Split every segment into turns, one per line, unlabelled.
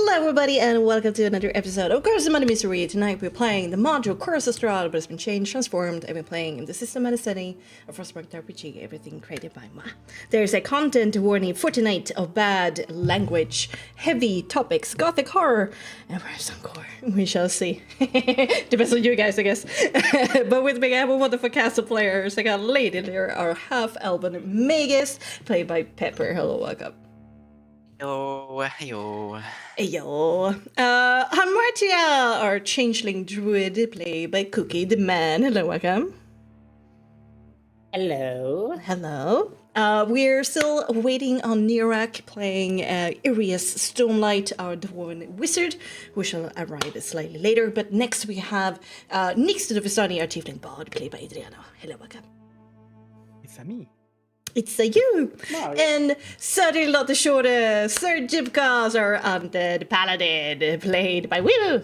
Hello everybody and welcome to another episode of Charismatic Mystery. Tonight we're playing the module Chorus Astral, but it's been changed, transformed, and we're playing in the systematic setting of Frostmark RPG, everything created by Ma. There's a content warning for tonight of bad language, heavy topics, gothic horror, and perhaps some gore. We shall see. Depends on you guys, I guess. But with me I have a wonderful cast of players. I got Lady there, our half-elven Magus, played by Pepper. Hello, welcome.
Yo.
Yo. Hamartia, our changeling druid, played by Cookie the Man. Hello, welcome.
Hello.
Hello. We're still waiting on Nirak playing Irius Stormlight, our dwarven wizard, who shall arrive slightly later. But next we have next to the Vistani, our tiefling bard, played by Adriano. Hello, welcome.
It's a me.
It's you!
No.
And certainly not the shorter, Sir Jibcars, our undead paladin, played by Will.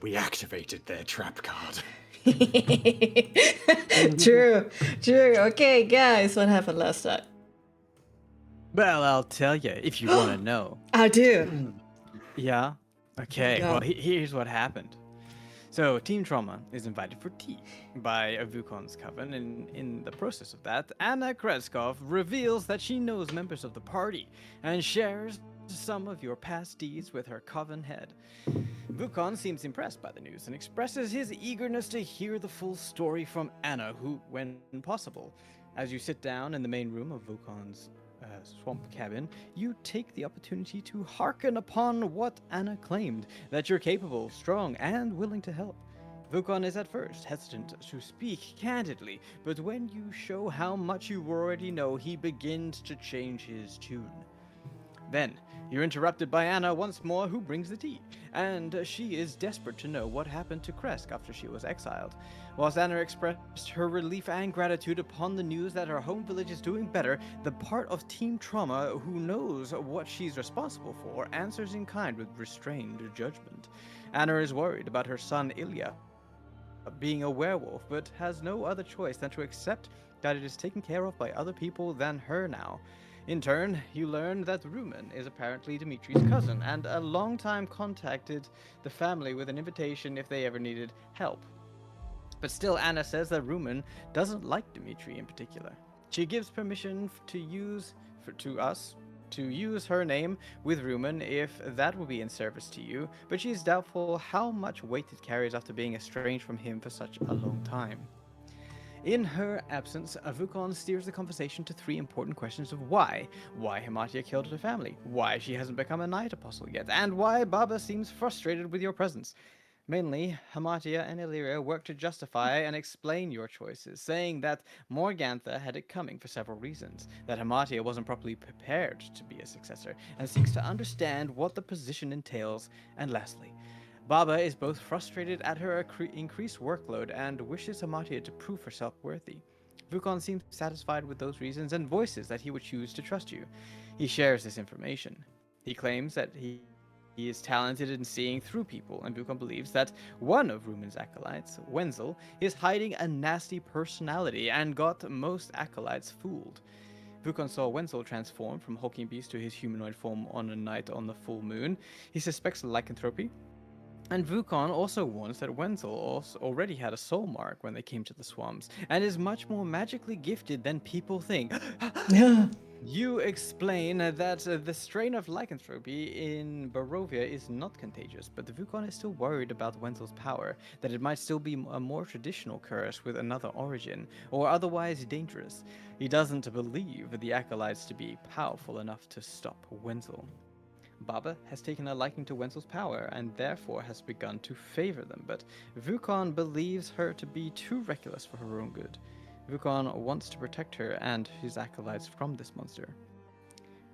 We activated their trap card.
True. Okay, guys, what happened last time?
Well, I'll tell you if you want to know.
I do.
Yeah? Okay,
Go.
well, here's what happened. So, Team Trauma is invited for tea by a Vukon's coven, and in the process of that, Anna Kreskov reveals that she knows members of the party and shares some of your past deeds with her coven head. Vukon seems impressed by the news and expresses his eagerness to hear the full story from Anna, who, when possible. As you sit down in the main room of Vukon's swamp cabin, you take the opportunity to hearken upon what Anna claimed, that you're capable, strong, and willing to help. Vukon is at first hesitant to speak candidly, but when you show how much you already know, he begins to change his tune. Then, you're interrupted by Anna once more, who brings the tea, and she is desperate to know what happened to Kresk after she was exiled. Whilst Anna expressed her relief and gratitude upon the news that her home village is doing better, the part of Team Trauma who knows what she's responsible for answers in kind with restrained judgment. Anna is worried about her son Ilya being a werewolf, but has no other choice than to accept that it is taken care of by other people than her now. In turn, you learn that Rumen is apparently Dimitri's cousin, and a long time contacted the family with an invitation if they ever needed help. But still, Anna says that Rumen doesn't like Dimitri in particular. She gives permission to us to use her name with Rumen if that will be in service to you, but she's doubtful how much weight it carries after being estranged from him for such a long time. In her absence, Vukon steers the conversation to three important questions of why Hamartia killed her family, why she hasn't become a Knight Apostle yet, and why Baba seems frustrated with your presence. Mainly, Hamartia and Illyria work to justify and explain your choices, saying that Morgantha had it coming for several reasons, that Hamartia wasn't properly prepared to be a successor, and seeks to understand what the position entails, and lastly, Baba is both frustrated at her increased workload and wishes Hamartia to prove herself worthy. Vukon seems satisfied with those reasons and voices that he would choose to trust you. He shares this information. He claims that he is talented in seeing through people, and Vukon believes that one of Rumen's acolytes, Wenzel, is hiding a nasty personality and got most acolytes fooled. Vukon saw Wenzel transform from hulking beast to his humanoid form on a night on the full moon. He suspects lycanthropy. And Vukon also warns that Wenzel already had a soul mark when they came to the swamps, and is much more magically gifted than people think. You explain that the strain of lycanthropy in Barovia is not contagious, but the Vukon is still worried about Wenzel's power, that it might still be a more traditional curse with another origin, or otherwise dangerous. He doesn't believe the acolytes to be powerful enough to stop Wenzel. Baba has taken a liking to Wenzel's power and therefore has begun to favor them, but Vukon believes her to be too reckless for her own good. Vukon wants to protect her and his acolytes from this monster.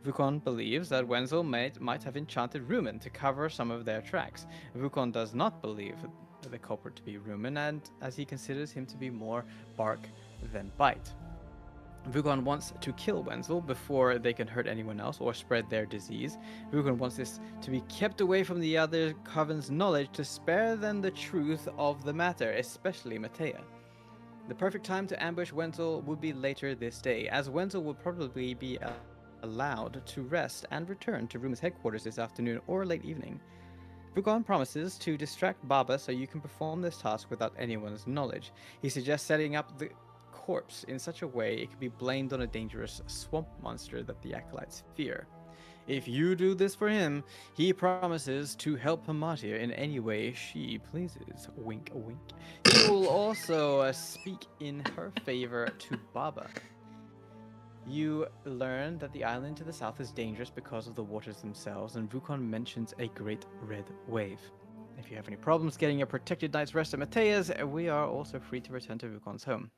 Vukon believes that Wenzel might have enchanted Rumen to cover some of their tracks. Vukon does not believe the culprit to be Rumen, and as he considers him to be more bark than bite. Vukon wants to kill Wenzel before they can hurt anyone else or spread their disease. Vukon wants this to be kept away from the other coven's knowledge to spare them the truth of the matter, especially Matea. The perfect time to ambush Wenzel would be later this day, as Wenzel will probably be allowed to rest and return to Ruma's headquarters this afternoon or late evening. Vukan promises to distract Baba so you can perform this task without anyone's knowledge. He suggests setting up the corpse in such a way it can be blamed on a dangerous swamp monster that the acolytes fear. If you do this for him, he promises to help Hamatia in any way she pleases. Wink, wink. He will also speak in her favor to Baba. You learn that the island to the south is dangerous because of the waters themselves, and Vukan mentions a great red wave. If you have any problems getting a protected night's rest at Matea's, we are also free to return to Vukan's home.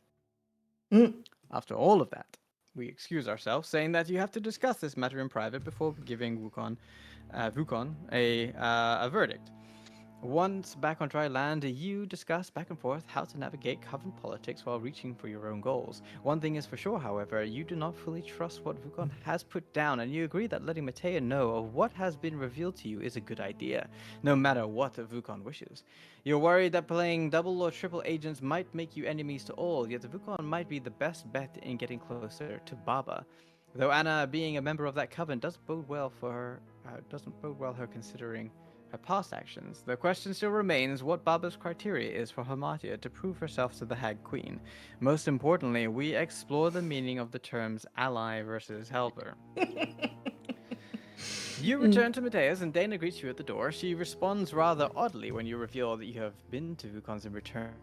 After all of that, we excuse ourselves, saying that you have to discuss this matter in private before giving Vukan a verdict. Once back on dry land, you discuss back and forth how to navigate Coven politics while reaching for your own goals. One thing is for sure, however, you do not fully trust what Vukan has put down, and you agree that letting Matea know of what has been revealed to you is a good idea, no matter what Vukan wishes. You're worried that playing double or triple agents might make you enemies to all, yet Vukan might be the best bet in getting closer to Baba. Though Anna, being a member of that coven, doesn't bode well her considering her past actions. The question still remains what Baba's criteria is for Hamatia to prove herself to the Hag Queen. Most importantly, we explore the meaning of the terms ally versus helper. You return to Matea's and Dana greets you at the door. She responds rather oddly when you reveal that you have been to Vukan's and returned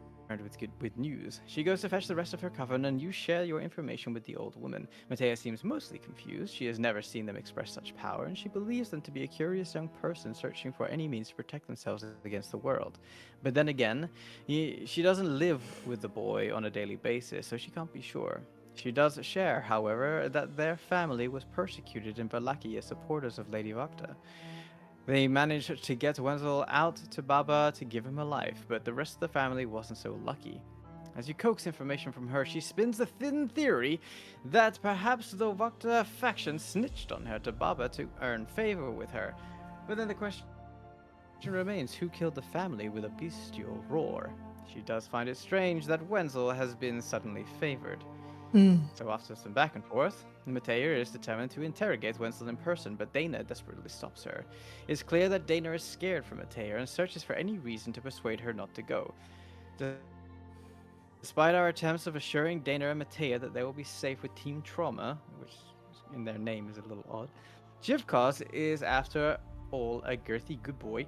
with news. She goes to fetch the rest of her coven, and you share your information with the old woman. Matea seems mostly confused. She has never seen them express such power, and she believes them to be a curious young person searching for any means to protect themselves against the world. But then again, she doesn't live with the boy on a daily basis, so she can't be sure. She does share, however, that their family was persecuted in Valaki as supporters of Lady Vakta. They managed to get Wenzel out to Baba to give him a life, but the rest of the family wasn't so lucky. As you coax information from her, she spins the thin theory that perhaps the Vakta faction snitched on her to Baba to earn favor with her. But then the question remains, who killed the family with a bestial roar? She does find it strange that Wenzel has been suddenly favored. So after some back and forth, Matea is determined to interrogate Wenzel in person, but Dana desperately stops her. It's clear that Dana is scared for Matea and searches for any reason to persuade her not to go. Despite our attempts of assuring Dana and Matea that they will be safe with Team Trauma, which in their name is a little odd, Jivkos is after all a girthy good boy,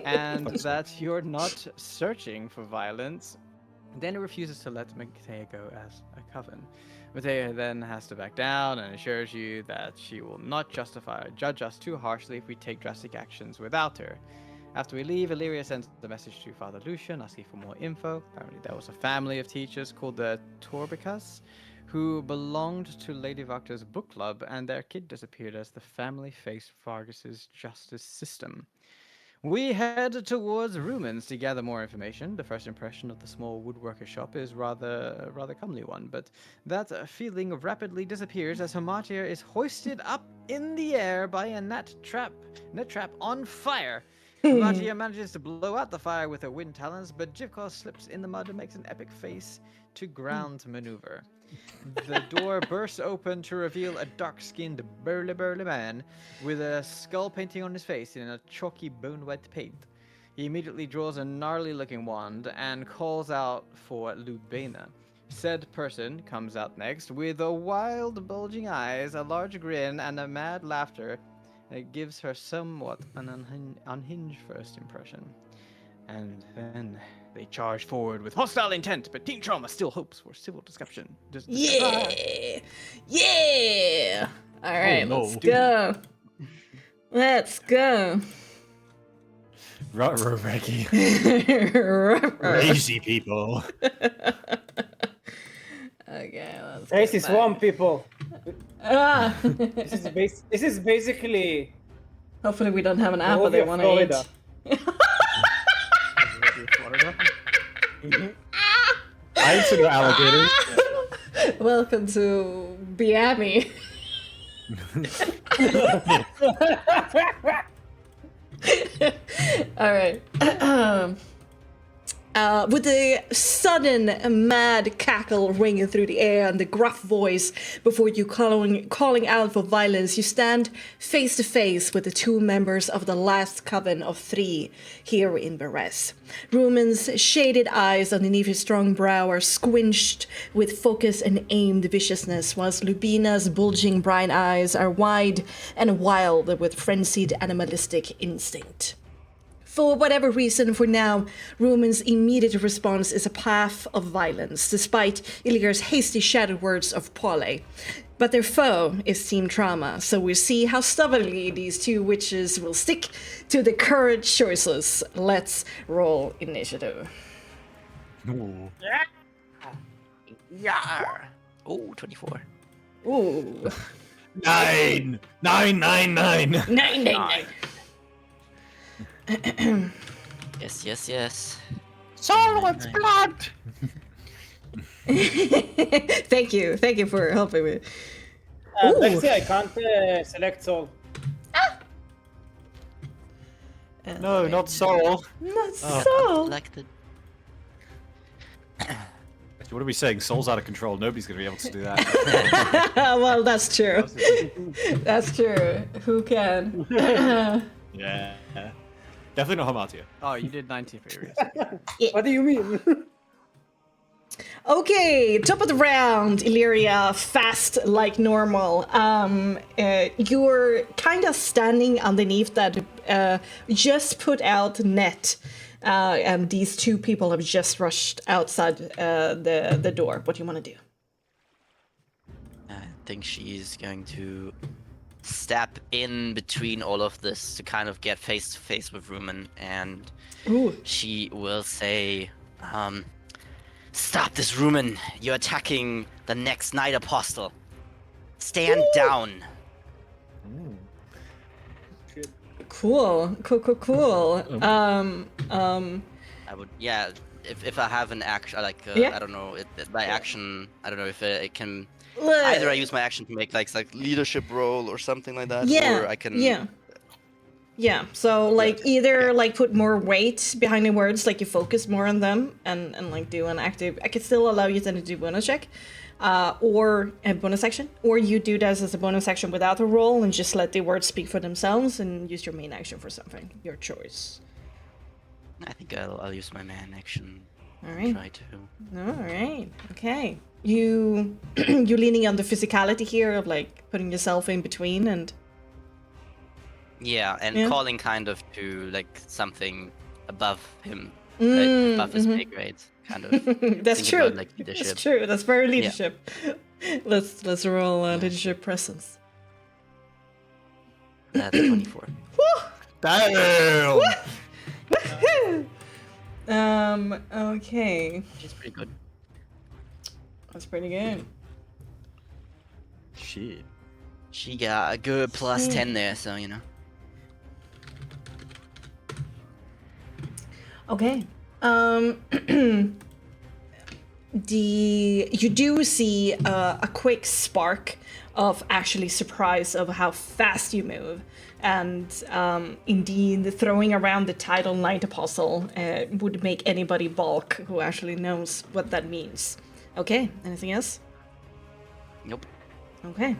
and that you're not searching for violence. Dana refuses to let Matea go as a coven. Matea then has to back down and assures you that she will not judge us too harshly if we take drastic actions without her. After we leave, Illyria sends a message to Father Lucian asking for more info. Apparently there was a family of teachers called the Torbicas who belonged to Lady Vakta's book club, and their kid disappeared as the family faced Vargas's justice system. We head towards Rumens to gather more information. The first impression of the small woodworker shop is rather comely one, but that feeling rapidly disappears as Hamatia is hoisted up in the air by a net trap on fire. Hamatia manages to blow out the fire with her wind talons, but Jivkos slips in the mud and makes an epic face to ground maneuver. The door bursts open to reveal a dark-skinned burly man with a skull painting on his face in a chalky bone-wet paint. He immediately draws a gnarly-looking wand and calls out for Ludbena. Said person comes out next with a wild, bulging eyes, a large grin, and a mad laughter that gives her somewhat an unhinged first impression. And then they charge forward with hostile intent, but Team Trauma still hopes for civil discussion.
Yeah! All right, let's go. Let's go.
Ruh-roh, Reggie. Lazy people.
Okay, let's
Crazy swamp people.
Ah!
This is basically.
Hopefully we don't have an apple they want to eat.
I used to know alligators.
Welcome to Miami. All right. With a sudden mad cackle ringing through the air and the gruff voice before you calling out for violence, you stand face to face with the two members of the last coven of 3 here in Beres. Rumen's shaded eyes underneath his strong brow are squinched with focus and aimed viciousness, whilst Lubina's bulging bright eyes are wide and wild with frenzied animalistic instinct. For whatever reason, for now, Rumen's immediate response is a path of violence, despite Ilir's hasty shattered words of parley. But their foe is Team Trauma, so we'll see how stubbornly these 2 witches will stick to the current choices. Let's roll initiative.
Ooh.
Yar. Oh, 24.
Ooh.
9! 9, 9, 9!
9.
Yes.
Solwit's blood!
Thank you for helping me.
Bexxy, I can't select soul.
No, not soul.
Not
Oh.
so.
Elected.
What are we saying? Soul's out of control. Nobody's going to be able to do that.
Well, that's true. That's true. Who can?
Yeah. Definitely not Hamatia.
Oh, you did 19 for Irius.
What do you mean?
Okay, top of the round, Illyria, fast like normal. You're kind of standing underneath that just put out net, and these 2 people have just rushed outside the door. What do you want to do?
I think she's going to step in between all of this to kind of get face to face with Rumen, and she will say, "Stop this, Rumen! You're attacking the next Night Apostle. Stand down."
Cool.
I would, yeah. If I have an action, like
Yeah.
I don't know, by action, I don't know if it can. Either I use my action to make like leadership role or something like that, or I can.
Yeah. So like either like put more weight behind the words, like you focus more on them, and like do an active. I could still allow you then to do bonus check, or a bonus action, or you do this as a bonus action without a roll and just let the words speak for themselves and use your main action for something. Your choice.
I think I'll use my man action.
All right.
Try to.
All right. Okay. You leaning on the physicality here of like putting yourself in between and.
Yeah, and
Yeah.
calling kind of to like something above him, right? Above his pay grade, kind of.
That's
thinking
true.
about, like, leadership.
That's true. That's very leadership. Let's roll leadership presence.
That's 24.
Damn!
Okay.
She's pretty good.
That's pretty good.
Shit.
She got a good plus 10 there, so you know.
Okay. You do see a quick spark of actually surprise of how fast you move, and indeed throwing around the title Night Apostle would make anybody balk who actually knows what that means. Okay, anything else?
Nope.
Okay.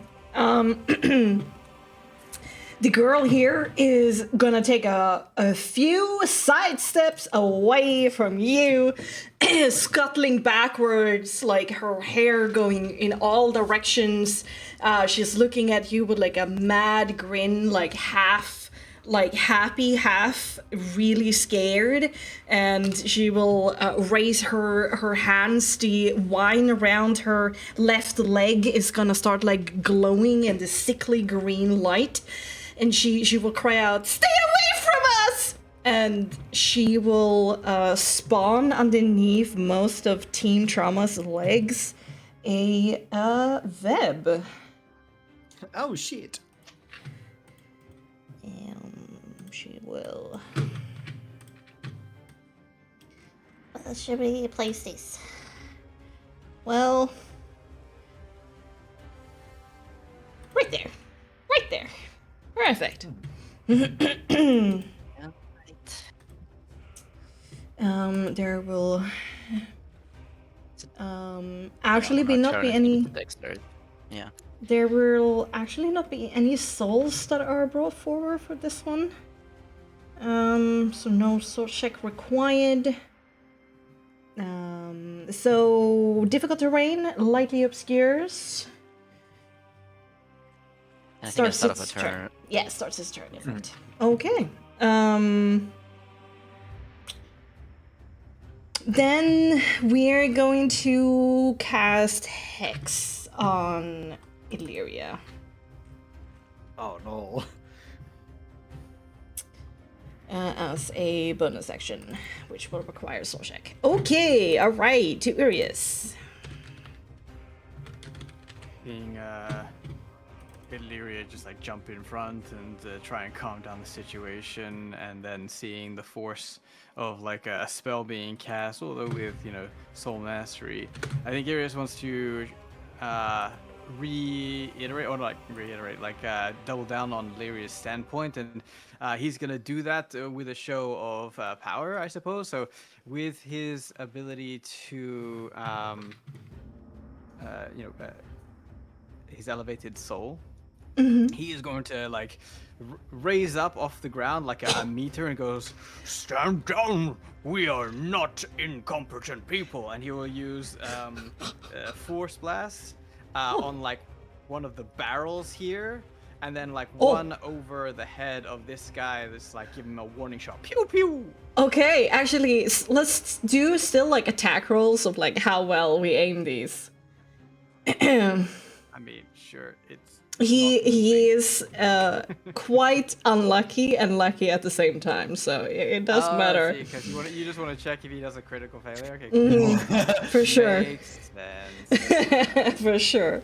The girl here is gonna take a few side steps away from you, scuttling backwards, like her hair going in all directions. She's looking at you with like a mad grin, like half like happy, half really scared, and she will raise her hands. The wine around her left leg is gonna start like glowing in the sickly green light, and she will cry out, "Stay away from us!" And she will spawn underneath most of Team Trauma's legs a web.
Oh shit.
She will. Where should we place this? Well, right there. Right there. Perfect.
Yeah, right.
there will actually
On our
not
turn,
be
if we need
any.
to dexterity. Yeah.
There will actually not be any souls that are brought forward for this one. So no soul check required. So difficult terrain, lightly obscures.
I think I start off a
its
turn.
Yeah, starts its turn. In fact. Okay. Then we're going to cast Hex on Illyria.
Oh no.
As a bonus action, which will require a soul check. Okay, all right, to Urias.
Seeing Illyria just like jump in front and try and calm down the situation, and then seeing the force of like a spell being cast, although with soul mastery, I think Urias wants to double down on Illyria's standpoint, and he's gonna do that with a show of power, I suppose. So with his ability to his elevated soul, he is going to like raise up off the ground like a meter and goes, "Stand down, we are not incompetent people," and he will use force blast on like one of the barrels here, and then like one over the head of this guy. This like give him a warning shot. Pew pew.
Okay, actually, let's do still like attack rolls of like how well we aim these.
I mean, sure, it's
he is quite unlucky and lucky at the same time, so it does matter.
Because you just want to check if he does a critical failure. Okay, cool.
For sure.
Makes sense.
For sure.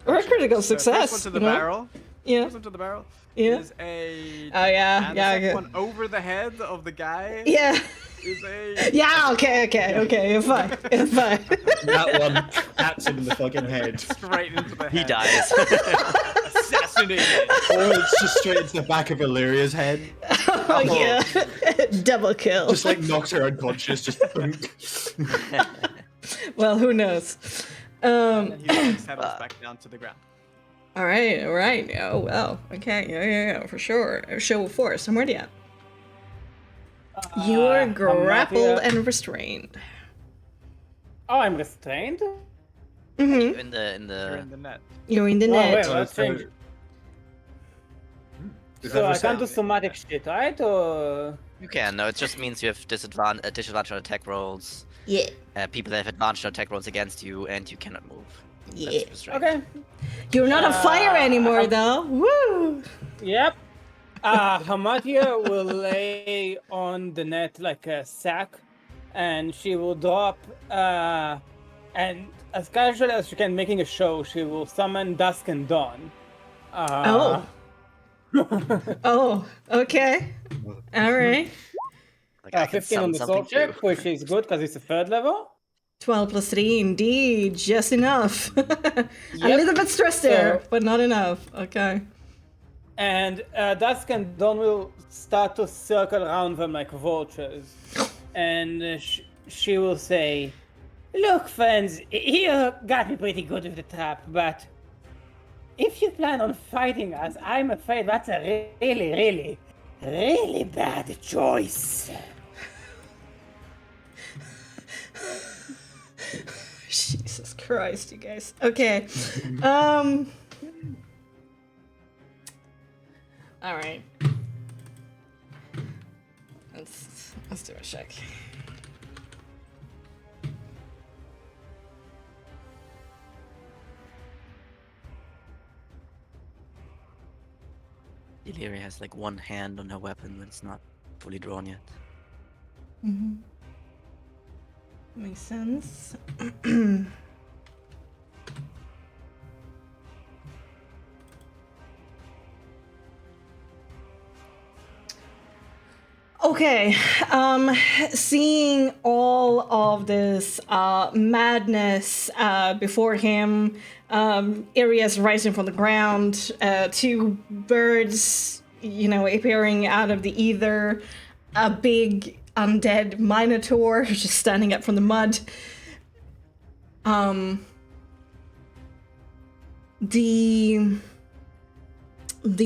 Or a critical success.
First one to the barrel.
Yeah.
First one to the barrel.
Yeah.
Is a.
Oh yeah,
and
yeah.
the second one over the head of the guy.
Yeah.
Is a.
Yeah. Okay. Fine. Fine.
That one taps him in the fucking head.
Straight into the head.
He dies.
Assassinated.
Or it's just straight into the back of Illyria's head.
Oh yeah. Double kill.
Just like knocks her unconscious, just boink.
Well, who knows?
And he then settles back down to the ground.
All right. Oh well. Okay. Yeah. For sure. Show of force. I'm ready. You are grappled and restrained.
Oh, I'm restrained?
Mm-hmm.
In the
You're in the net.
You're in the
Oh,
net.
wait, let's change. So I can't do somatic shit, right? Or
You can. No, it just means you have disadvantage on attack rolls.
Yeah.
People that have advantage on attack rolls against you, and you cannot move.
Yeah.
That's restrained.
okay.
You're not on fire anymore, though. Woo!
Yep. Hamatia will lay on the net like a sack, and she will drop, and as casual as she can, making a show, she will summon Dusk and Dawn.
Oh, okay. All right.
Like, I can
15 on
summon
the
something
soul check,
too.
which is good because it's a third level.
12 plus 3, indeed. Just enough. A little bit stressed there, but not enough. Okay.
And Dusk and Dawn will start to circle around them like vultures. And she will say, "Look, friends, you got me pretty good with the trap, but if you plan on fighting us, I'm afraid that's a really, really, really bad choice."
Jesus Christ, you guys. Okay. All right. Let's do a check.
Illyria has like one hand on her weapon when it's not fully drawn yet.
Makes sense. Okay, seeing all of this madness before him, areas rising from the ground, two birds, appearing out of the ether, a big undead minotaur who's just standing up from the mud. The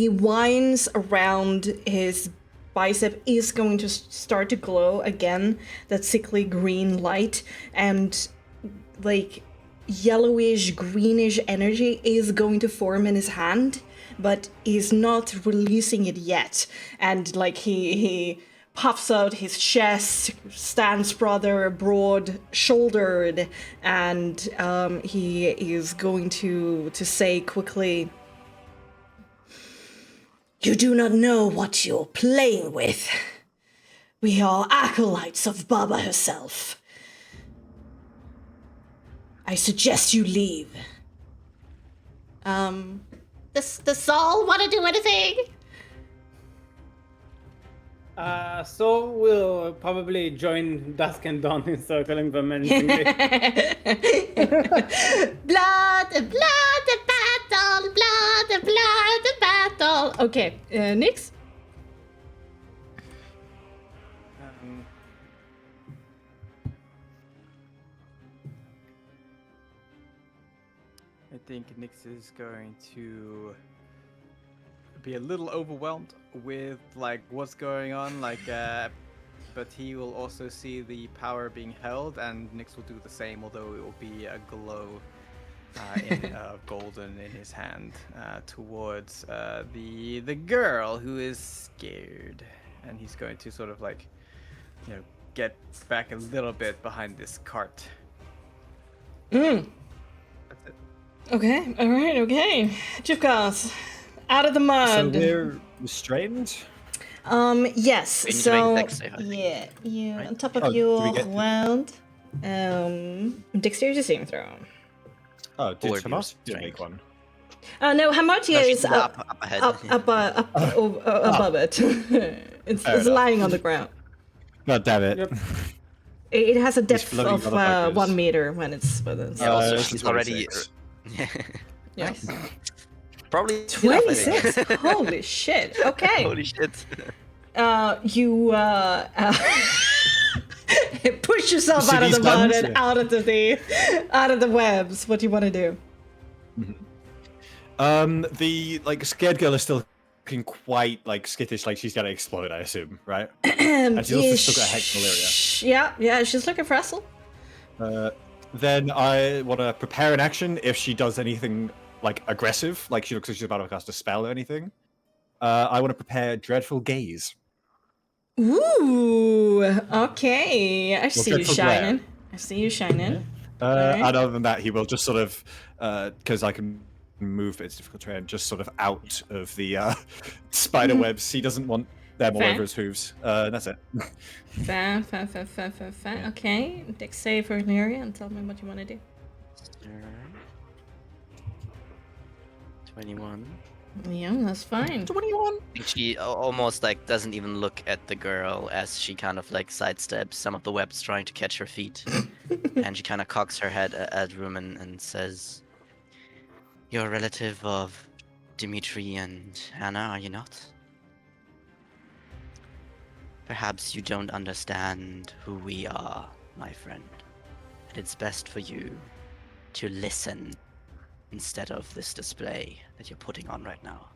vines around his bicep is going to start to glow again, that sickly green light, and like yellowish greenish energy is going to form in his hand, but he's not releasing it yet. And like he puffs out his chest, stands rather broad-shouldered, and he is going to say quickly, "You do not know what you're playing with. We are acolytes of Baba herself. I suggest you leave." Does Saul want to do anything?
So we'll probably join Dusk and Dawn in circling them menacingly.
Blood, blood, the battle, blood, the battle. Okay, Nix?
I think Nyx is going to be a little overwhelmed with like what's going on, but he will also see the power being held, and Nyx will do the same, although it will be a glow golden in his hand towards the girl who is scared, and he's going to sort of like, get back a little bit behind this cart. That's it.
Okay, alright, okay. Jivkas, out of the
So
mud.
we're restrained?
Yes,
We need to
so,
make Bexxy, I think.
yeah,
Right?
on top of
Oh, do
your
we get to-
round, dexterity saving throw.
Oh, did
Or if you're
Hamas
restrained.
make one?
No, Hamartia
No,
is
she's
up
ahead.
above it. It's
Fair enough.
lying on the ground.
God damn it.
Yep.
It has a depth
bloody
of
motherfuckers.
1 meter when it's
Yeah, also
it's
she's already.
26.
yeah.
Probably enough, I think.
26. Holy shit. Okay.
Holy shit.
You push yourself
See
out of
these
the mud
guns?
and out of the webs. What do you want to do?
The scared girl is still looking quite skittish, like she's gonna explode, I assume, right? And she's also still got a hex malaria.
Yeah, she's looking for Russell.
Then I want to prepare an action if she does anything aggressive, like she looks like she's about to cast a spell or anything. I want to prepare Dreadful Gaze.
Ooh, okay. I see you
Dreadful
shining.
Glare.
I see you shining.
And other than that, he will just sort of, because I can move, it's difficult terrain, just sort of out of the spider webs. He doesn't want them all
Fair.
over his hooves. That's it.
Fair. Okay, dex save for Lyria and tell me what you want to do.
21.
Yeah, that's fine.
21.
She almost doesn't even look at the girl as she kind of sidesteps some of the webs trying to catch her feet. And she kind of cocks her head at Rumen and says, "You're a relative of Dimitri and Hannah, are you not? Perhaps you don't understand who we are, my friend. And it's best for you to listen instead of this display that you're putting on right now."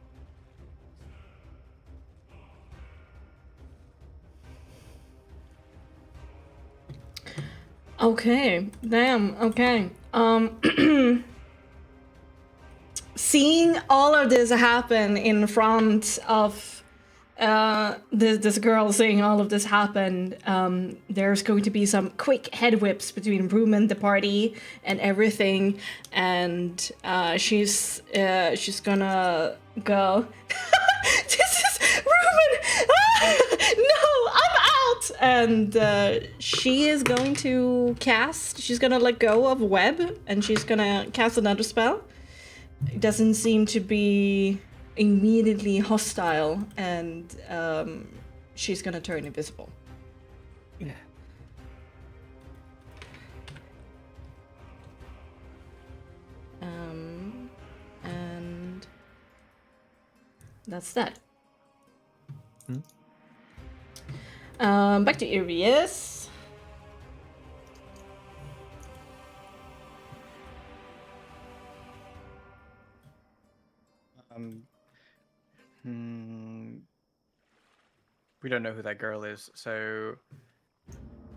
Okay, damn, okay. Seeing all of this happen in front of this girl, seeing all of this happen, there's going to be some quick head whips between Rumen, the party, and everything, and she's gonna go, "This is Rumen! No, I'm out!" And she is going to she's gonna let go of web, and she's gonna cast another spell. It doesn't seem to be immediately hostile, and she's gonna turn invisible. And that's that. Back to Irius.
We don't know who that girl is, so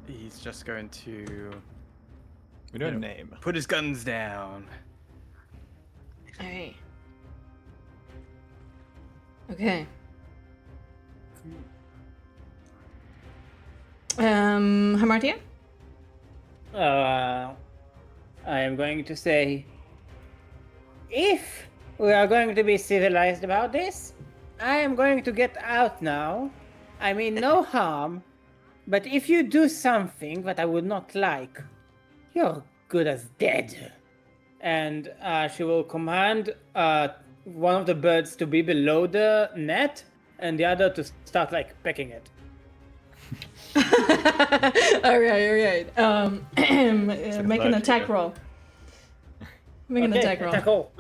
he's just going to
We know a name.
put his guns down.
Alright. Okay. Hamartia?
I am going to say, if we are going to be civilized about this, I am going to get out now. I mean, no harm, but if you do something that I would not like, you're good as dead. And she will command one of the birds to be below the net, and the other to start like pecking it.
Alright. Make an attack roll. Make an attack roll.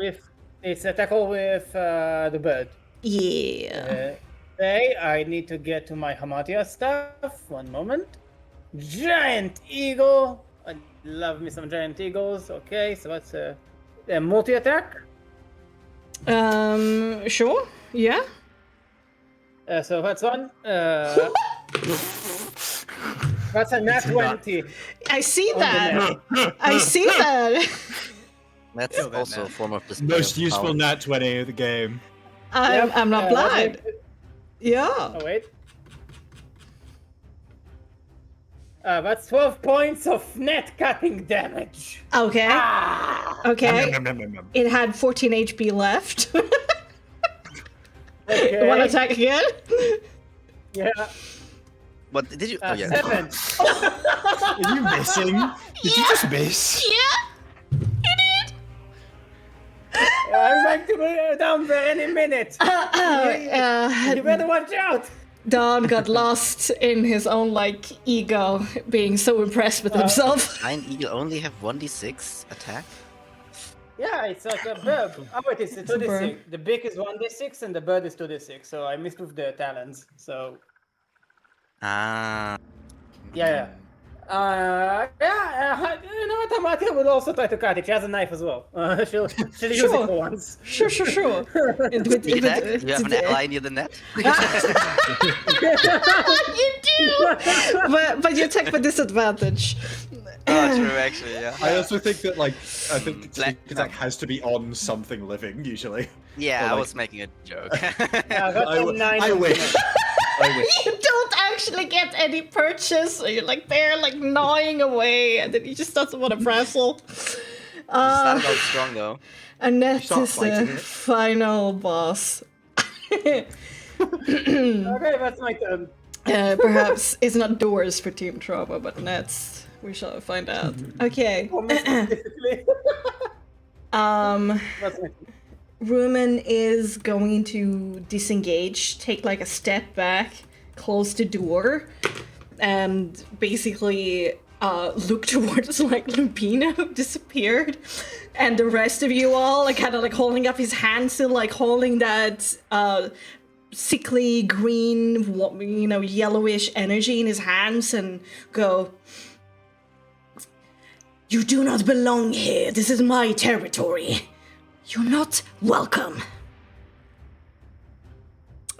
It's a tackle with the bird.
Yeah.
Okay, I need to get to my Hamatia stuff. 1 moment. Giant eagle. I love me some giant eagles. Okay, so that's a multi-attack.
Sure. Yeah.
So that's one. That's a nat 20.
I see that. I see that.
That's
Kill that
also
man.
a form of display.
Most
of
useful
power.
nat 20 of the game.
I'm not blind. Yeah.
Oh, wait. That's 12 points of net cutting damage.
Okay. Okay.
Nom, nom, nom, nom.
It had 14 HP left.
Okay.
You want to attack again?
Yeah.
What did you? Oh yeah.
7.
Are you missing? Did you just miss?
Yeah.
I'm going to go down there any minute. You better watch out.
Don got lost in his own ego, being so impressed with himself.
Giant eagle only have 1d6 attack.
Yeah, it's like a bird. Oh, it is
It's a
2d6.
bird.
The beak is 1d6 and the bird is 2d6. So I missed with the talons. So
Ah.
yeah. You know what? Amatia will also try to cut it. She has a knife as well. She'll use it for once.
Sure.
Do you have an ally near the net?
You do, but you attack with disadvantage.
Oh, true, actually, yeah.
I also think that, I think
Black-
attack has to be on something living, usually.
Yeah,
Or,
I
like-
was making a joke.
Yeah, that's a 9.
I wish. I wish.
You don't actually get any purchase, so you're there, gnawing away, and then he just doesn't want to wrestle.
Started out strong though.
Annette
start
is the
fighting it.
final boss.
Okay, that's my turn.
Perhaps it's not doors for Team Trauma, but nets. We shall find out. Okay.
Almost specifically. That's my turn.
Rumen is going to disengage, take a step back, close the door, and basically look towards Lupina, who disappeared, and the rest of you all kind of holding up his hands, still holding that sickly green, yellowish energy in his hands, and go, "You do not belong here. This is my territory. You're not welcome."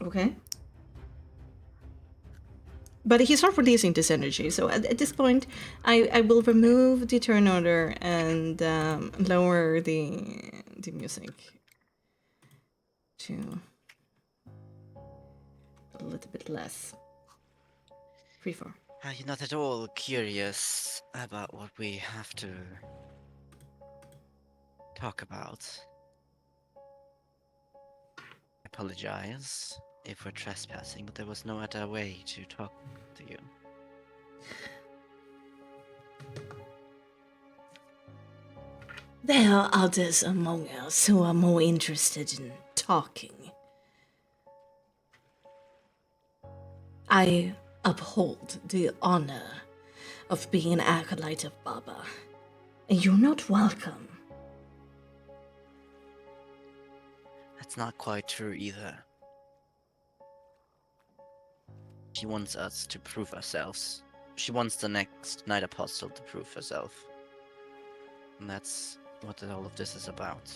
Okay. But he's not releasing this energy, so at this point, I will remove the turn order and lower the music to a little bit less. Free for.
Are you not at all curious about what we have to talk about? I apologize if we're trespassing, but there was no other way to talk to you.
There are others among us who are more interested in talking. I uphold the honor of being an acolyte of Baba, and you're not welcome.
That's not quite true either. She wants us to prove ourselves. She wants the next Knight Apostle to prove herself. And that's what all of this is about.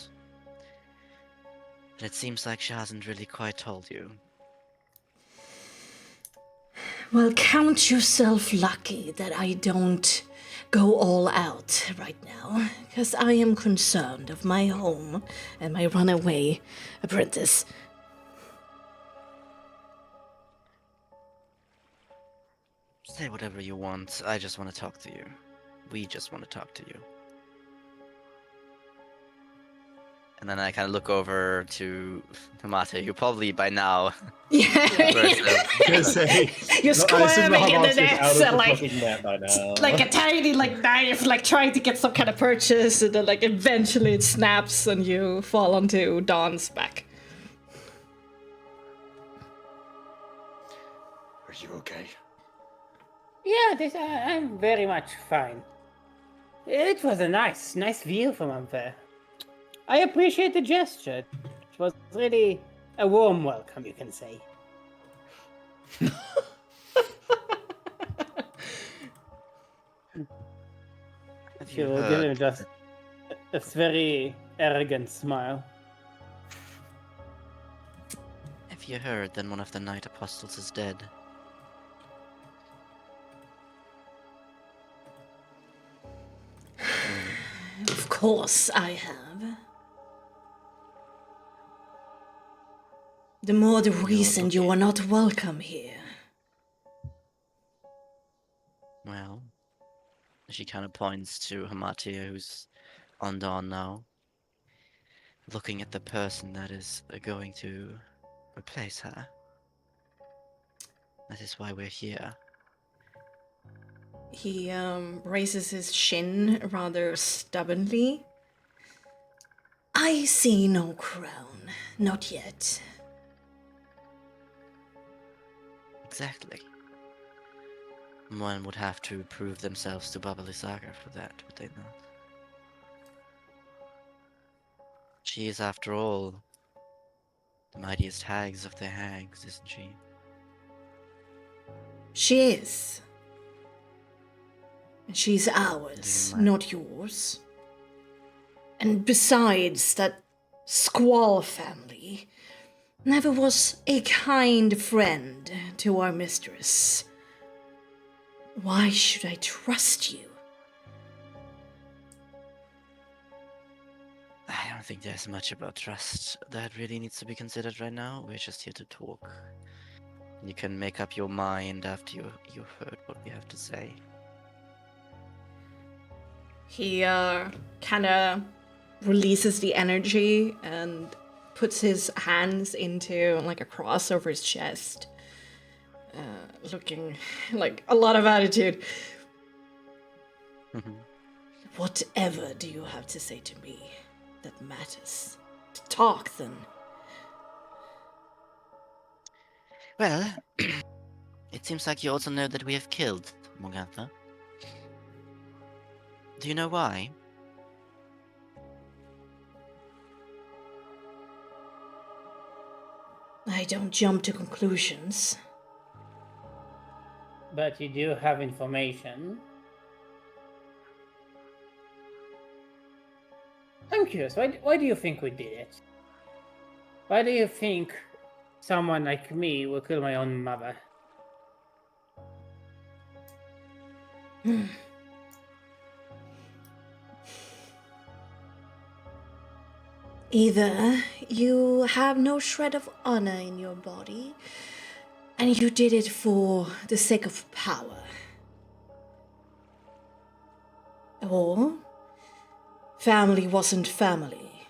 And it seems like she hasn't really quite told you.
Well, count yourself lucky that I don't go all out right now, because I am concerned of my home and my runaway apprentice.
Say whatever you want. I just want to talk to you. We just want to talk to you. And then I kind of look over to Hamate, who probably by now...
Yeah.
Say,
You're squirming in the
Hamas is
net,
out of
so
the
like,
fucking net by now.
like a tiny knife, trying to get some kind of purchase, and then eventually it snaps and you fall onto Dawn's back.
Are you okay?
Yeah, I'm very much fine. It was a nice view from up there. I appreciate the gesture. It was really a warm welcome, you can say. She will give him just a very arrogant smile.
If you heard, then one of the Knight Apostles is dead.
Of course I have. The more the reason you are not welcome here.
Well, she kind of points to Hamatia, who's on Dawn now, looking at the person that is going to replace her. That is why we're here.
He raises his chin rather stubbornly. I see no crown, not yet.
Exactly. One would have to prove themselves to Bubbly Saga for that, would they not? She is, after all, the mightiest hags of the hags, isn't she?
She is. And she's ours, not yours. And besides, that Squall family never was a kind friend to our mistress. Why should I trust you?
I don't think there's much about trust that really needs to be considered right now. We're just here to talk. You can make up your mind after you've heard what we have to say.
He kind of releases the energy and puts his hands into a cross over his chest, looking like a lot of attitude. Whatever do you have to say to me that matters? Talk then.
Well, it seems like you also know that we have killed Morgantha. Do you know why?
I don't jump to conclusions.
But you do have information. I'm curious, why do you think we did it? Why do you think someone like me will kill my own mother?
Either you have no shred of honor in your body, and you did it for the sake of power. Or family wasn't family.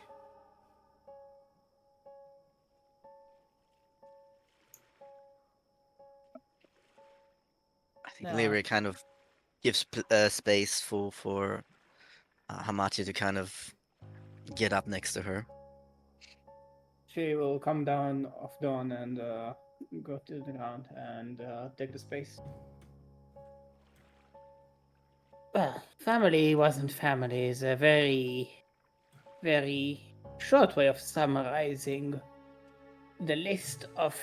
I think Lyria kind of gives space for Hamatia to kind of get up next to her.
She will come down off Dawn and go to the ground and take the space. Well, family wasn't family is a very, very short way of summarizing the list of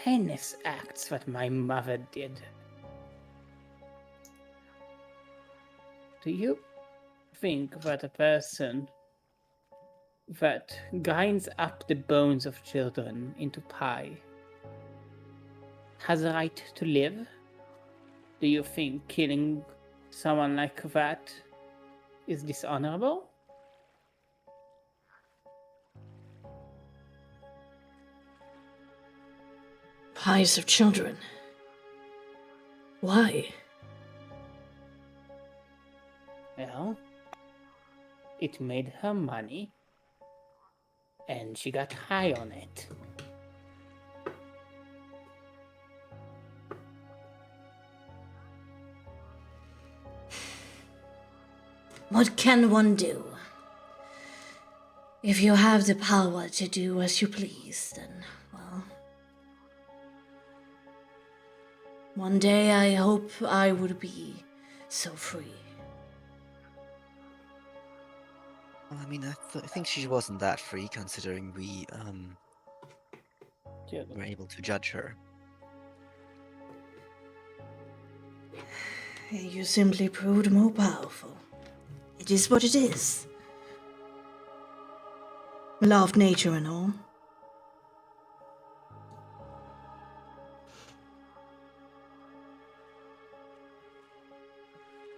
heinous acts that my mother did. Do you think that a person that grinds up the bones of children into pie has a right to live? Do you think killing someone like that is dishonorable?
Pies of children. Why?
Well, it made her money, and she got high on it.
What can one do? If you have the power to do as you please, then, well... One day I hope I would be so free.
Well, I mean, I think she wasn't that free, considering we were able to judge her.
You simply proved more powerful. It is what it is. Law of nature and all.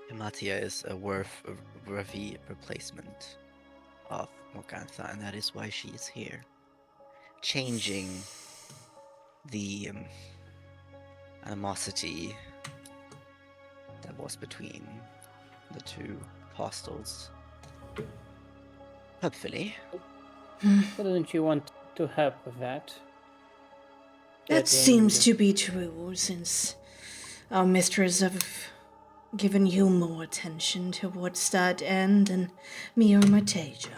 Hematia is a worthy replacement of Morgantha, and that is why she is here. Changing the animosity that was between the two apostles. Hopefully.
Wouldn't you want to help with that?
That seems to be true, since our mistress have given you more attention towards that end than me or Mataja.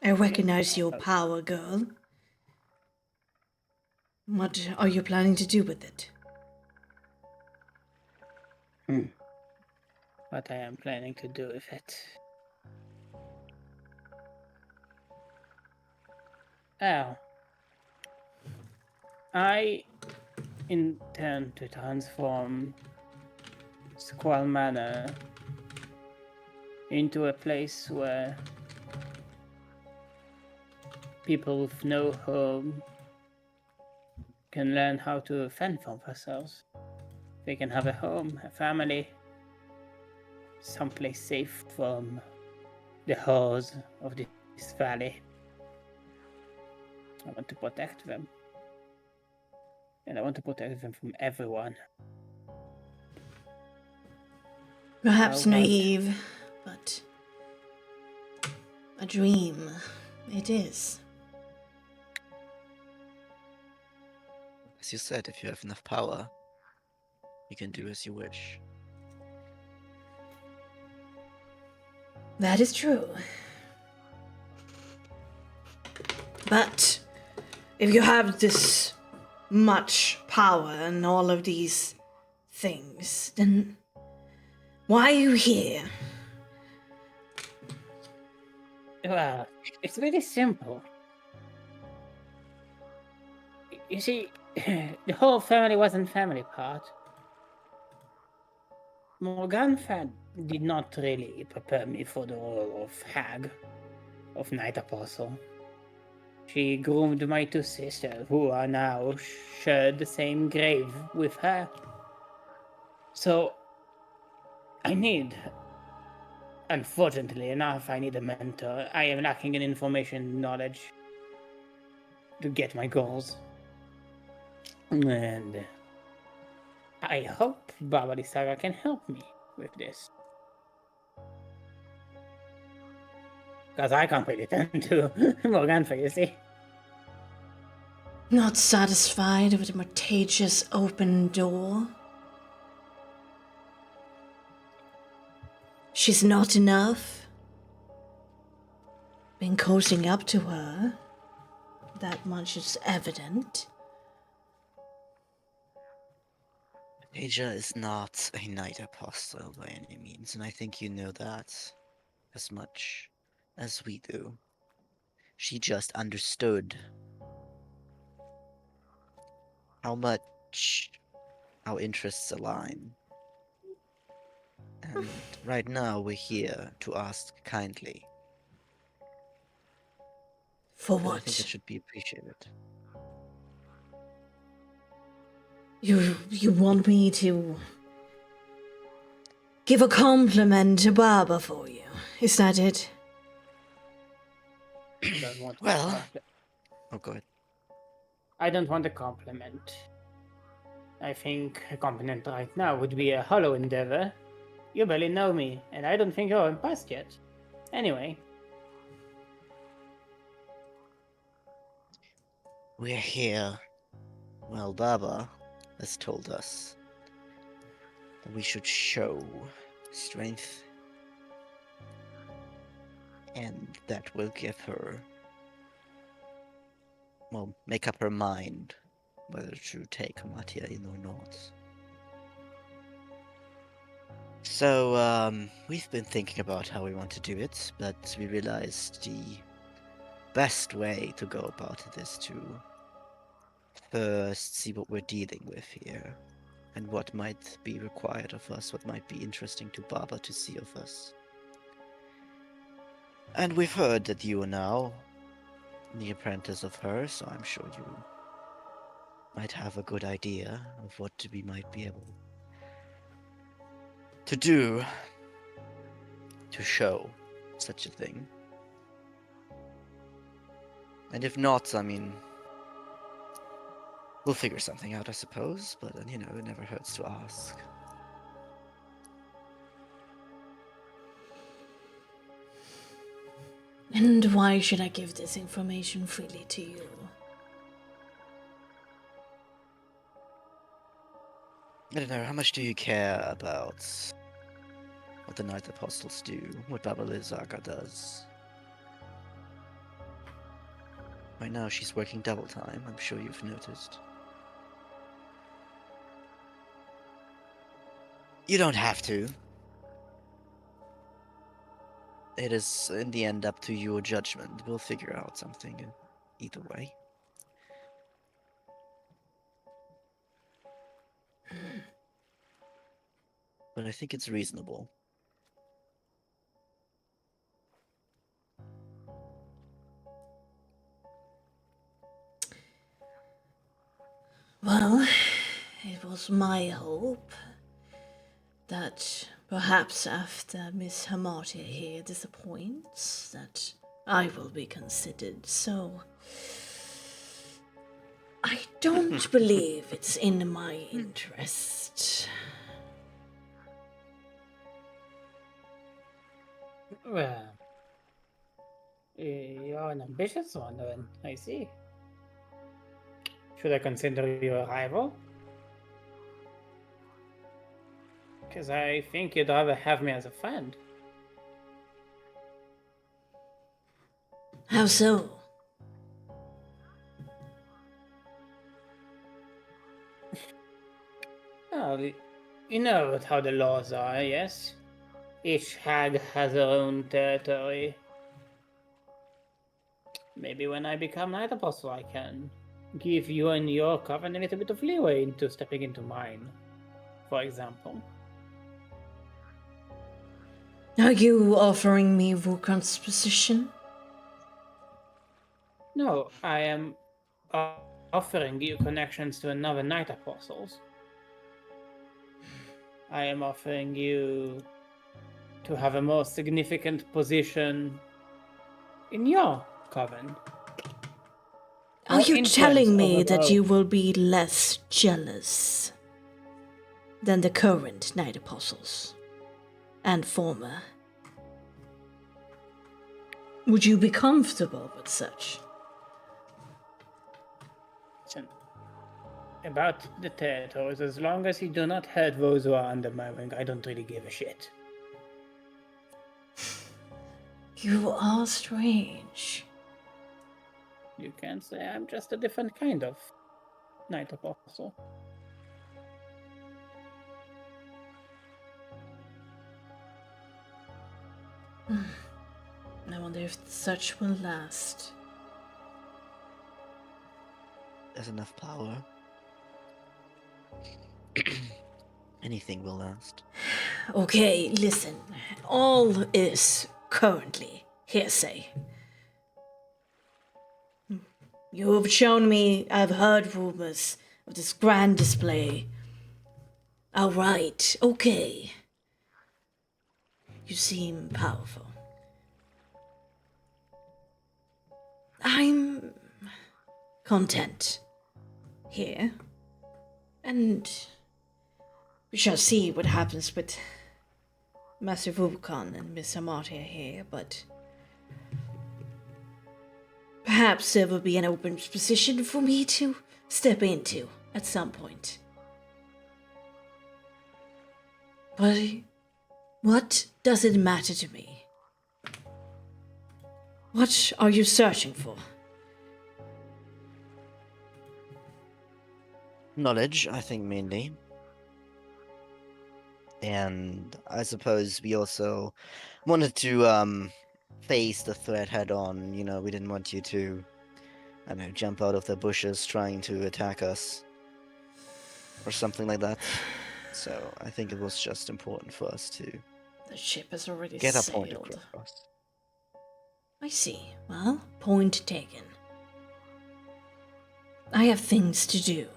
I recognize your power, girl. What are you planning to do with it?
What I am planning to do with it. Oh. I intend to transform Squall Manor into a place where people with no home can learn how to fend for themselves. They can have a home, a family, someplace safe from the horrors of this valley. I want to protect them. And I want to protect them from everyone.
Perhaps
How about-
naive, but a dream it is.
As you said, if you have enough power, you can do as you wish.
That is true. But if you have this much power and all of these things, then why are you here?
Well, it's really simple. You see, the whole family wasn't family part. Morgantha did not really prepare me for the role of hag, of Night Apostle. She groomed my two sisters, who are now shared the same grave with her. So, unfortunately enough, I need a mentor. I am lacking in information knowledge to get my goals. And I hope Babali Saga can help me with this. Because I can't really turn to Morgantha, you see.
Not satisfied with Mortage's open door? She's not enough? Been cozying up to her? That much is evident.
Asia is not a Knight Apostle by any means, and I think you know that as much as we do. She just understood how much our interests align. And right now we're here to ask kindly.
For
And I think it
what?
should be appreciated.
You want me to give a compliment to Baba for you? Is that it?
I don't want
Well-
a compliment.
Oh, go ahead.
I don't want a compliment. I think a compliment right now would be a hollow endeavor. You barely know me, and I don't think you're impressed yet. Anyway,
We're here. Well, Baba has told us that we should show strength, and that will give her, well, make up her mind whether to take Amatia in or not. So, we've been thinking about how we want to do it, but we realized the best way to go about it is to first see what we're dealing with here, and what might be required of us, what might be interesting to Baba to see of us. And we've heard that you are now the apprentice of her, so I'm sure you might have a good idea of what we might be able to do to show such a thing. And if not, I mean, we'll figure something out, I suppose, but you know, it never hurts to ask.
And why should I give this information freely to you?
I don't know, how much do you care about what the Knight Apostles do, what Baba Lizaga does? Right now she's working double time, I'm sure you've noticed. You don't have to. It is, in the end, up to your judgment. We'll figure out something either way. But I think it's reasonable.
Well, it was my hope that perhaps after Miss Hamatia here disappoints, that I will be considered. So I don't believe it's in my interest.
well, you're an ambitious one, then, I see. Should I consider you a rival? Because I think you'd rather have me as a friend.
How so?
Well, you know how the laws are, yes? Each hag has her own territory. Maybe when I become Night Apostle, I can give you and your coven a little bit of leeway into stepping into mine, for example.
Are you offering me Vulcan's position?
No, I am offering you connections to another Night Apostles. I am offering you to have a more significant position in your coven.
Are
More
you
influence
telling me
over
that
the-
you will be less jealous than the current Knight Apostles and former? Would you be comfortable with such?
Listen, about the territories, as long as you do not hurt those who are under my wing, I don't really give a shit.
You are strange.
You can say I'm just a different kind of Night Apostle.
I wonder if the search will last.
There's enough power. Anything will last.
Okay, listen. All is currently hearsay. You have shown me, I've heard rumors of this grand display. All right, okay. You seem powerful. I'm content here, and we shall see what happens with Master Vulcan and Miss Amatia here, but perhaps there will be an open position for me to step into at some point. But what does it matter to me? What are you searching for?
Knowledge, I think, mainly. And I suppose we also wanted to face the threat head on. You know, we didn't want you to, I don't know, jump out of the bushes trying to attack us. Or something like that. So I think it was just important for us to
The ship has already
get our point
sailed.
across.
I see. Well, point taken. I have things to do.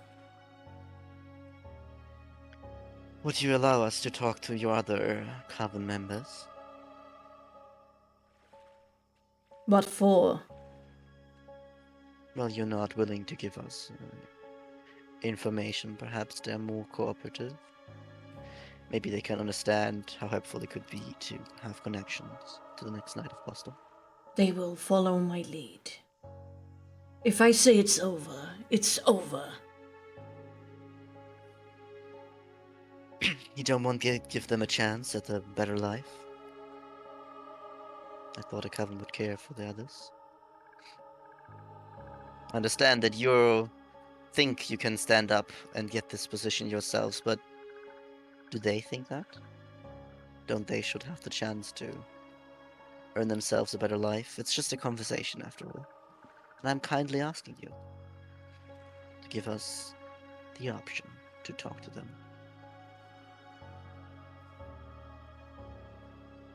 Would you allow us to talk to your other coven members?
What for?
Well, you're not willing to give us information. Perhaps they're more cooperative. Maybe they can understand how helpful it could be to have connections to the next Night of Boston.
They will follow my lead. If I say it's over, it's over.
You don't want to give them a chance at a better life? I thought a coven would care for the others. I understand that you think you can stand up and get this position yourselves, but do they think that? Don't they should have the chance to earn themselves a better life? It's just a conversation after all. And I'm kindly asking you to give us the option to talk to them.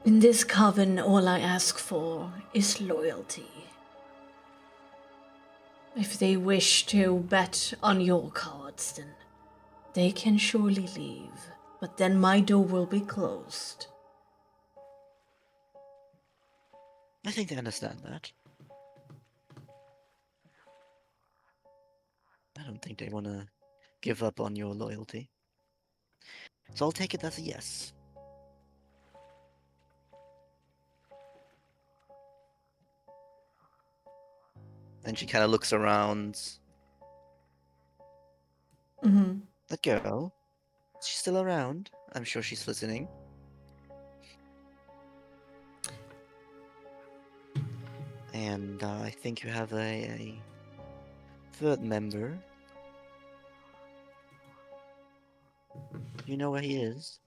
In this coven, all I ask for is loyalty. If they wish to bet on your cards, then they can surely leave. But then my door will be closed.
I think they understand that. I don't think they want to give up on your loyalty. So I'll take it as a yes. And she kind of looks around.
Mm-hmm.
That girl, is she still around? I'm sure she's listening. And I think you have a third member. You know where he is?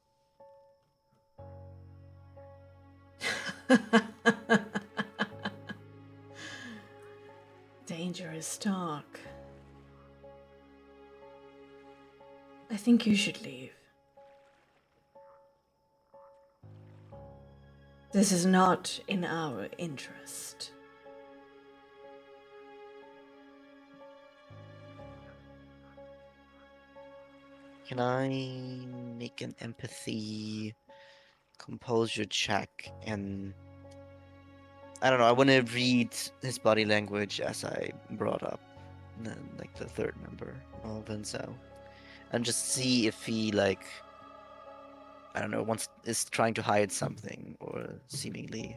Dangerous talk. I think you should leave. This is not in our interest.
Can I make an empathy composure check? And I don't know, I want to read his body language as I brought up like the third member of Vincel, and just see if he, like, I don't know, is trying to hide something, or seemingly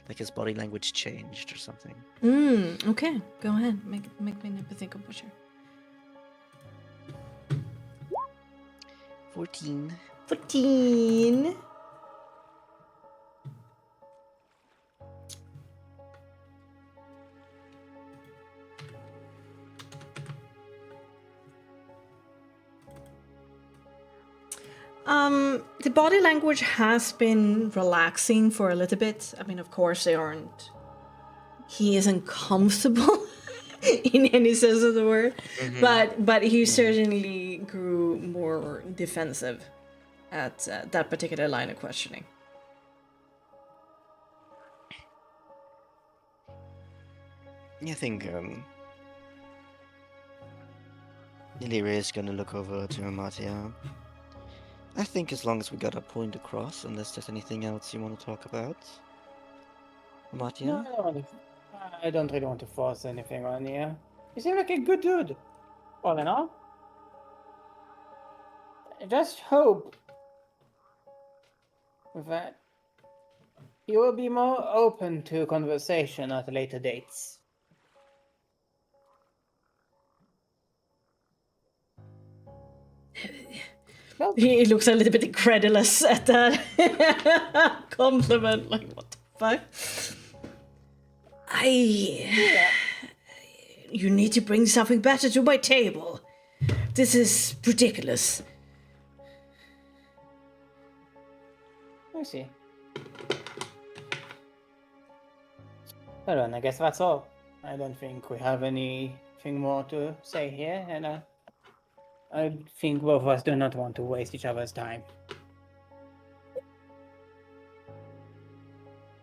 like his body language changed or something.
Okay. Go ahead. Make me an empathy composure.
14.
14. The body language has been relaxing for a little bit. I mean, of course, he isn't comfortable in any sense of the word, but he certainly grew more defensive at that particular line of questioning.
I think Illyria is gonna look over to Amatia. I think as long as we got our point across, unless there's anything else you want to talk about. Amatia?
No, I don't really want to force anything on you. You seem like a good dude, all in all. I just hope that you will be more open to conversation at later dates.
He looks a little bit incredulous at that compliment. Like, what the fuck? You need to bring something better to my table. This is ridiculous.
I see. Well, then, I guess that's all. I don't think we have anything more to say here, and I think both of us do not want to waste each other's time.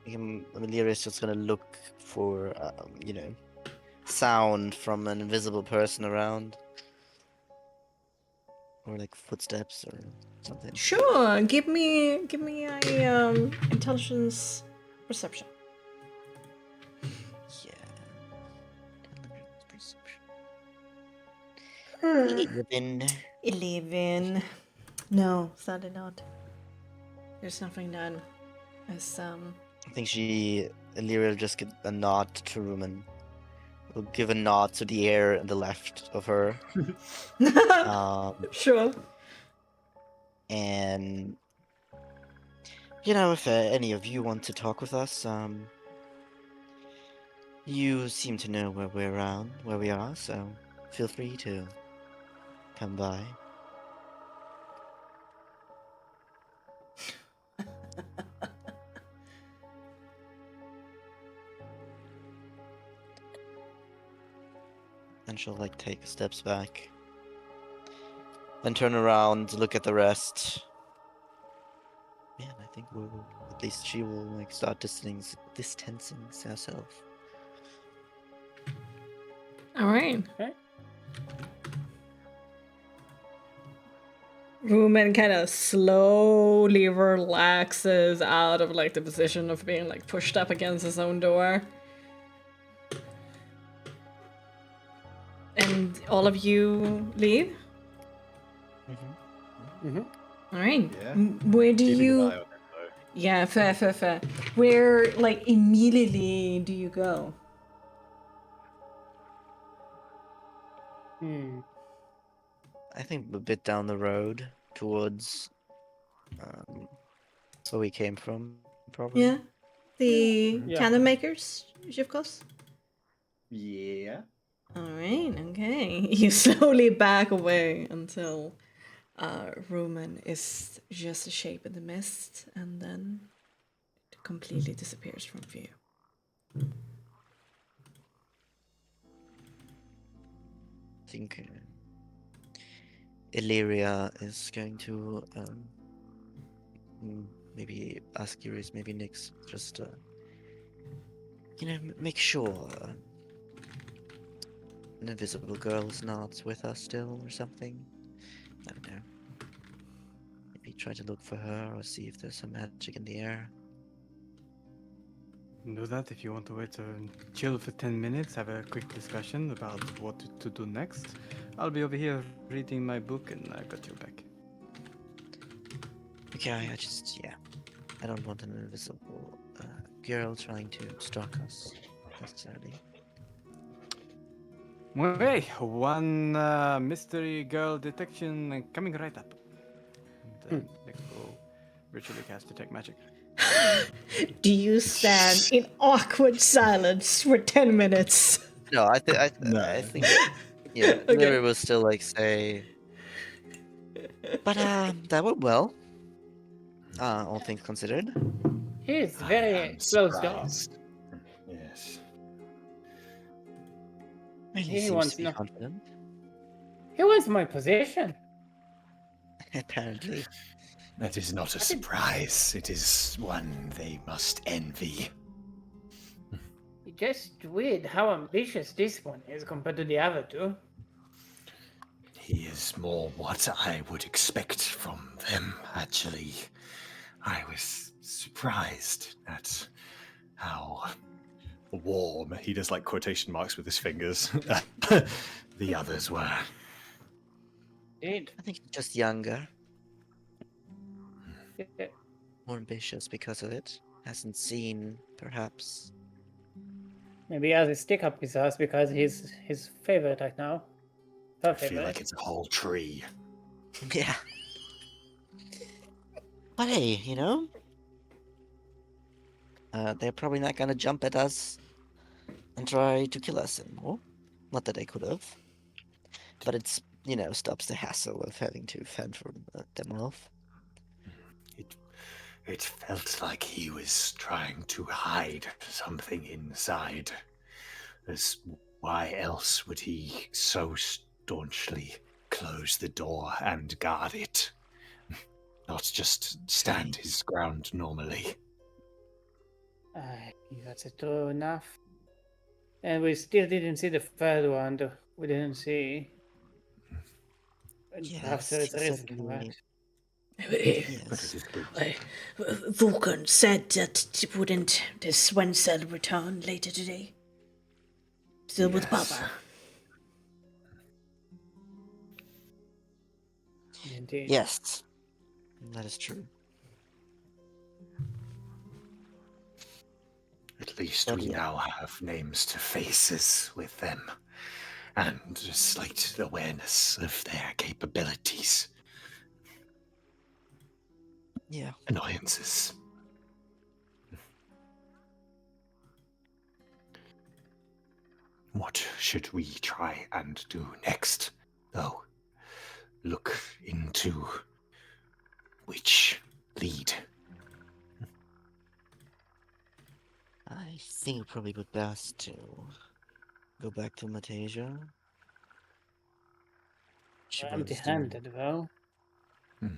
Illyria is just gonna look for, sound from an invisible person around. Or like footsteps or something.
Sure, give me a intelligence perception.
Yeah. Perception.
11. No, sadly not. There's nothing done. As
I think Illyria will just give a nod to Rumen. Will give a nod to the air on the left of her.
Sure.
And if any of you want to talk with us, you seem to know where we are, so feel free to come by. And she'll take steps back. Then turn around, look at the rest. Man, I think at least she will start distancing herself.
All right.
Okay.
Rumen kind of slowly relaxes out of the position of being pushed up against his own door. And all of you leave? All right.
Yeah.
Where do
Keeping an
you...
eye on it, though.
Yeah, fair. Where, immediately do you go?
I think a bit down the road towards where we came from, probably.
Yeah? The
Yeah.
cannon makers, of course?
Yeah.
All right, okay. You slowly back away until Rumen is just a shape in the mist, and then it completely disappears from view.
I think Illyria is going to maybe ask Yuri's, maybe Nyx, just make sure an invisible girl is not with us still or something. I don't know. Maybe try to look for her or see if there's some magic in the air.
Do that if you want to wait to chill for 10 minutes, have a quick discussion about what to do next. I'll be over here reading my book and I got your back.
Okay, I don't want an invisible girl trying to stalk us necessarily.
Okay, one mystery girl detection coming right up. And Nyx will ritually cast Detect Magic.
Do you stand in awkward silence for 10 minutes?
No, I think
No.
yeah, Lyra will still say But that went well. All things considered.
He is
I
very
am
closed off.
surprised. Yes.
And
He
he
seems
wants
to be
no.
confident.
He wants my position.
Apparently.
That is not a surprise. It is one they must envy.
It's just weird how ambitious this one is compared to the other two.
He is more what I would expect from them, actually. I was surprised at how warm, he does like quotation marks with his fingers, the others were.
Indeed.
I think he's just younger,
Yeah.
more ambitious because of it. Hasn't seen, perhaps.
Maybe he has a stick up his ass because he's his favorite right now. Her
I feel
favorite.
like it's a whole tree.
Yeah. But hey, they're probably not gonna jump at us and try to kill us anymore. Not that they could have. But it's, stops the hassle of having to fend for them off.
It felt like he was trying to hide something inside. Why else would he so staunchly close the door and guard it? Not just stand his ground normally.
That's true enough. And we still didn't see the third one. We didn't see. And perhaps there is a reason for that.
Yes.
Vulcan said that wouldn't this Wenzel return later today? Still with Baba.
Indeed.
Yes. That is true.
At least we now have names to faces with them, and a slight awareness of their capabilities.
Yeah.
Annoyances. What should we try and do next, though? Look into which lead.
I think it probably would best to go back to Matasia. She was
Empty-handed, though.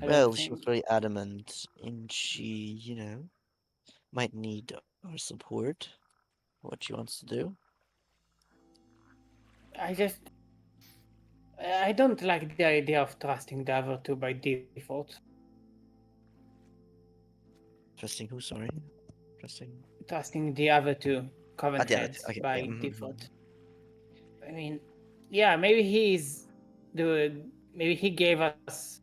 Well, she was very adamant, and she, might need our support for what she wants to do.
I don't like the idea of trusting the other two by default.
Trusting who, sorry?
Trusting the other two Coven
the other
heads
two, okay,
by
yeah, mhm,
default. I mean, yeah, maybe maybe he gave us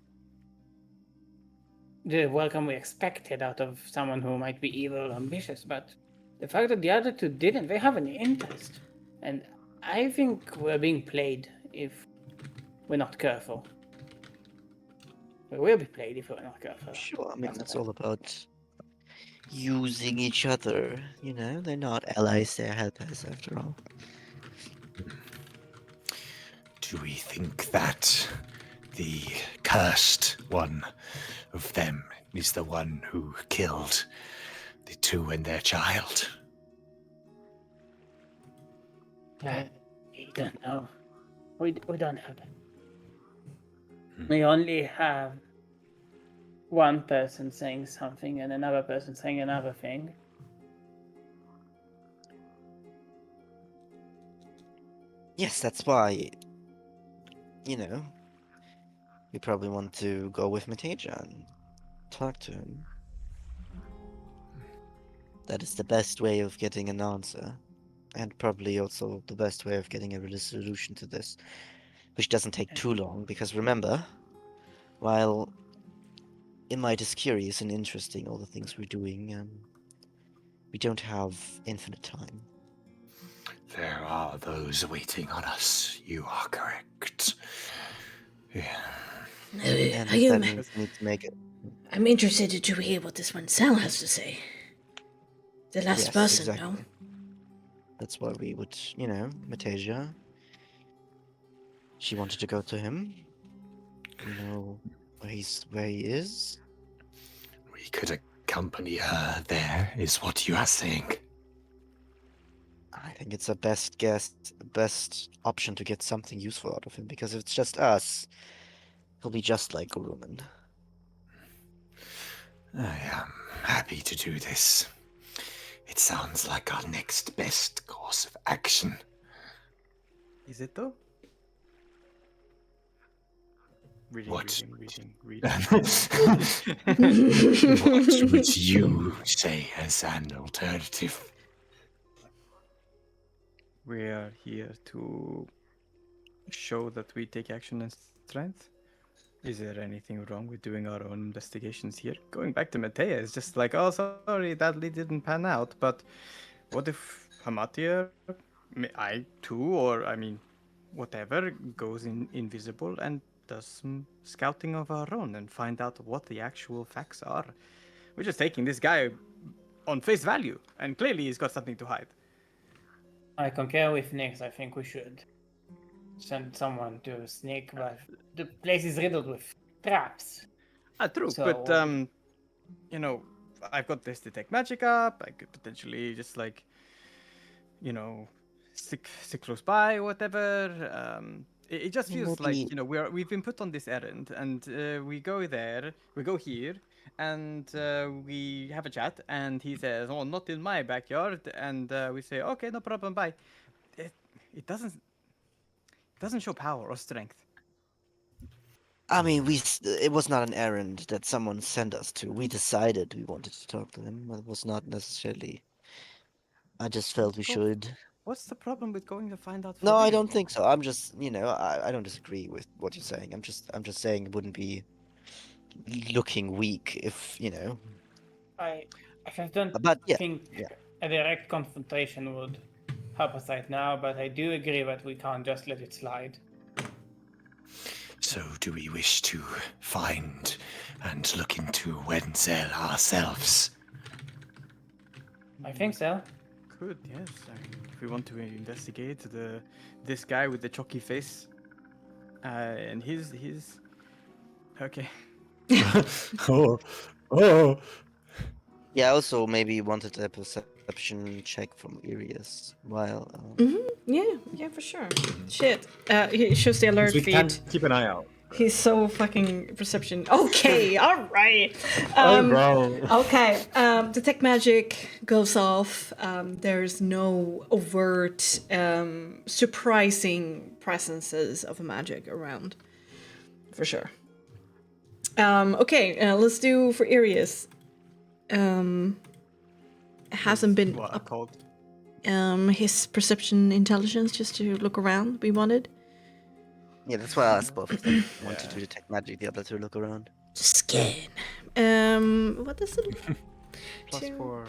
the welcome we expected out of someone who might be evil or ambitious, but the fact that the other two didn't, they have an interest. And I think we're being played if we're not careful. We will be played if we're not careful.
Sure, I mean, it's all about using each other, They're not allies, they're helpers after all.
Do we think that the cursed one of them is the one who killed the two and their child?
We don't know. We don't have that. We only have one person saying something and another person saying another thing.
Yes, that's why, we probably want to go with Matasia and talk to him. That is the best way of getting an answer, and probably also the best way of getting a resolution to this, which doesn't take too long, because remember, while it might is curious and interesting, all the things we're doing, we don't have infinite time.
There are those waiting on us. You are correct. Yeah.
And that means we need to make it.
I'm interested to hear what this one Sal has to say. The last
Yes,
person,
exactly.
no?
That's why we would, Matasia. She wanted to go to him. where he is?
We could accompany her there, is what you are saying.
I think it's a best option to get something useful out of him, because if it's just us, he'll be just like Guruman.
I am happy to do this. It sounds like our next best course of action.
Is it though? Reading,
What?
reading.
What would you say as an alternative?
We are here to show that we take action and strength. Is there anything wrong with doing our own investigations here? Going back to Matea is just like, oh, sorry, that lead didn't pan out, but what if Hamatia, I too, or I mean, whatever, goes invisible and does some scouting of our own and find out what the actual facts are? We're just taking this guy on face value, and clearly he's got something to hide.
I concur with Nix. I think we should send someone to sneak, but the place is riddled with traps.
True,
So-
but you know, I've got this detect magic up. I could potentially just like, you know, stick close by, or whatever. It just feels like,
Maybe-
you know, we've been put on this errand, and we go here, and we have a chat, and he says, "Oh, not in my backyard," and we say, "Okay, no problem, bye." It doesn't show power or strength.
I mean, it was not an errand that someone sent us to. We decided we wanted to talk to him. It was not necessarily. I just felt we should.
What's the problem with going to find out? For
No, I
real?
don't think so. I'm just, I don't disagree with what you're saying. I'm just saying it wouldn't be looking weak if,
I just don't
But yeah,
think
yeah.
a direct confrontation would help us right now, but I do agree that we can't just let it slide.
So do we wish to find and look into Wenzel ourselves?
I think so.
Could, yes. I mean, if we want to investigate this guy with the chalky face, and his okay.
Oh.
Yeah, I also maybe wanted a perception check from Irius while.
Yeah, for sure. Shit. He shows the alert
We can
feed.
keep an eye out.
He's so fucking perception. Okay, all right.
Bro.
Okay, detect magic goes off. There's no overt, surprising presences of magic around, for sure. Okay, let's do for Arius. Hasn't been
What
up.
called?
His perception intelligence just to look around. We wanted.
Yeah, that's why I asked both of them. One to detect magic, the other to look around.
Skin. What is it?
Plus
Two.
4.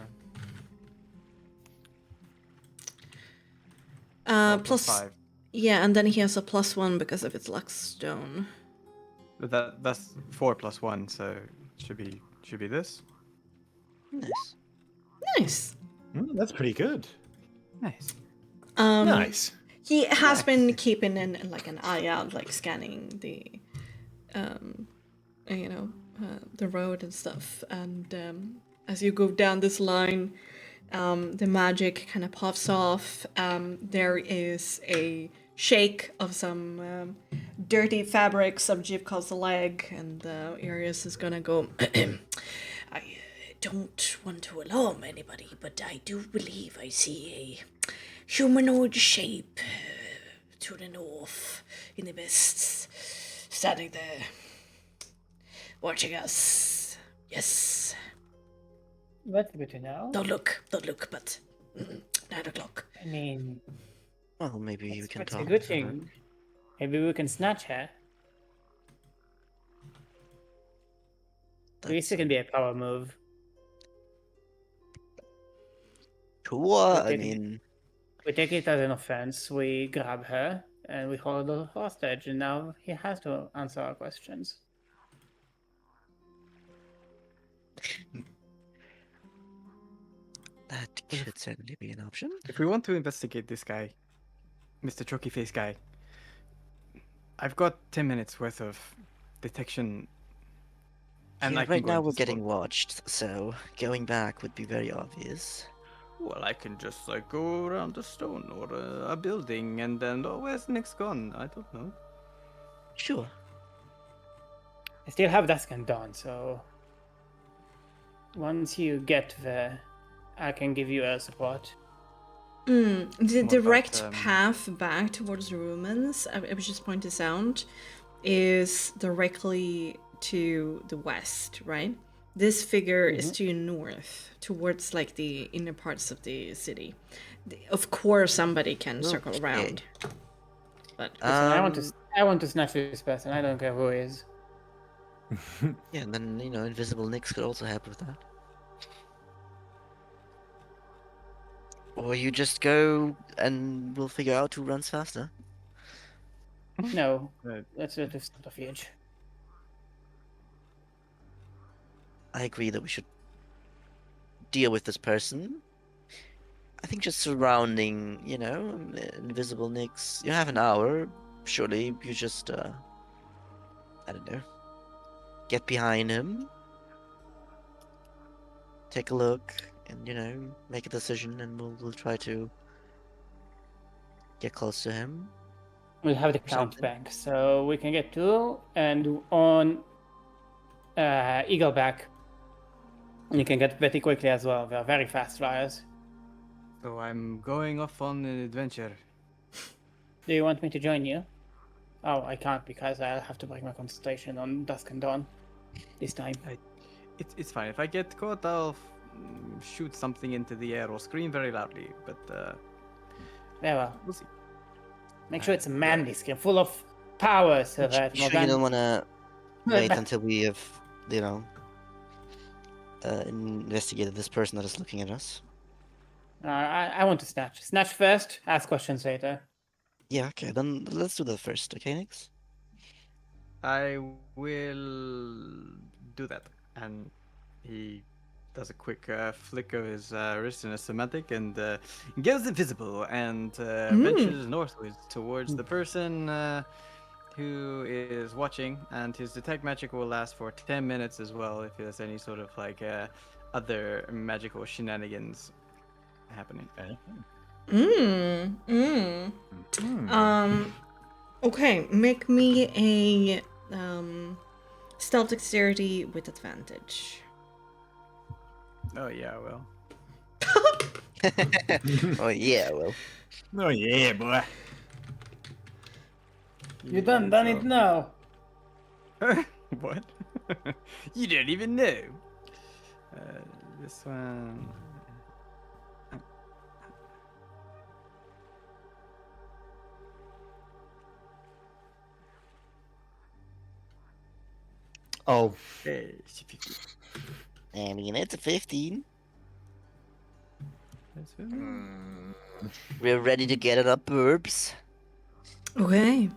Plus
5.
Yeah, and then he has a +1 because of its luck stone.
That's 4 plus 1, so should be this.
Nice.
Nice.
That's pretty good.
Nice.
Nice.
He has been keeping like an eye out, like scanning the, the road and stuff. And as you go down this line, the magic kind of puffs off. There is a shake of some dirty fabric. Some jeep calls a leg, and Arius is gonna go. I don't want to alarm anybody, but I do believe I see a humanoid shape to the north in the mists, standing there, watching us. Yes.
That's good to know.
Don't look, but 9 o'clock.
I mean,
Well, maybe we can
that's
talk.
a good
to her.
thing. Maybe we can snatch her. At least it can be a power move.
Sure, I
Okay.
mean,
We take it as an offense, we grab her, and we hold her hostage, and now he has to answer our questions.
that could certainly be an option.
If we want to investigate this guy, Mr. Chalky Face guy, I've got 10 minutes worth of detection And
Yeah,
I can
right
go
now we're
invisible.
getting watched, so going back would be very obvious.
Well, I can just like go around a stone or a building, and then where's Nick's gone? I don't know.
Sure.
I still have dusk and dawn, so once you get there, I can give you a support.
The
What about,
direct path back towards the ruins, I was just pointing this out, is directly to the west, right? This figure is to your north, towards like the inner parts of the city. Of course, somebody can circle
Okay.
around, but
Listen, I want to snatch this person. I don't care who he is.
Yeah, and then, Invisible Nix could also help with that. Or you just go and we'll figure out who runs faster.
No,
Right.
that's a subterfuge.
I agree that we should deal with this person. I think just surrounding, Invisible Nix. You have an hour. Surely you just, I don't know, get behind him, take a look, and, make a decision, and we'll try to get close to him.
We'll have the count
something.
bank, so we can get 2, and on Eagleback, you can get pretty quickly as well. They are very fast flyers.
So I'm going off on an adventure.
Do you want me to join you? Oh, I can't because I'll have to break my concentration on Dusk and Dawn this time.
It's fine. If I get caught, I'll shoot something into the air or scream very loudly. But
Very well.
we'll see.
Make sure it's a manly skin, full of power, so that
Sure you don't want to wait
But-
until we have, investigated this person that is looking at us.
I want to snatch. Snatch first, ask questions later.
Yeah, okay, then let's do that first, okay, Nix?
I will do that. And he does a quick flick of his wrist in a somatic and goes invisible and ventures northwards towards the person who is watching. And his detect magic will last for 10 minutes as well if there's any sort of like other magical shenanigans happening.
Okay, make me a stealth dexterity with advantage.
Oh yeah, well.
Oh, yeah, well.
Oh yeah, boy.
You done it now.
What? You don't even know. This one.
Oh,
Hey, she picked it.
I mean, it's a 15.
That's it.
We're ready to get it up, burbs.
Okay.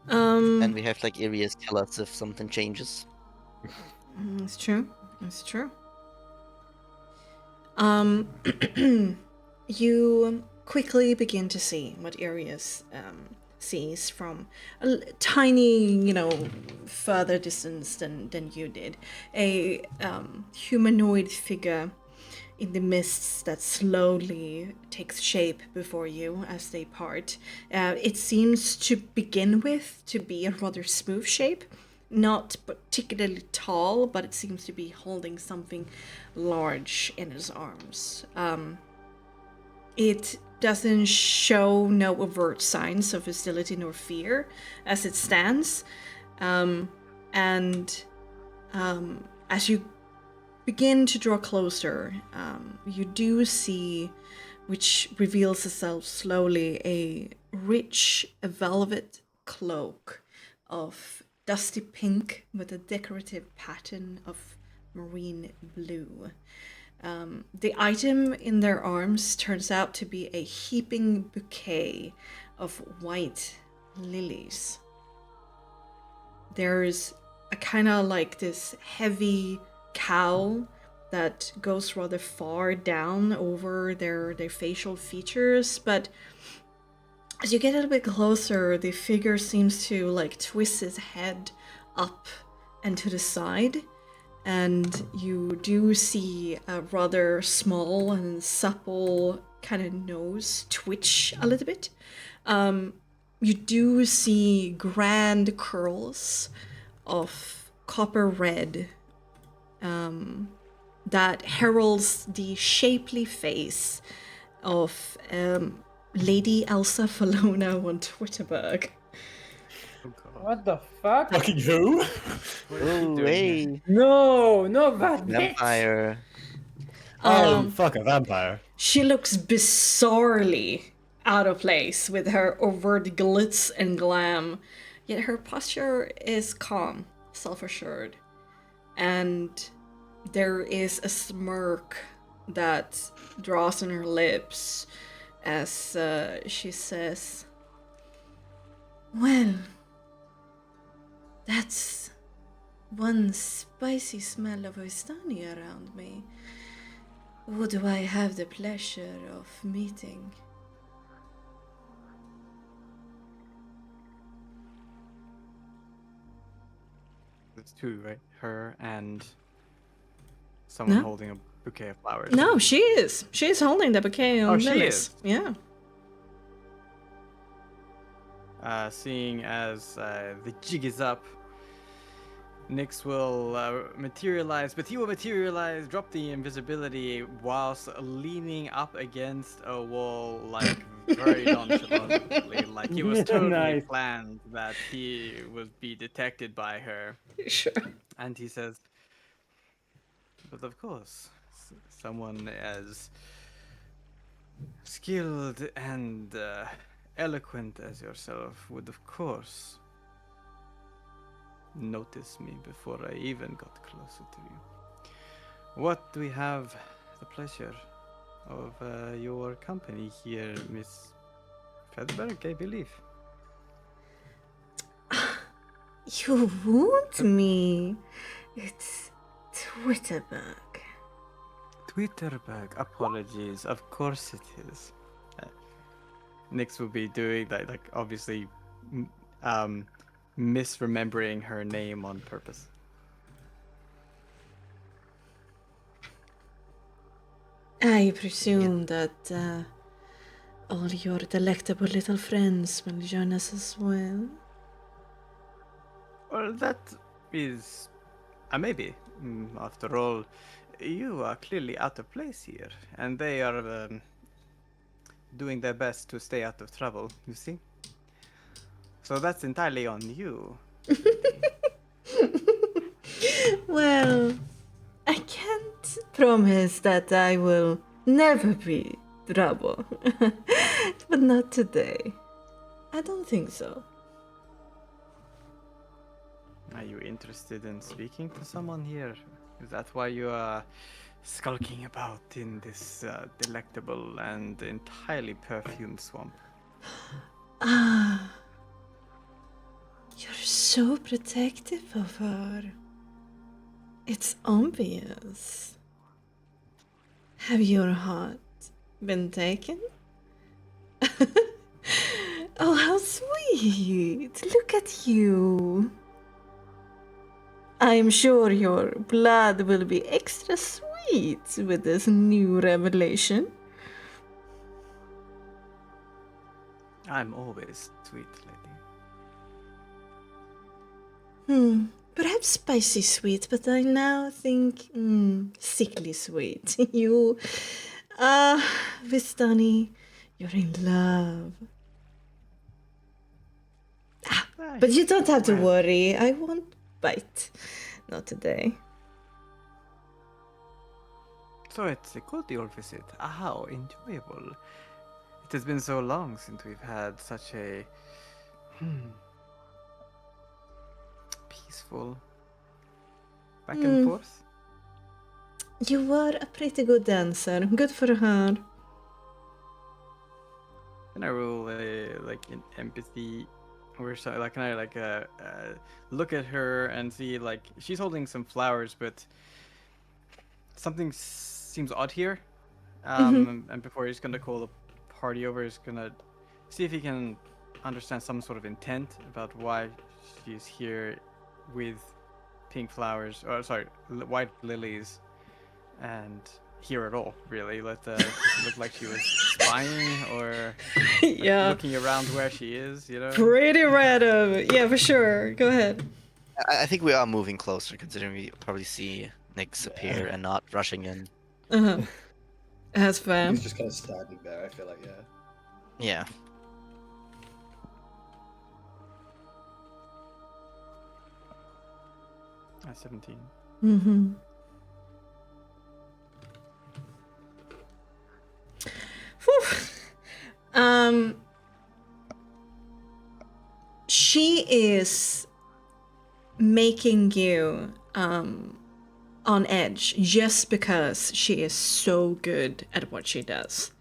And we have, like, areas tell us if something changes.
It's true. It's true. You quickly begin to see what Arius sees from a tiny, further distance than you did. A humanoid figure in the mists that slowly takes shape before you as they part. It seems to begin with to be a rather smooth shape. Not particularly tall, but it seems to be holding something large in its arms. It doesn't show no overt signs of hostility nor fear as it stands. As you begin to draw closer, you do see, which reveals itself slowly, a rich velvet cloak of dusty pink with a decorative pattern of marine blue. The item in their arms turns out to be a heaping bouquet of white lilies. There's a kind of like this heavy cowl that goes rather far down over their facial features, but as you get a little bit closer, the figure seems to like twist his head up and to the side, and you do see a rather small and supple kind of nose twitch a little bit. You do see grand curls of copper red that heralds the shapely face of Lady Elsa Falona von Twitterberg.
What the fuck?
Fucking who?
What is he
Oh,
doing here?
hey.
No, no, that bitch.
Vampire.
Oh, fuck, a vampire.
She looks bizarrely out of place with her overt glitz and glam, yet her posture is calm, self-assured, and there is a smirk that draws on her lips as she says, "Well, that's one spicy smell of Oistani around me. Who do I have the pleasure of meeting?"
It's two, right? Her and someone
No.
holding a bouquet of flowers.
No, she is. She's holding the bouquet of
Oh, she
lilies.
is?
Yeah.
Seeing as the jig is up, Nyx will materialize, but he will materialize, drop the invisibility whilst leaning up against a wall, like very nonchalantly, like it was totally
Nice.
planned that he would be detected by her.
Sure.
And he says, "But of course, someone as skilled and eloquent as yourself would, of course, notice me before I even got closer to you. What do we have the pleasure of your company here, Miss Fedberg, I believe?"
You want me? It's Twitterberg.
Twitterberg, apologies. Of course it is. Nyx will be doing that, like obviously misremembering her name on purpose.
I presume that all your delectable little friends will join us as well.
Well, that is a maybe. After all, you are clearly out of place here, and they are doing their best to stay out of trouble, you see? So that's entirely on you.
Well, I can't promise that I will never be trouble. But not today. I don't think so.
Are you interested in speaking to someone here? Is that why you are skulking about in this delectable and entirely perfumed swamp?
Ah, you're so protective of her. It's obvious. Have your heart been taken? Oh, how sweet! Look at you. I'm sure your blood will be extra sweet with this new revelation.
I'm always sweet, lady.
Perhaps spicy sweet, but I now think sickly sweet. You, Vistani, you're in love. But you don't have to worry. I won't bite. Not today.
So it's a good your visit. How enjoyable. It has been so long since we've had such a peaceful back and forth.
You were a pretty good dancer. Good for her.
Can I roll like an empathy or so? Like, can I like look at her and see like she's holding some flowers, but something seems odd here. And before he's gonna call the party over, he's gonna see if he can understand some sort of intent about why she's here with pink flowers, or sorry, white lilies, and hear it all. Really, does it look like she was spying or like,
Yeah.
looking around where she is? You know.
Pretty random. Yeah, for sure. Go ahead.
I think we are moving closer, considering we probably see Nyx appear and not rushing in.
Uh-huh. That's fair.
He's just kind of standing there. I feel like, yeah.
Yeah.
At 17.
Mm-hmm. Whew. She is making you on edge just because she is so good at what she does.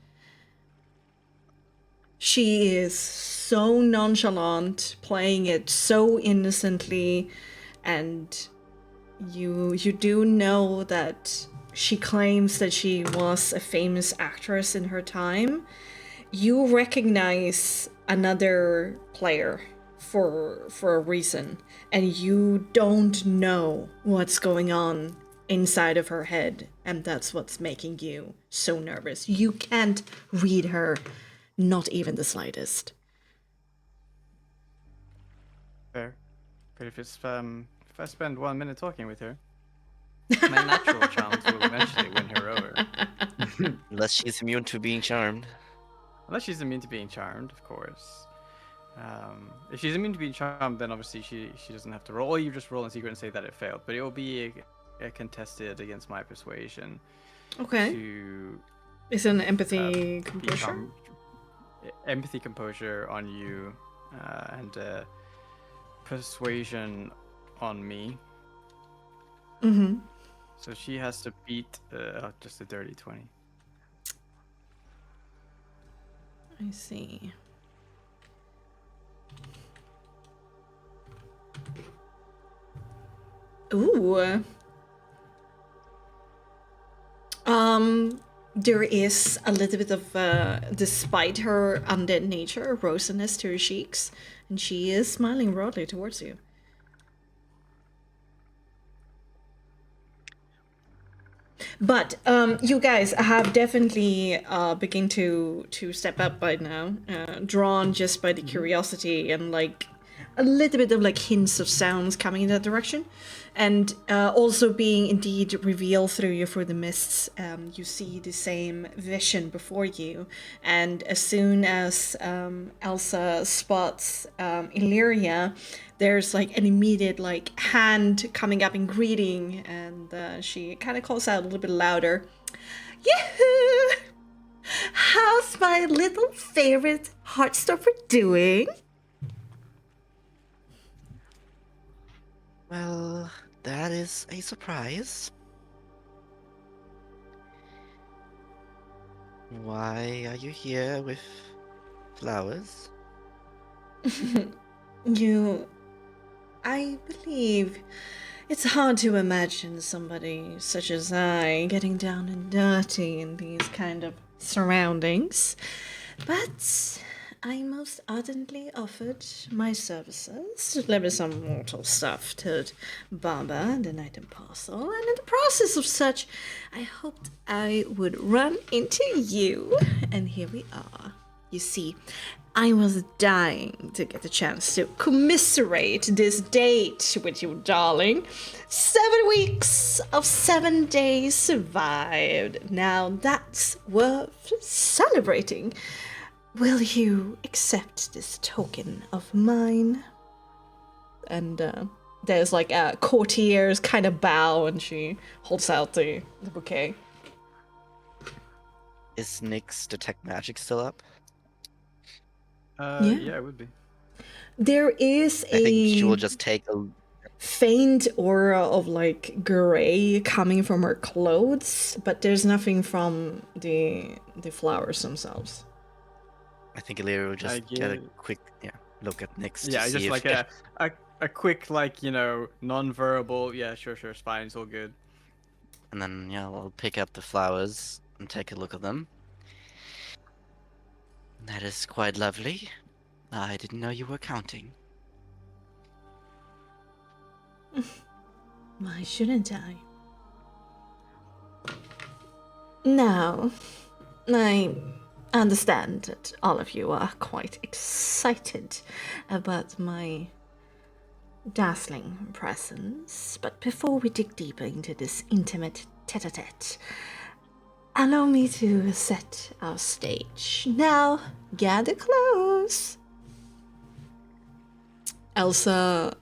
She is so nonchalant, playing it so innocently, and you do know that she claims that she was a famous actress in her time. You recognize another player for a reason, and you don't know what's going on inside of her head, and that's what's making you so nervous. You can't read her, not even the slightest.
Fair. But if I spend 1 minute talking with her, my natural charms will eventually win her over.
Unless she's immune to being charmed.
Unless she's immune to being charmed, of course. If she's immune to being charmed, then obviously she doesn't have to roll. Or you just roll in secret and say that it failed. But it will be a contested against my persuasion.
Okay.
To
It's an empathy
be
composure.
charmed- empathy, composure on you, and persuasion on me.
Mm-hmm.
So she has to beat just a dirty 20.
I see. Ooh. There is a little bit of, despite her undead nature, rosiness to her cheeks, and she is smiling broadly towards you. But you guys have definitely begun to step up by now, drawn just by the curiosity and like a little bit of like hints of sounds coming in that direction, and also being indeed revealed through you through the mists. You see the same vision before you, and as soon as Elsa spots Illyria, there's like an immediate like hand coming up in greeting, and she kind of calls out a little bit louder, "Yahoo! How's my little favorite Heartstopper doing?"
Well, that is a surprise. Why are you here with flowers?
I believe it's hard to imagine somebody such as I getting down and dirty in these kind of surroundings, but I most ardently offered my services to deliver some mortal stuff to Baba, the Night and Parcel, and in the process of such, I hoped I would run into you, and here we are. You see, I was dying to get a chance to commiserate this date with you, darling. 7 weeks of 7 days survived. Now that's worth celebrating. Will you accept this token of mine? And there's like a courtier's kind of bow, and she holds out the bouquet.
Is Nyx Detect Magic still up?
Yeah, it would be.
There is
I think she will
a
just take a...
faint aura of like gray coming from her clothes, but there's nothing from the flowers themselves.
I think Illyria will just get a quick look at Nyx to
Yeah,
see
just
if...
like a quick, like, you know, non-verbal, yeah, sure, it's fine, it's all good.
And then, yeah, I'll pick up the flowers and take a look at them. That is quite lovely. I didn't know you were counting.
Why shouldn't I? Now, I understand that all of you are quite excited about my dazzling presence, but before we dig deeper into this intimate tete-a-tete, allow me to set our stage. Now, gather close. Elsa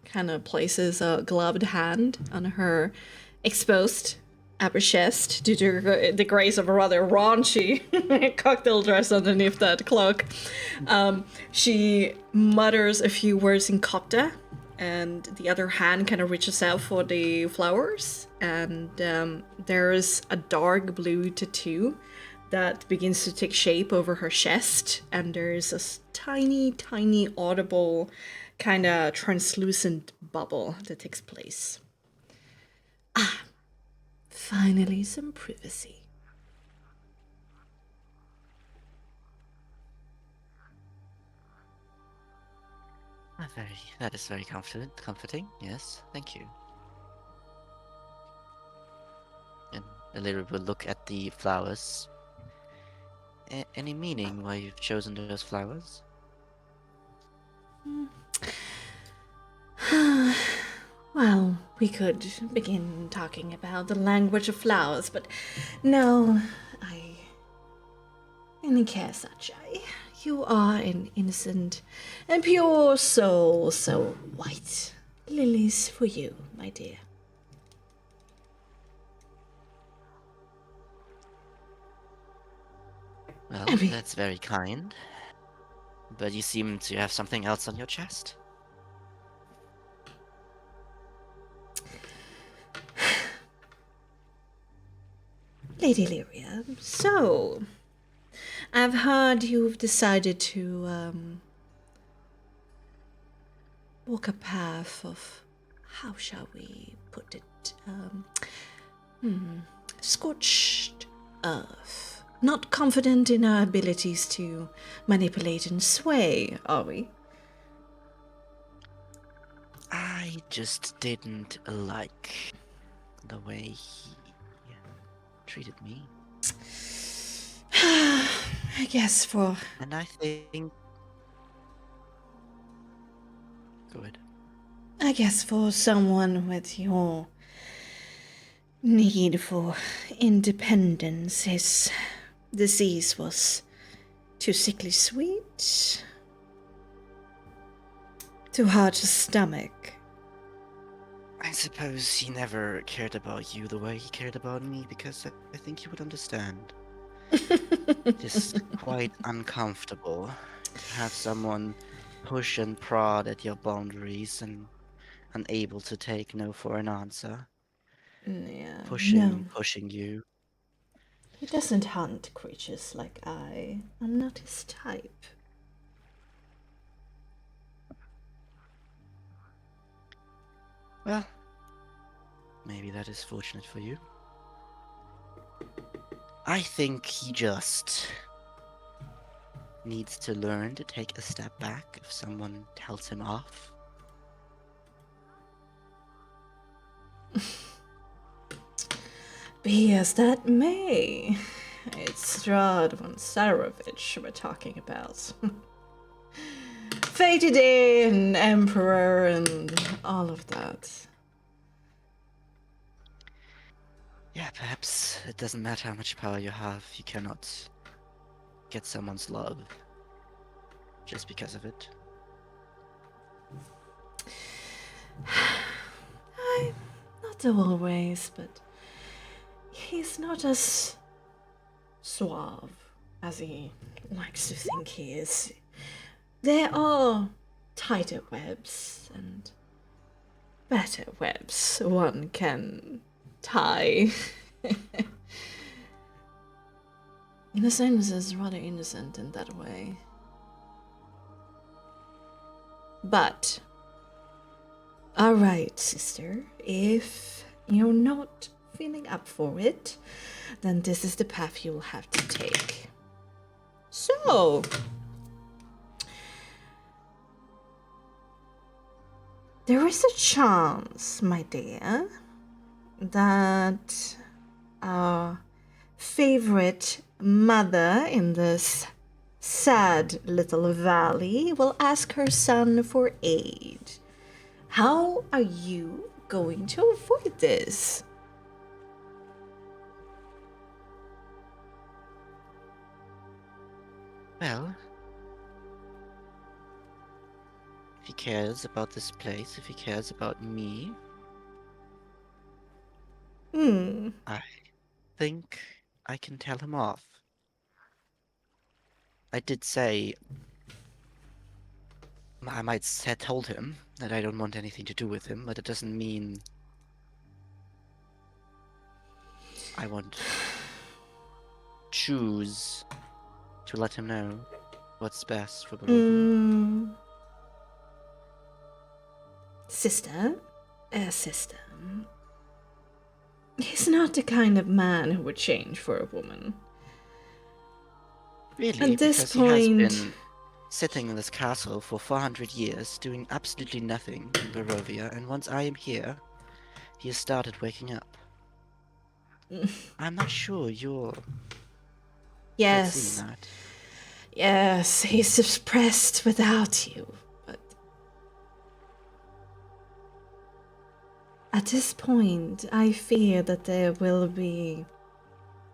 kind of places a gloved hand on her exposed upper chest due to the grace of a rather raunchy cocktail dress underneath that cloak. She mutters a few words in Copta, and the other hand kind of reaches out for the flowers, and there's a dark blue tattoo that begins to take shape over her chest, and there's a tiny, tiny audible kind of translucent bubble that takes place. Ah, finally some privacy.
That is very comforting. Yes, thank you. And Illyria will look at the flowers. Any meaning why you've chosen those flowers?
Well, we could begin talking about the language of flowers, but no, I didn't care such. You are an innocent and pure soul, so white. Lilies for you, my dear.
Well, that's very kind. But you seem to have something else on your chest.
Lady Lyria, so I've heard you've decided to walk a path of, how shall we put it, scorched earth. Not confident in our abilities to manipulate and sway, are we?
I just didn't like the way he treated me.
I guess for...
And I think... Go ahead.
I guess for someone with your need for independence, his disease was too sickly sweet, too hard to stomach.
I suppose he never cared about you the way he cared about me, because I think you would understand. Just quite uncomfortable to have someone push and prod at your boundaries and unable to take no for an answer.
Yeah,
Pushing you.
He doesn't hunt creatures like I. I'm not his type.
Well, maybe that is fortunate for you. I think he just needs to learn to take a step back if someone tells him off.
Be as that may. It's Strahd von Sarovich we're talking about. Fated and Emperor and all of that.
Yeah, perhaps it doesn't matter how much power you have, you cannot get someone's love just because of it.
Not always, but he's not as suave as he likes to think he is. There are tighter webs and better webs one can tie. Innocence is rather innocent in that way. But, alright, sister, if you're not feeling up for it, then this is the path you'll have to take. So, There is a chance, my dear, that our favorite mother in this sad little valley will ask her son for aid. How are you going to avoid this?
Well, if he cares about this place, if he cares about me, I think I can tell him off. I did say I might have told him that I don't want anything to do with him, but it doesn't mean I won't choose to let him know what's best for both of them.
Sister, he's not the kind of man who would change for a woman.
Really?
At this
Because
point,
he has been sitting in this castle for 400 years, doing absolutely nothing in Barovia, and once I am here, he has started waking up. I'm not sure you're
yes,
seeing that.
yes, he's suppressed without you, but at this point, I fear that there will be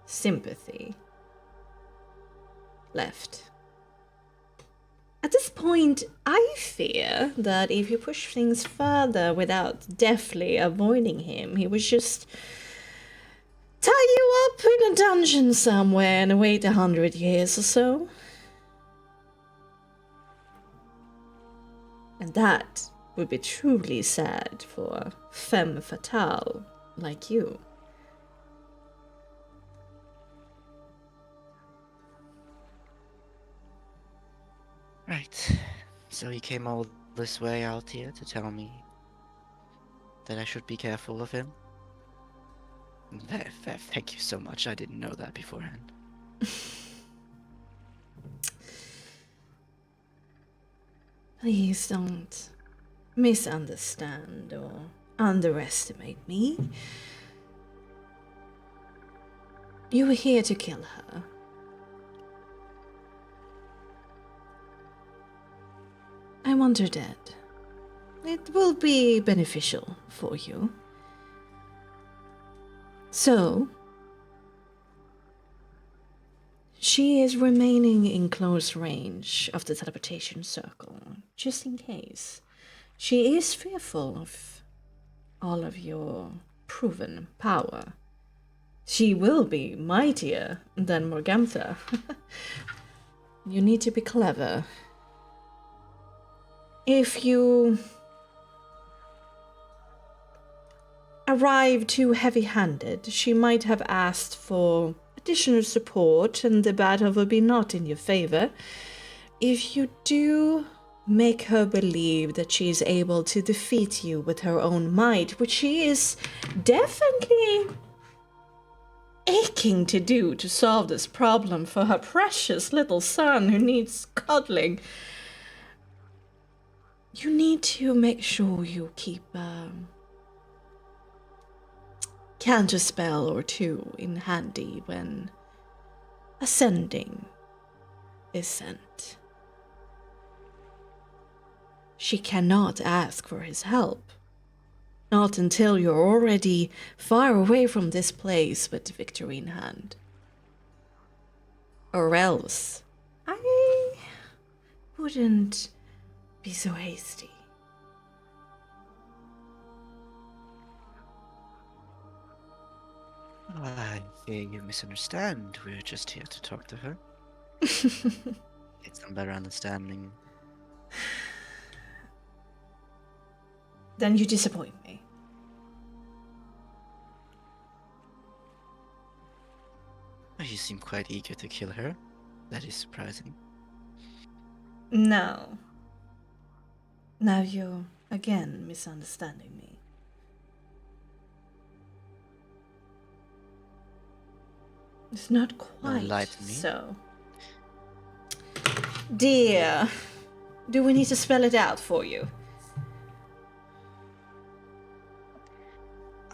sympathy left. At this point, I fear that if you push things further without deftly avoiding him, he would just tie you up in a dungeon somewhere and wait 100 years or so. And that would be truly sad for a femme fatale like you.
Right. So he came all this way out here to tell me that I should be careful of him? Thank you so much. I didn't know that beforehand.
Please don't misunderstand or underestimate me. You were here to kill her. I want her dead. It will be beneficial for you. So, she is remaining in close range of the teleportation circle, just in case. She is fearful of all of your proven power. She will be mightier than Morgantha. You need to be clever. If you arrive too heavy-handed, she might have asked for additional support and the battle will be not in your favor. If you do make her believe that she is able to defeat you with her own might, which she is definitely aching to do to solve this problem for her precious little son who needs cuddling, you need to make sure you keep a counter spell or two in handy when ascending is sent. She cannot ask for his help. Not until you're already far away from this place with victory in hand. Or else, I wouldn't be so hasty.
I fear you misunderstand. We're just here to talk to her. Get some better understanding.
Then you disappoint me.
You seem quite eager to kill her. That is surprising.
No. Now you're again misunderstanding me. It's not quite
lie to me.
so. Dear, do we need to spell it out for you?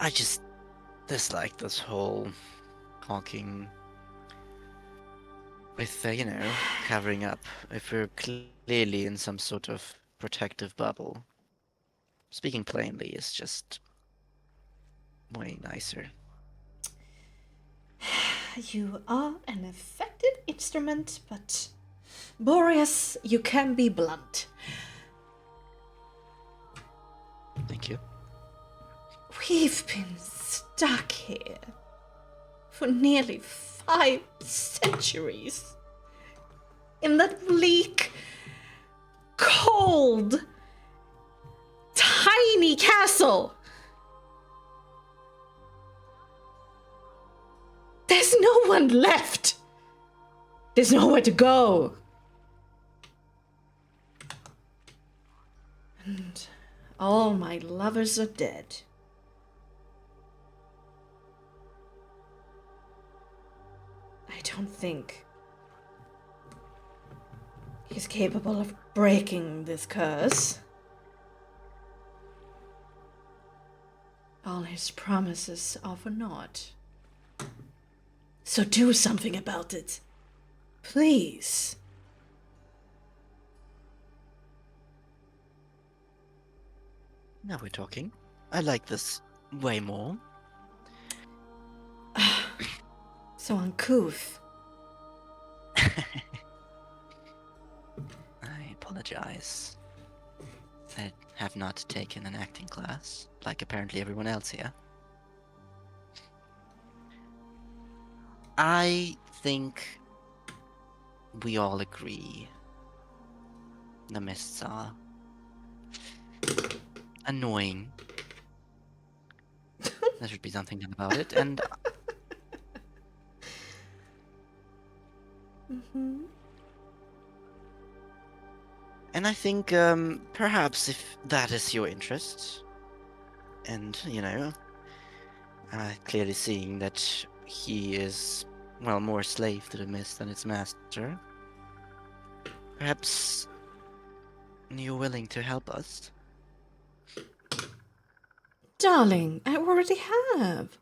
I just dislike this whole talking with, covering up. If we're clearly in some sort of protective bubble, speaking plainly is just way nicer.
You are an effective instrument, but Boreas, you can be blunt.
Thank you.
We've been stuck here for nearly 5 centuries. In that bleak, cold, tiny castle. There's no one left. There's nowhere to go. And all my lovers are dead. I don't think he's capable of breaking this curse. All his promises are for naught. So do something about it. Please.
Now we're talking. I like this way more.
So uncouth.
I apologize. I have not taken an acting class, like apparently everyone else here. I think we all agree the mists are annoying. There should be something done about it, and and I think perhaps if that is your interest, and clearly seeing that he is, well, more slave to the mist than its master, perhaps you're willing to help us.
Darling, I already have.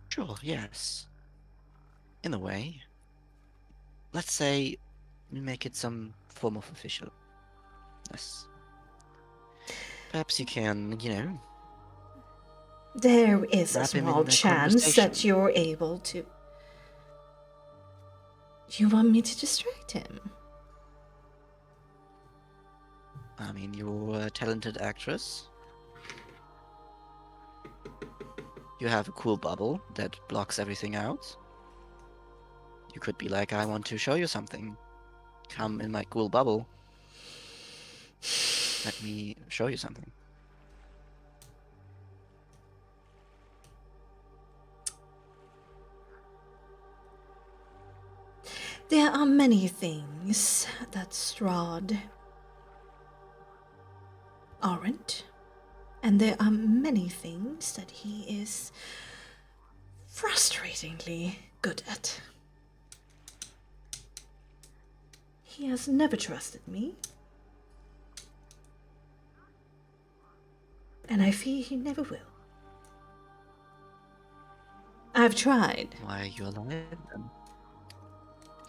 Sure, yes. In a way. Let's say we make it some form of official. Yes. Perhaps you can,
There is a
wrap him in
small
a
chance that
conversation.
you're able to. You want me to distract him?
I mean, you're a talented actress. You have a cool bubble that blocks everything out. You could be like, I want to show you something. Come in my cool bubble. Let me show you something.
There are many things that Strahd aren't. And there are many things that he is frustratingly good at. He has never trusted me. And I fear he never will. I've tried.
Why are you alive then?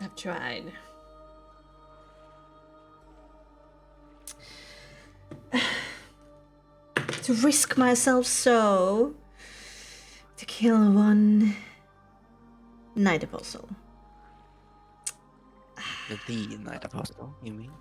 I've tried. To risk myself so to kill one night apostle.
The Night Apostle, you mean?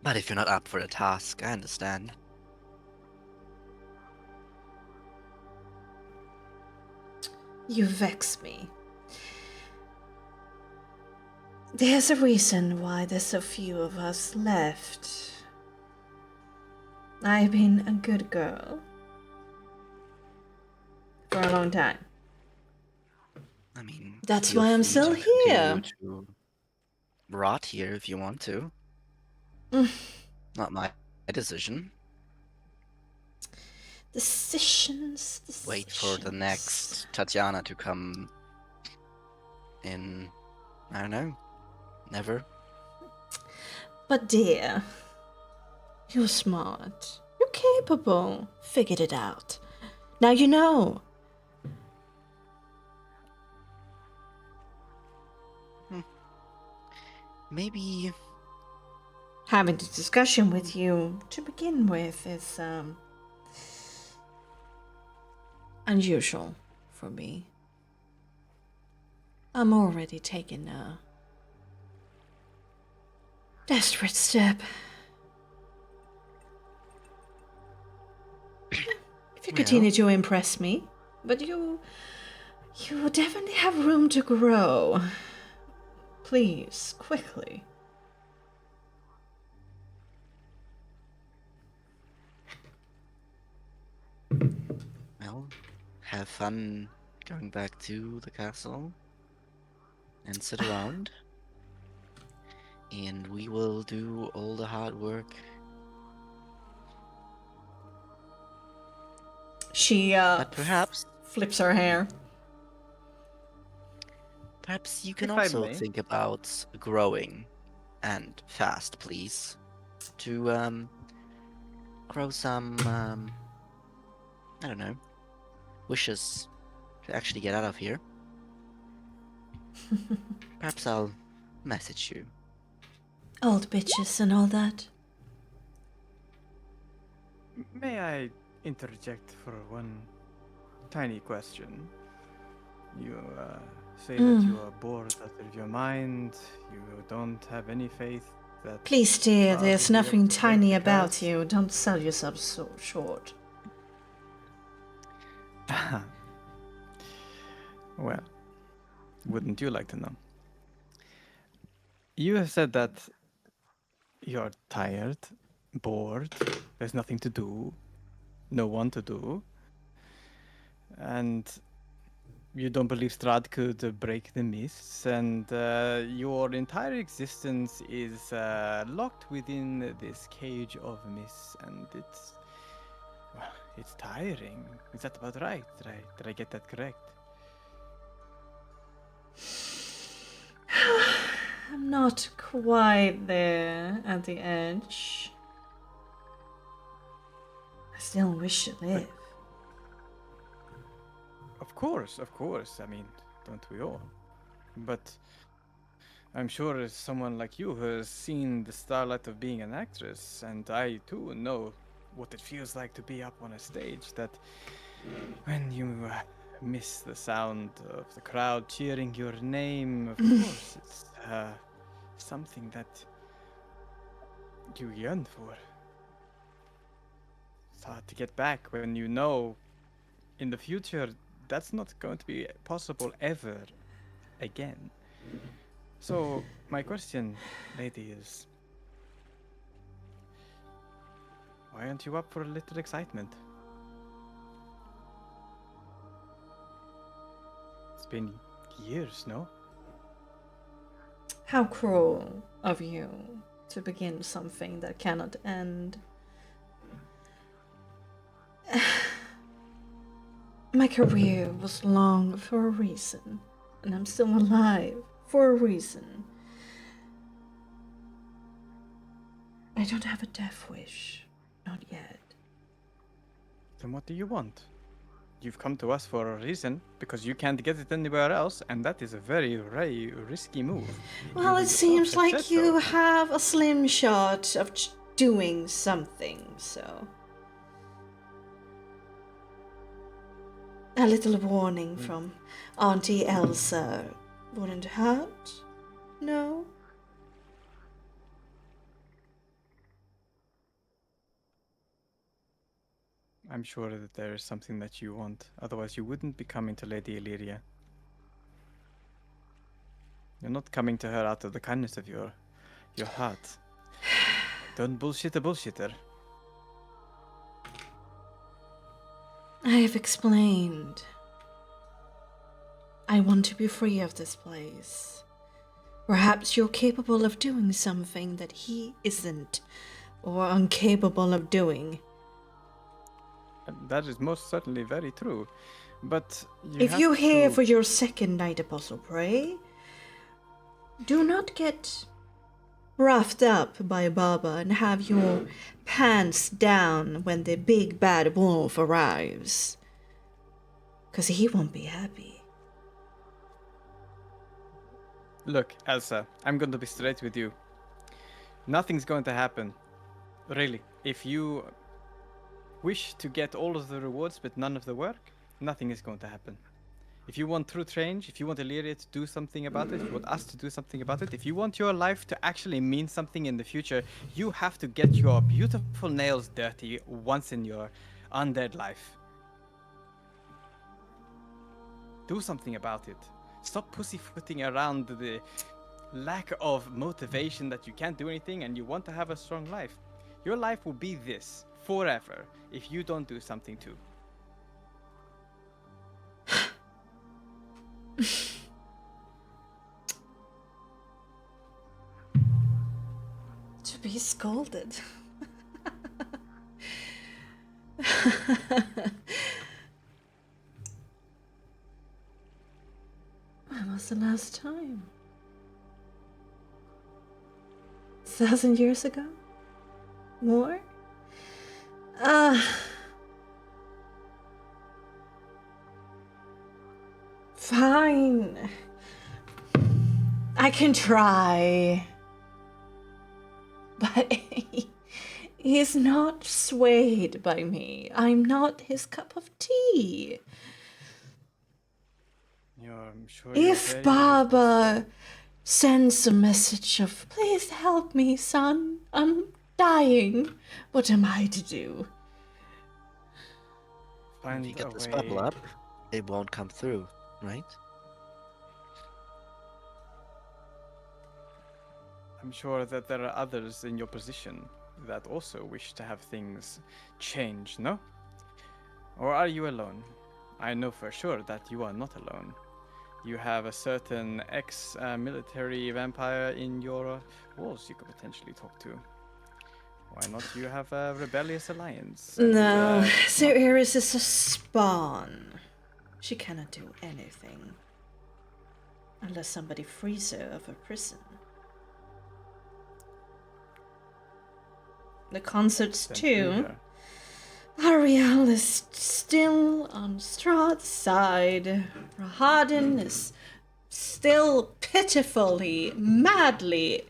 But if you're not up for the task, I understand.
You vex me. There's a reason why there's so few of us left. I've been a good girl for a long time.
I mean,
That's
feel
why I'm
free
still
to continue
here.
to rot here if you want to. Not my decision.
Decisions.
Wait for the next Tatiana to come in. I don't know. Never.
But dear, you're smart. You're capable. Figured it out. Now you know.
Maybe.
Having this discussion with you to begin with is unusual for me. I'm already taking a desperate step. If you continue to impress me, but you definitely have room to grow. Please, quickly.
Well, have fun going back to the castle and sit around. And we will do all the hard work.
She
But perhaps
flips her hair.
Perhaps you can
If I
also
may.
think about growing, and fast, please, to grow some I don't know, wishes to actually get out of here. Perhaps I'll message you.
Old bitches and all that.
May I interject for one tiny question? You say that you are bored out of your mind. You don't have any faith that.
Please, dear,
God
there's
will be
nothing
able to break
tiny
the
about
curse?
you. Don't sell yourself so short.
Well, wouldn't you like to know? You have said that you're tired, bored, there's nothing to do, no one to do, and you don't believe Strahd could break the mists, and your entire existence is locked within this cage of mists, and it's tiring. Is that about right? Did I get that correct?
I'm not quite there at the edge. I still wish to live.
Of course. I mean, don't we all? But I'm sure as someone like you who has seen the starlight of being an actress, and I too know what it feels like to be up on a stage, that when you miss the sound of the crowd cheering your name, of course, it's something that you yearn for. It's hard to get back when you know in the future that's not going to be possible ever again. So, my question, lady, is why aren't you up for a little excitement? It's been years, no?
How cruel of you to begin something that cannot end. My career was long for a reason, and I'm still alive for a reason. I don't have a death wish. Not yet.
Then what do you want? You've come to us for a reason, because you can't get it anywhere else, and that is a very, very risky move.
Well,
You
it
yourself
seems
have
like
said
you
so.
have a slim shot of doing something, so. A little warning from Auntie Elsa wouldn't hurt? No?
I'm sure that there is something that you want, otherwise you wouldn't be coming to Lady Illyria. You're not coming to her out of the kindness of your heart. Don't bullshit a bullshitter.
I have explained. I want to be free of this place. Perhaps you're capable of doing something that he isn't, or incapable of doing.
That is most certainly very true. But
If
have
you're here
to-
for your second night, Apostle, pray, do not get roughed up by Baba and have your pants down when the big bad wolf arrives. 'Cause he won't be happy.
Look, Elsa, I'm going to be straight with you. Nothing's going to happen. Really. If you wish to get all of the rewards but none of the work, nothing is going to happen. If you want true change, if you want Illyria to do something about it, if you want us to do something about it, if you want your life to actually mean something in the future, you have to get your beautiful nails dirty once in your undead life. Do something about it. Stop pussyfooting around the lack of motivation that you can't do anything and you want to have a strong life. Your life will be this forever if you don't do something too.
To be scolded. When was the last time? 1,000 years ago? More? Fine. I can try. But he's not swayed by me. I'm not his cup of tea.
I'm sure you're
If
very
Baba sends a message of, please help me, son, I'm dying, what am I to do?
Find
If you get
a
this
way.
bubble up, it won't come through, right?
I'm sure that there are others in your position that also wish to have things change, no? Or are you alone? I know for sure that you are not alone. You have a certain ex-military vampire in your walls you could potentially talk to. Why not you have a rebellious alliance? And,
No, Sir Iris is a spawn. She cannot do anything. Unless somebody frees her of her prison. The concerts
then free
too.
her.
Ariel is still on Strahd's side. Rahadin is still pitifully, madly,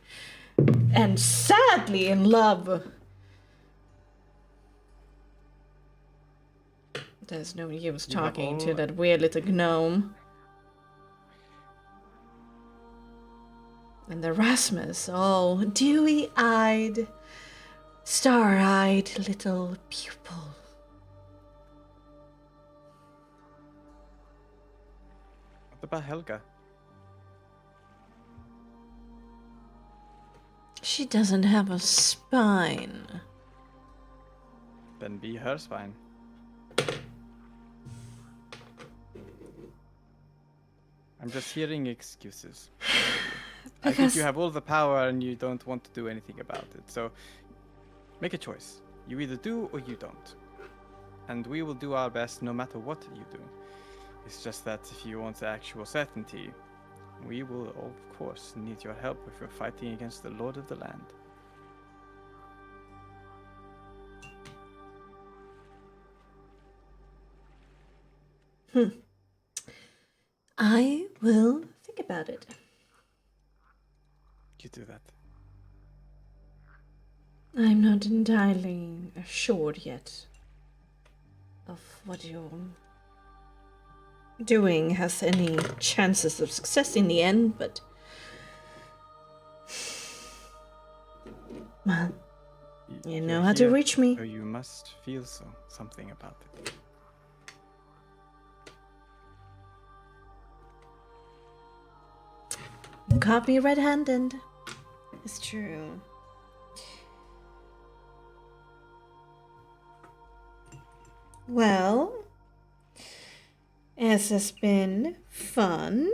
and sadly in love. There's no use
You have
talking to
all-
that weird little gnome. And the Rasmus, all dewy-eyed, star-eyed little pupil.
What about Helga?
She doesn't have a spine.
Then be her spine. I'm just hearing excuses. I think you have all the power and you don't want to do anything about it. So make a choice. You either do or you don't. And we will do our best no matter what you do. It's just that if you want actual certainty, we will of course need your help if you're fighting against the Lord of the Land.
I will think about it.
You do that.
I'm not entirely assured yet of what you're doing has any chances of success in the end, but well, you know
You're
how to
here,
reach me.
So you must feel something about it.
Caught me red-handed. It's true. Well, as has been fun,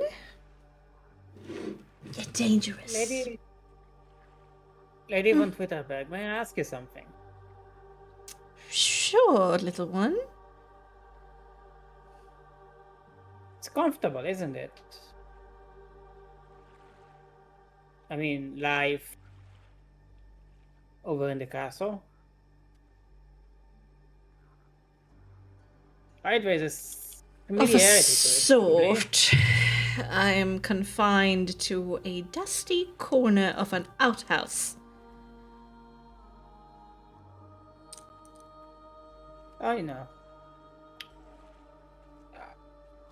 yet dangerous.
Lady von Twitterberg, may I ask you something?
Shh. sure, little one.
It's comfortable, isn't it? I mean, life over in the castle. Right, there's a
Of a
familiarity to it. Probably.
sort. I am confined to a dusty corner of an outhouse.
I know.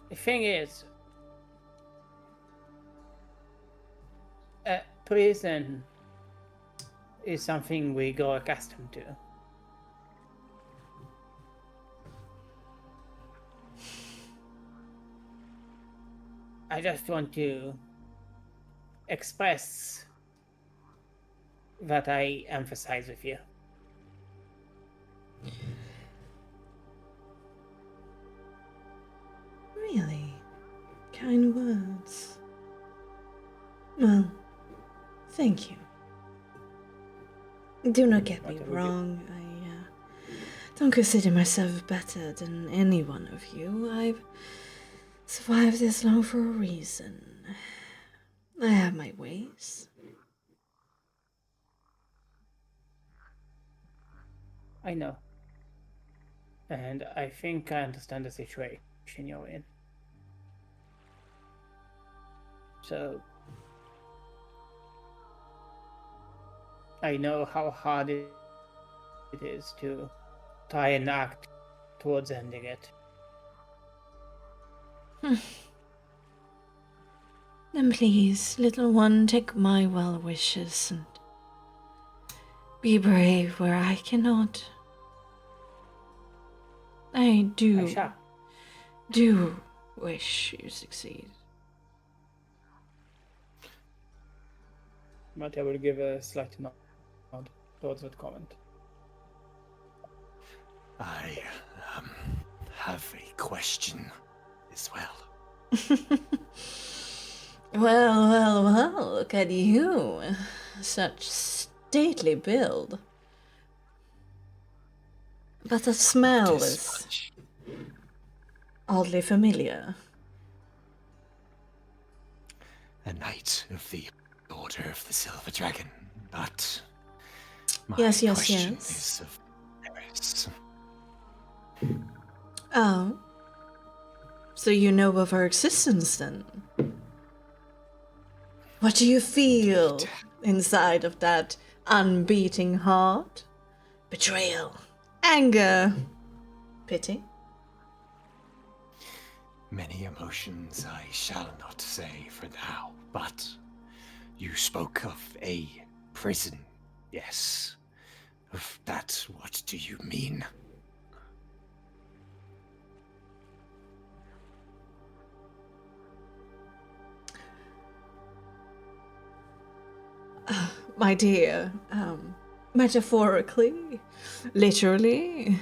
The thing is, prison is something we grow accustomed to. I just want to express that I emphasize with you.
Really? Kind words. Well, thank you. Do not get me wrong. I don't consider myself better than any one of you. I've survived this long for a reason. I have my ways.
I know. And I think I understand the situation you're in. So, I know how hard it is to try and act towards ending it.
Then please, little one, take my well wishes and be brave where I cannot. I
shall.
do wish you succeed.
But I will give a slight nod towards that comment.
I have a question as well.
Well, look at you. Such stately build. But the smell is oddly familiar.
A knight of the Order of the Silver Dragon, but my
Yes.
question is of Paris.
Oh. So you know of her existence then? What do you feel inside of that unbeating heart? Betrayal, anger, pity?
Many emotions I shall not say for now, but you spoke of a prison, yes. Of that, what do you mean?
My dear, metaphorically, literally.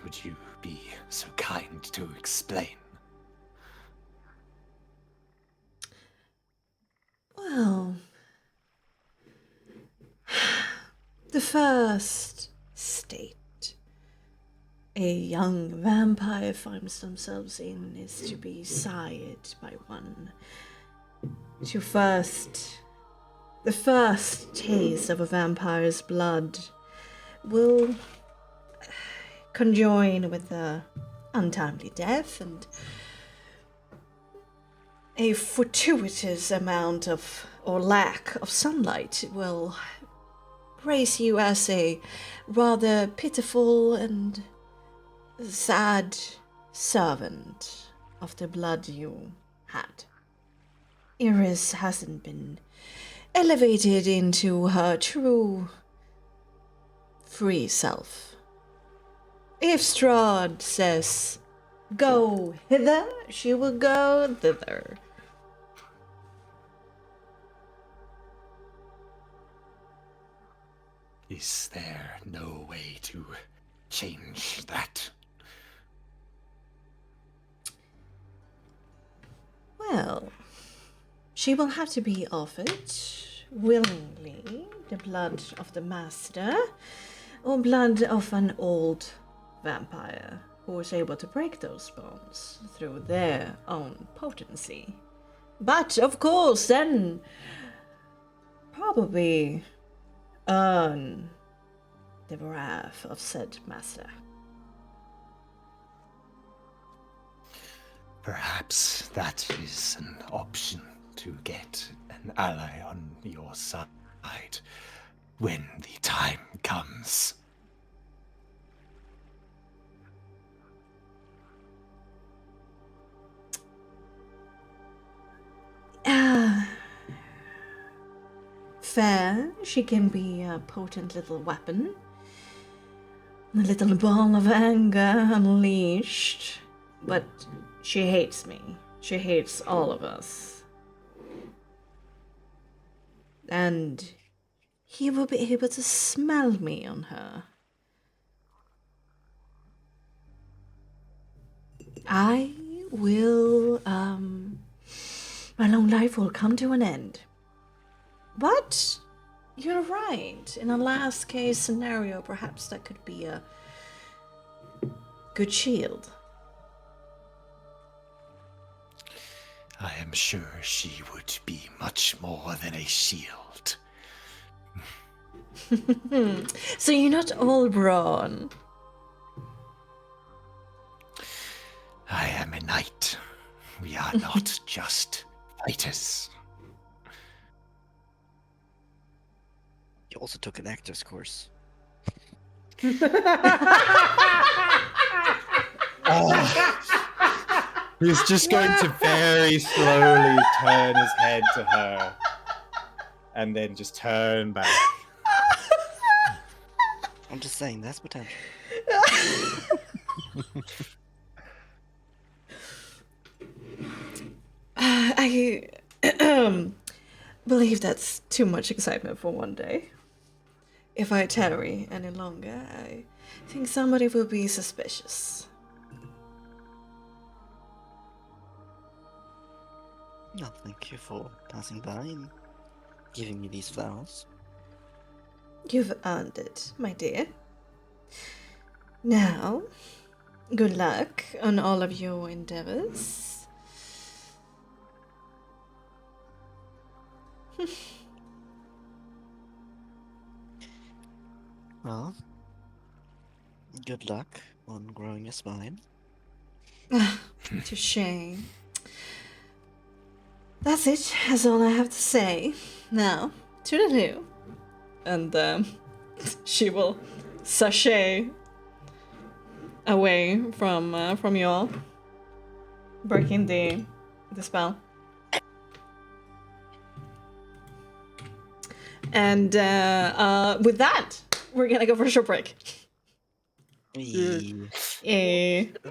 Would you be so kind to explain?
Well, the first state a young vampire finds themselves in is to be sired by one. The first taste of a vampire's blood will conjoin with the untimely death and a fortuitous amount of, or lack of sunlight will raise you as a rather pitiful and sad servant of the blood you had. Iris hasn't been elevated into her true free self. If Strahd says, go hither, she will go thither.
Is there no way to change that?
Well, she will have to be offered willingly the blood of the master, or blood of an old vampire who was able to break those bonds through their own potency. But, of course, then probably earn the wrath of said master.
Perhaps that is an option to get an ally on your side when the time comes.
Fair, she can be a potent little weapon. A little ball of anger unleashed. But she hates me. She hates all of us. And he will be able to smell me on her. I will, my long life will come to an end. But you're right. In a last case scenario, perhaps that could be a good shield.
I am sure she would be much more than a shield.
So you're not all brawn.
I am a knight. We are not just fighters.
You also took an actor's course.
He's just going to very slowly turn his head to her and then just turn back.
I'm just saying, that's potential.
I believe that's too much excitement for one day. If I tarry any longer, I think somebody will be suspicious.
Well, thank you for passing by and giving me these flowers.
You've earned it, my dear. Now, good luck on all of your endeavors.
Well, good luck on growing a spine.
Touché. That's it. That's all I have to say. Now, toodaloo. And she will sashay away from you all, breaking the spell. And with that, we're gonna go for a short break.
The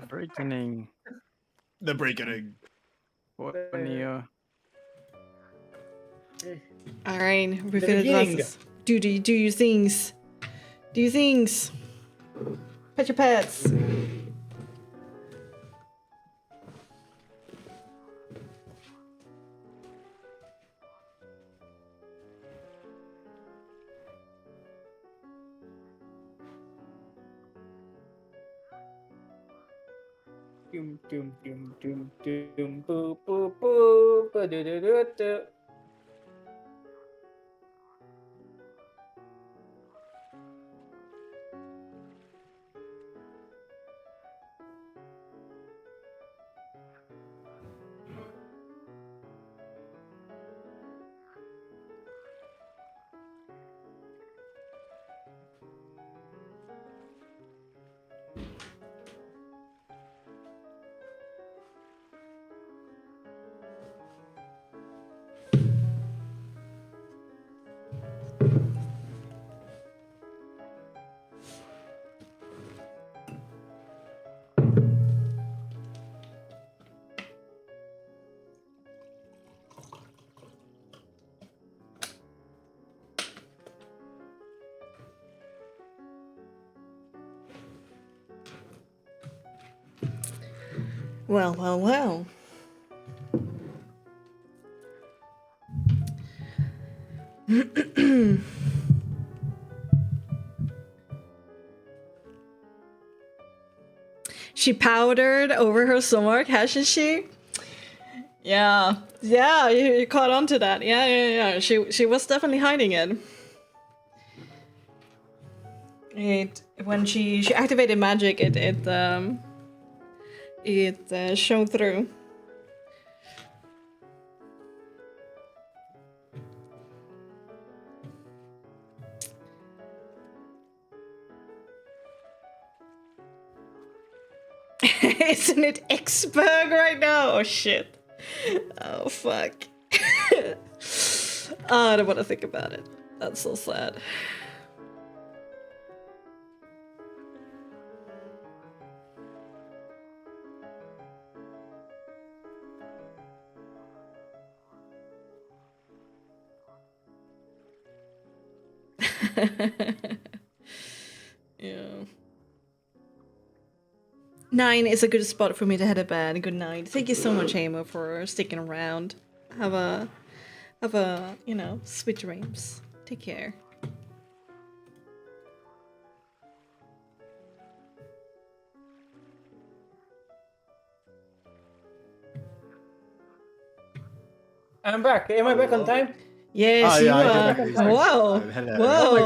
breaking.
The breaking.
What Neo?
All right, refill the
beginning.
glasses. Do your things. Do your things. Pet your pets.
Doom, doom, doom, doom, doom, boo, boo, boo, ba do do do do.
Well, well, well. She powdered over her stomach, hasn't she? Yeah, you caught on to that. Yeah. She was definitely hiding it. When she activated magic, it shone through. Isn't it Xberg right now? Oh shit. Oh fuck. Oh, I don't want to think about it. That's so sad. Yeah. 9 is a good spot for me to head to bed. Good night. Thank you so much, Amo, for sticking around. Have a sweet dreams. Take care.
I'm back. Am I back on time?
Yes,
yeah,
you
I
are.
did recognize
Whoa.
hello.
Whoa.
Oh my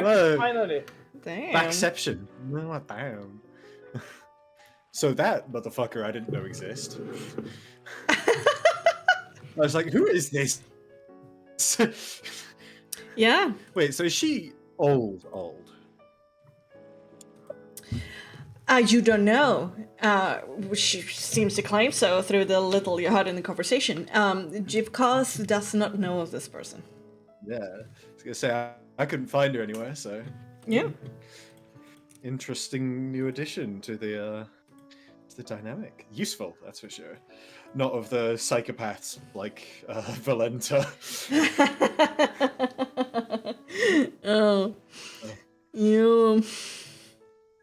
god.
Whoa.
Finally.
Damn.
Backception. Oh, damn. So that motherfucker I didn't know exist. I was like, who is this?
Yeah.
Wait, so is she old?
You don't know. She seems to claim so through the little you heard in the conversation. Jivkos does not know of this person.
Yeah. I was gonna say I couldn't find her anywhere, so
Yeah.
interesting new addition to the dynamic. Useful, that's for sure. Not of the psychopaths like Valenta.
Oh. Yeah.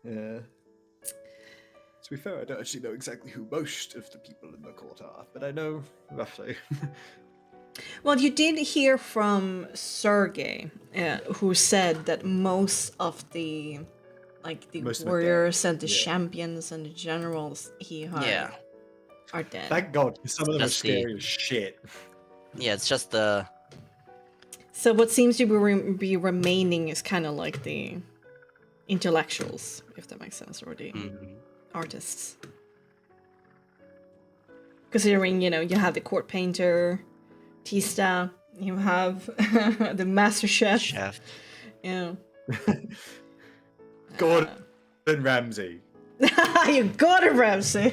Yeah. To be fair, I don't actually know exactly who most of the people in the court are, but I know roughly.
Well, you did hear from Sergey, who said that most of the
Most of the
warriors and the
yeah.
champions and the generals he heard are dead.
Thank God, 'cause some of them are
That's the-
scary as shit.
Yeah, it's just the
So what seems to be remaining is kind of like the intellectuals, if that makes sense, or the artists. Considering, you have the court painter, Tista, you have the master chef. Yeah.
Gordon Ramsay.
You got it, Ramsey.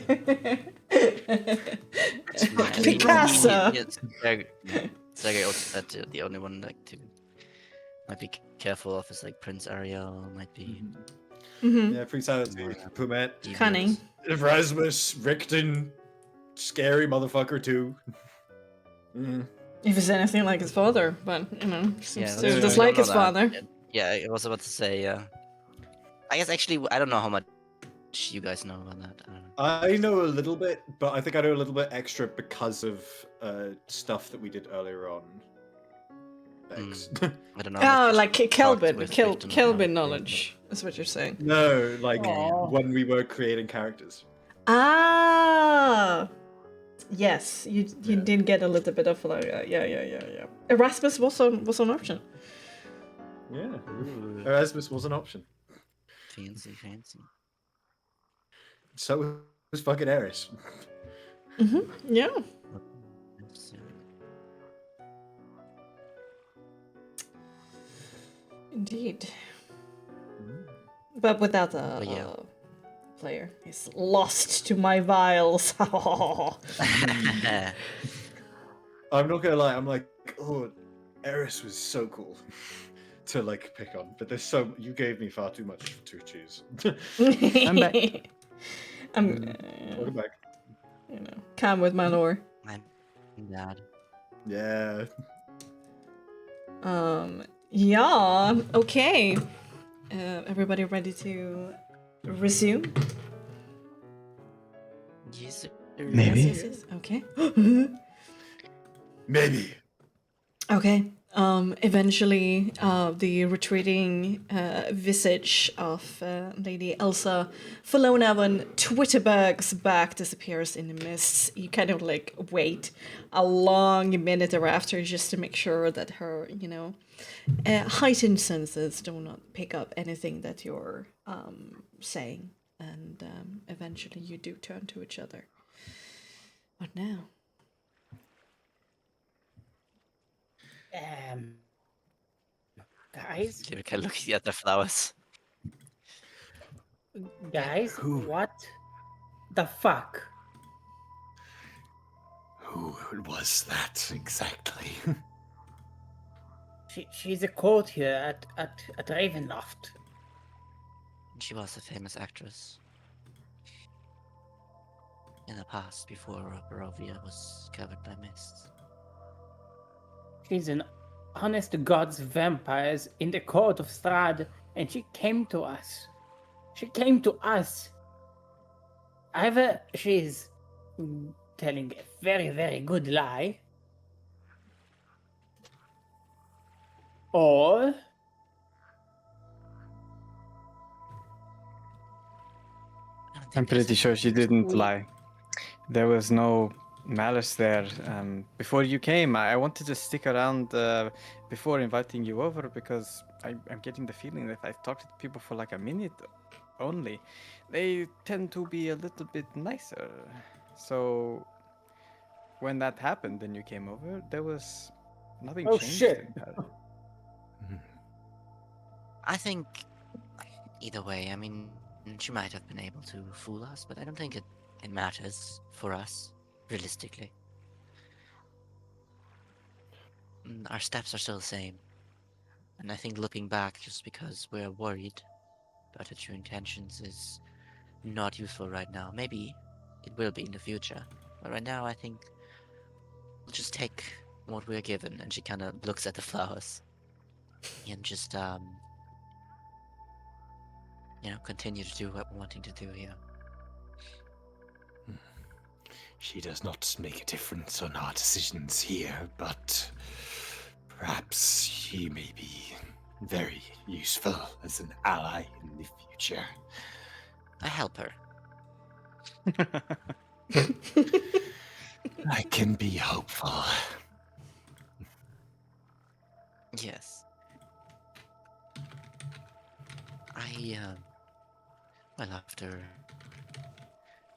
Picasso.
Sergey also said the only one might be careful of is like Prince Ariel, might be
Mm-hmm.
Yeah, Brutality, Pumet,
Cunning.
Erasmus, Rickton, scary motherfucker too.
If it's anything like his father, but seems
Yeah,
to
that's-
dislike
I don't
his
know that.
father.
Yeah, I was about to say. I guess actually I don't know how much you guys know about that. I don't know.
I know a little bit, but I think I know a little bit extra because of stuff that we did earlier on. Bex.
I don't know.
Oh, like Kelvin,
with
Kelvin knowledge is what you're saying.
No, like
Aw.
when we were creating characters.
Ah, yes, you did get a little bit of like yeah. Erasmus was an option.
Yeah,
Ooh,
Erasmus was an option.
fancy.
So was fucking Eris.
Yeah. Indeed. But without a
But yeah.
player, he's lost to my vials.
I'm not gonna lie, I'm like, oh, Eris was so cool to like pick on, but there's you gave me far too much to choose.
I'm
back.
Welcome back.
Calm with my lore.
I'm bad.
Yeah.
Yeah. Okay. Everybody ready to resume?
Yes,
Maybe.
Yes. Okay.
Maybe.
Okay. Eventually, the retreating visage of Lady Elsa Philonavan Twitterberg's back disappears in the mists. You kind of like wait a long minute thereafter just to make sure that her, heightened senses do not pick up anything that you're saying. And eventually you do turn to each other. What now?
Guys,
Lyrica looking at the flowers.
guys,
Who?
what the fuck?
Who was that exactly?
She's a court here at Ravenloft.
She was a famous actress. In the past, before Barovia was covered by mists.
She's an honest to God's vampires in the court of Strahd, and she came to us. She came to us. Either she's telling a very, very good lie, or
I'm pretty sure she didn't lie. There was no malice there. Before you came, I wanted to stick around before inviting you over because I'm getting the feeling that I've talked to people for like a minute only. They tend to be a little bit nicer. So when that happened and you came over, there was nothing
Oh,
changed.
shit.
in her.
I think either way, I mean, she might have been able to fool us, but I don't think it matters for us, realistically. Our steps are still the same. And I think looking back just because we're worried about her true intentions is not useful right now. Maybe it will be in the future. But right now I think we'll just take what we're given, and she kind of looks at the flowers. And just, continue to do what we're wanting to do here.
She does not make a difference on our decisions here, but perhaps she may be very useful as an ally in the future.
I help her.
I can be hopeful.
Yes. After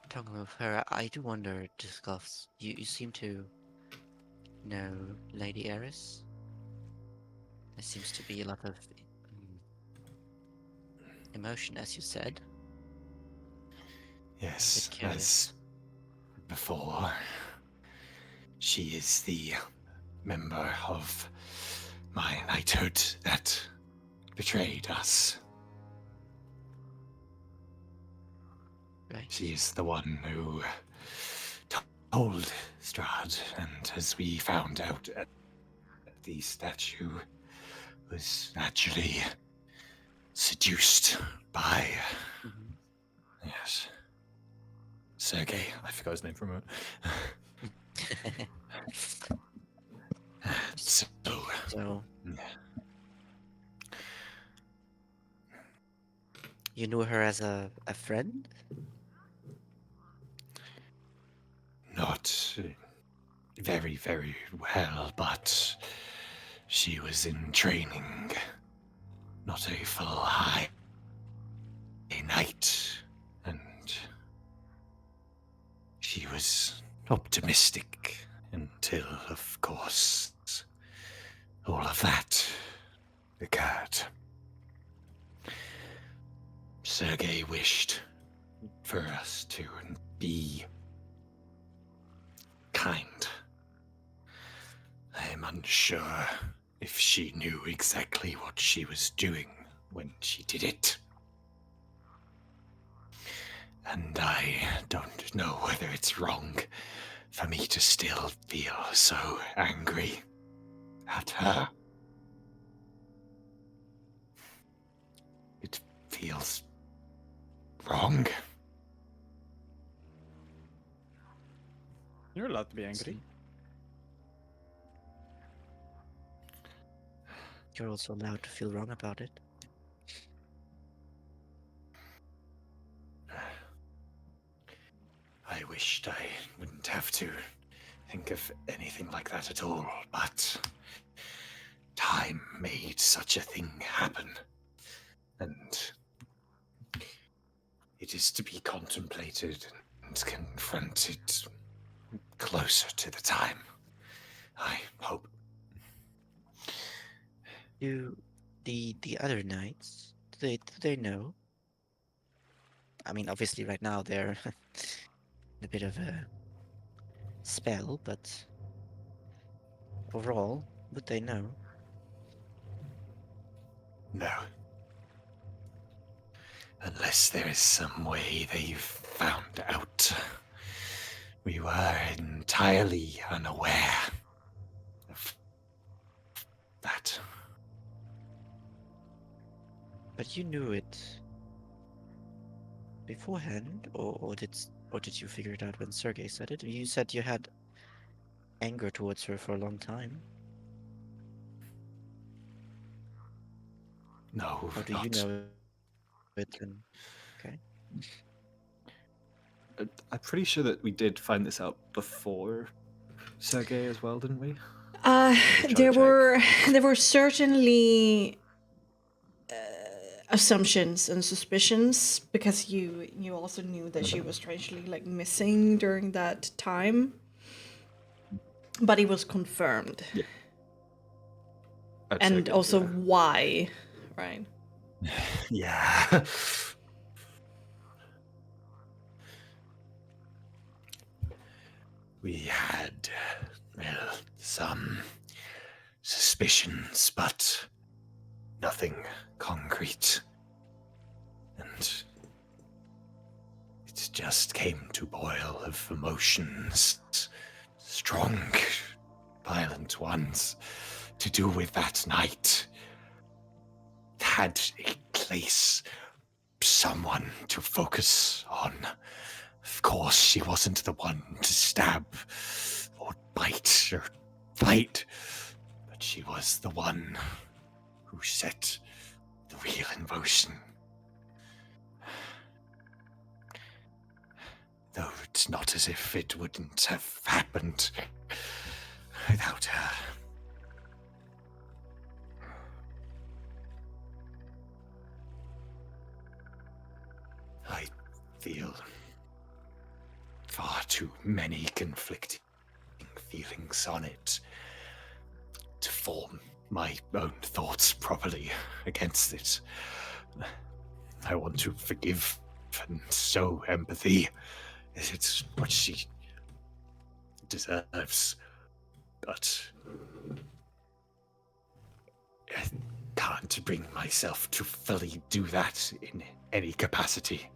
talking with her, I do wonder, Discuffs, you seem to know Lady Eris? There seems to be a lot of emotion, as you said.
Yes,
bit curious.
as before, she is the member of my knighthood that betrayed us.
Right.
She is the one who told Strahd, and as we found out, the statue was actually seduced by, yes, Sergei. I forgot his name for a moment. So, yeah.
You knew her as a friend?
Not very, very well, but she was in training. Not a full high knight, and she was optimistic until, of course, all of that occurred. Sergei wished for us to be kind. I am unsure if she knew exactly what she was doing when she did it. And I don't know whether it's wrong for me to still feel so angry at her. It feels wrong.
You're allowed to be angry.
You're also allowed to feel wrong about it.
I wished I wouldn't have to think of anything like that at all, but time made such a thing happen. And it is to be contemplated and confronted closer to the time, I hope.
Do the other knights, do they know? I mean, obviously right now they're in a bit of a spell, but overall, would they know?
No. Unless there is some way they've found out. We were entirely unaware of that.
But you knew it beforehand, or did you figure it out when Sergei said it? You said you had anger towards her for a long time.
No,
How do
not.
you know it? And okay.
I'm pretty sure that we did find this out before Sergei as well, didn't we?
There were certainly assumptions and suspicions because you also knew that she was strangely like missing during that time, but it was confirmed.
Yeah.
And also why, right?
Yeah. We had, well, some suspicions, but nothing concrete. And it just came to boil of emotions, strong, violent ones, to do with that night. Had a place, someone to focus on. Of course, she wasn't the one to stab or bite or fight, but she was the one who set the wheel in motion. Though it's not as if it wouldn't have happened without her. I feel far too many conflicting feelings on it to form my own thoughts properly against it. I want to forgive and show empathy. It's what she deserves. But I can't bring myself to fully do that in any capacity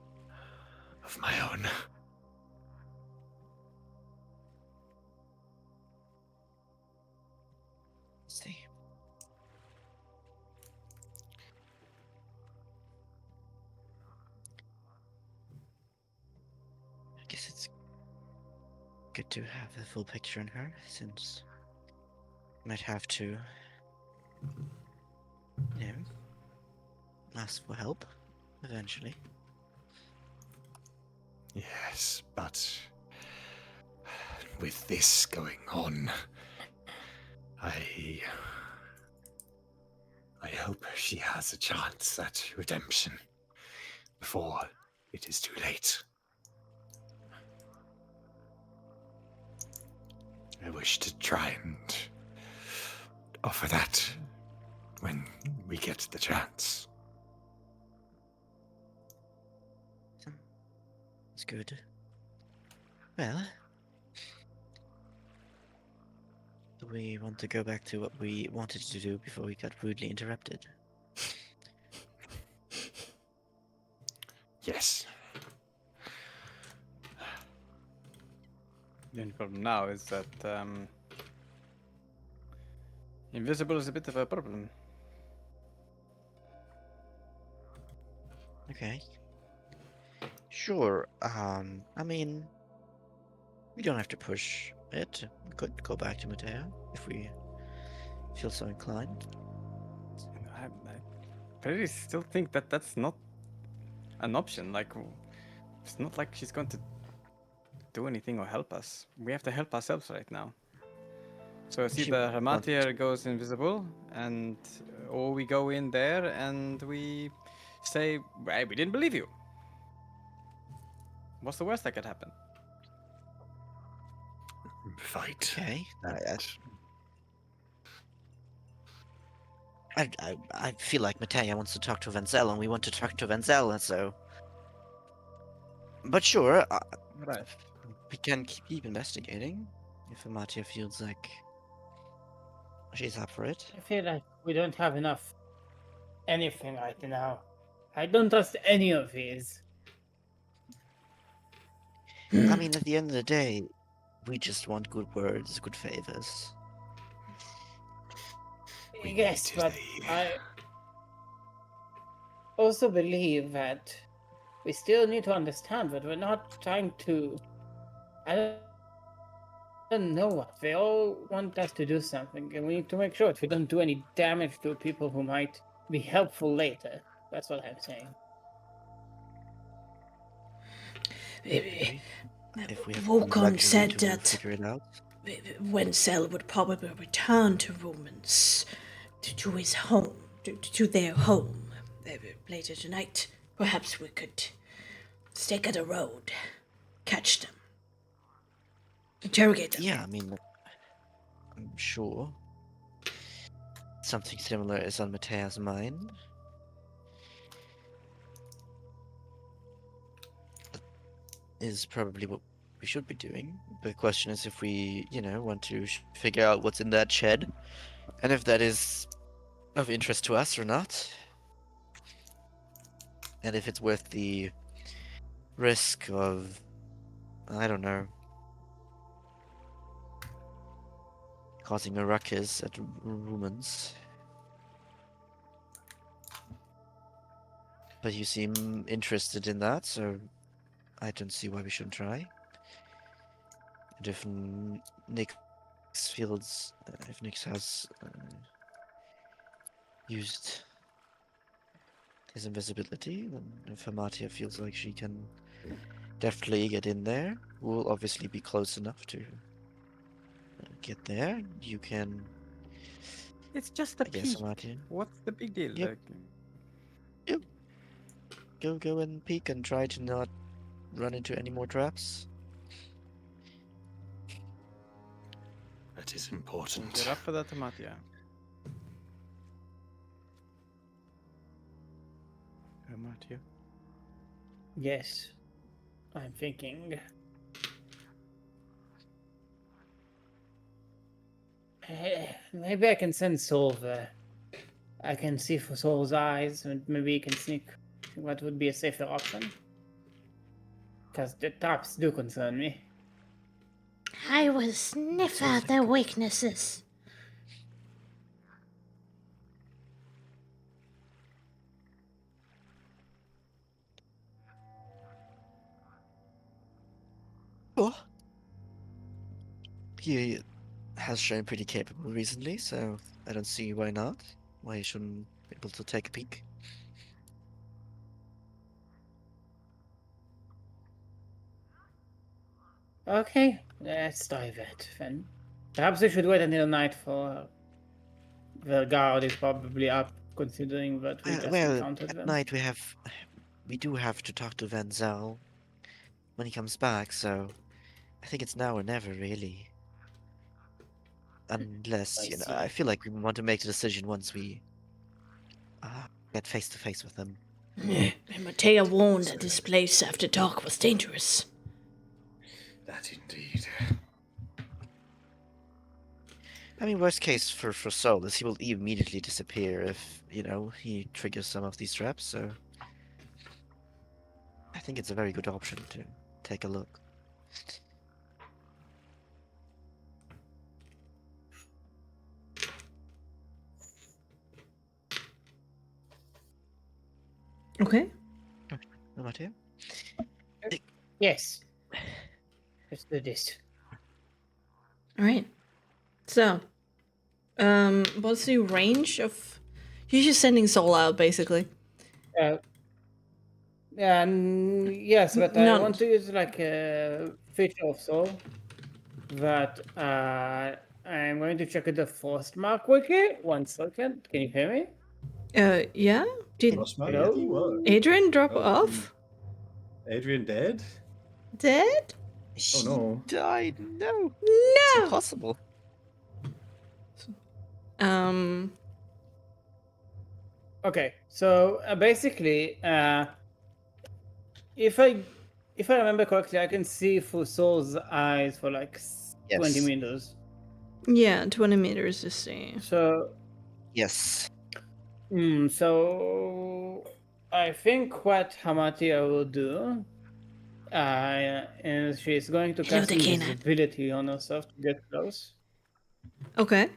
of my own.
See. I guess it's good to have the full picture in her, since you might have to, you know, ask for help eventually.
Yes, but with this going on, I hope she has a chance at redemption before it is too late. I wish to try and offer that when we get the chance.
It's good. Well, do we want to go back to what we wanted to do before we got rudely interrupted?
Yes.
The only problem now is that invisible is a bit of a problem.
Okay. Sure. I mean, we don't have to push it. We could go back to Mateo if we feel so inclined.
pretty still think that that's not an option. Like, it's not like she's going to do anything or help us. We have to help ourselves right now. So it's
She
either
wants
Hamatir goes invisible, and or we go in there and we say, "Well, we didn't believe you." What's the worst that could happen?
Fight.
Okay.
And
I feel like Matea wants to talk to Venzel, and we want to talk to Venzel, and so. But sure,
Right.
we can keep investigating if Amatia feels like she's up for it.
I feel like we don't have enough anything right now. I don't trust any of these.
I mean, at the end of the day, we just want good words, good favors.
We
Yes,
need
but
the-
I also believe that we still need to understand that we're not trying to. I don't know what. They all want us to do something, and we need to make sure that we don't do any damage to people who might be helpful later. That's what I'm saying.
If we have
Vulcan
luxury
said
to
that
figure it out.
Wenzel would probably return to Romans, to his home, to their home later tonight. Perhaps we could stake out a road, catch them, interrogate them.
Yeah, I mean, I'm sure something similar is on Matea's mind. That is probably what we should be doing. The question is if we, want to figure out what's in that shed, and if that is of interest to us or not, and if it's worth the risk of, I don't know, causing a ruckus at Rumans. But you seem interested in that, so I don't see why we shouldn't try. And if Nick feels, if Nick has used his invisibility, then if Hamatia feels like she can definitely get in there, we'll obviously be close enough to get there. You can,
It's just a
I guess,
peek.
Hamatia.
What's the big deal?
Yep. Yep. Go and peek and try to not run into any more traps.
That is important.
Get up for that, Hamatia. Hamatia.
Yes, I'm thinking. Maybe I can send Soul there. I can see for Soul's eyes, and maybe he can sneak. What would be a safer option? Because the traps do concern me.
I will sniff out their weaknesses.
Sure. He has shown pretty capable recently, so I don't see why not. Why he shouldn't be able to take a peek.
Okay, let's try that then. Perhaps we should wait until night for. The guard is probably up, considering that we just encountered
at
them.
night we do have to talk to Venzel when he comes back, so I think it's now or never, really. Unless,
I see.
I feel like we want to make the decision once we get face to face with them.
And Matea warned that this place after dark was dangerous.
That indeed.
I mean, worst case for Sol is he will immediately disappear if, he triggers some of these traps, so I think it's a very good option to take a look.
Okay.
About here?
Yes. Let's do this.
All right. So, what's the range of You're just sending soul out, basically.
Yes, but I
Not-
want to use like a feature of soul that I'm going to check the Frostmark wiki. 1 second. Can you hear me?
Yeah? Did
Frostmark
Hello?
wiki? What?
Adrian drop
Oh,
off?
Adrian dead?
Dead?
Oh no.
Died. No. It's
No!
impossible.
Okay, so basically, if I remember correctly, I can see through Soul's eyes for like 20
Yes.
meters.
Yeah, 20 meters to see.
So,
Yes.
so I think what Hamatia will do, is she's going to
Hello,
cast
the canine.
invisibility on herself to get close.
Okay.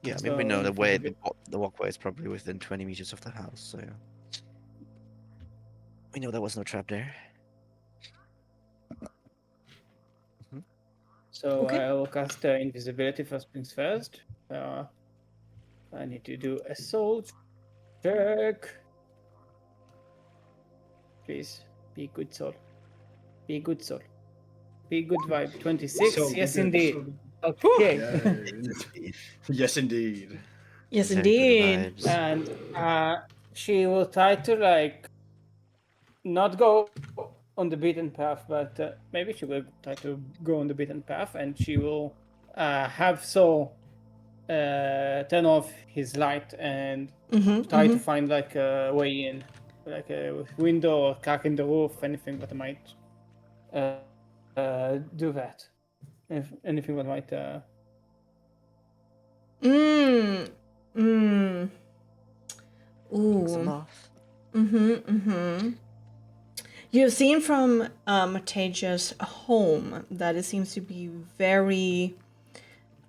Yeah, I mean, we know the
So,
way the walkway is probably within 20 meters of the house, so we know there was no trap there.
So
Okay.
I will cast invisibility first things first. I need to do a soul check. Please, be good soul. Be good soul. Be good vibe. 26.
So
Yes,
good,
indeed.
so good.
Okay.
Yay. Yes, indeed.
Yes,
Very good
indeed.
vibes.
And she will try to like not go on the beaten path, but maybe she will try to go on the beaten path, and she will have Soul turn off his light and try to find like a way in, like a window or crack in the roof, anything that might do that. If anything that might.
Kings
Ooh.
off.
You've seen from Mataja's home that it seems to be very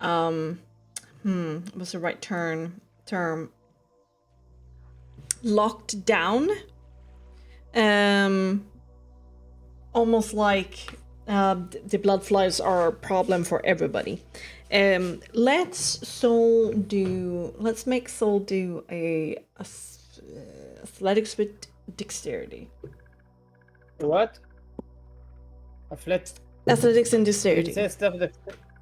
what's the right term? Locked down. Almost like the blood flies are a problem for everybody. Let's make Soul do a athletics with dexterity.
What?
Athletics and dexterity.
It says stuff that.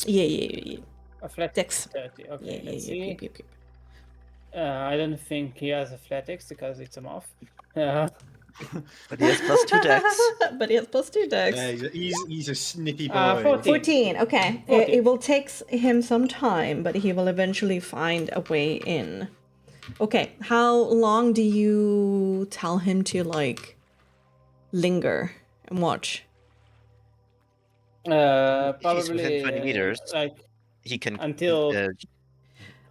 Yeah.
Athletics.
Dex.
30. Okay,
Yeah.
let's see.
Yep.
I don't think he has athletics because it's a moth.
But he has +2 dex.
But he has +2 dex.
Yeah, he's a snippy boy.
14.
14. Okay.
14.
It will take him some time, but he will eventually find a way in. Okay. How long do you tell him to like linger and watch?
Probably
He's within 20 meters.
Like
He can
until.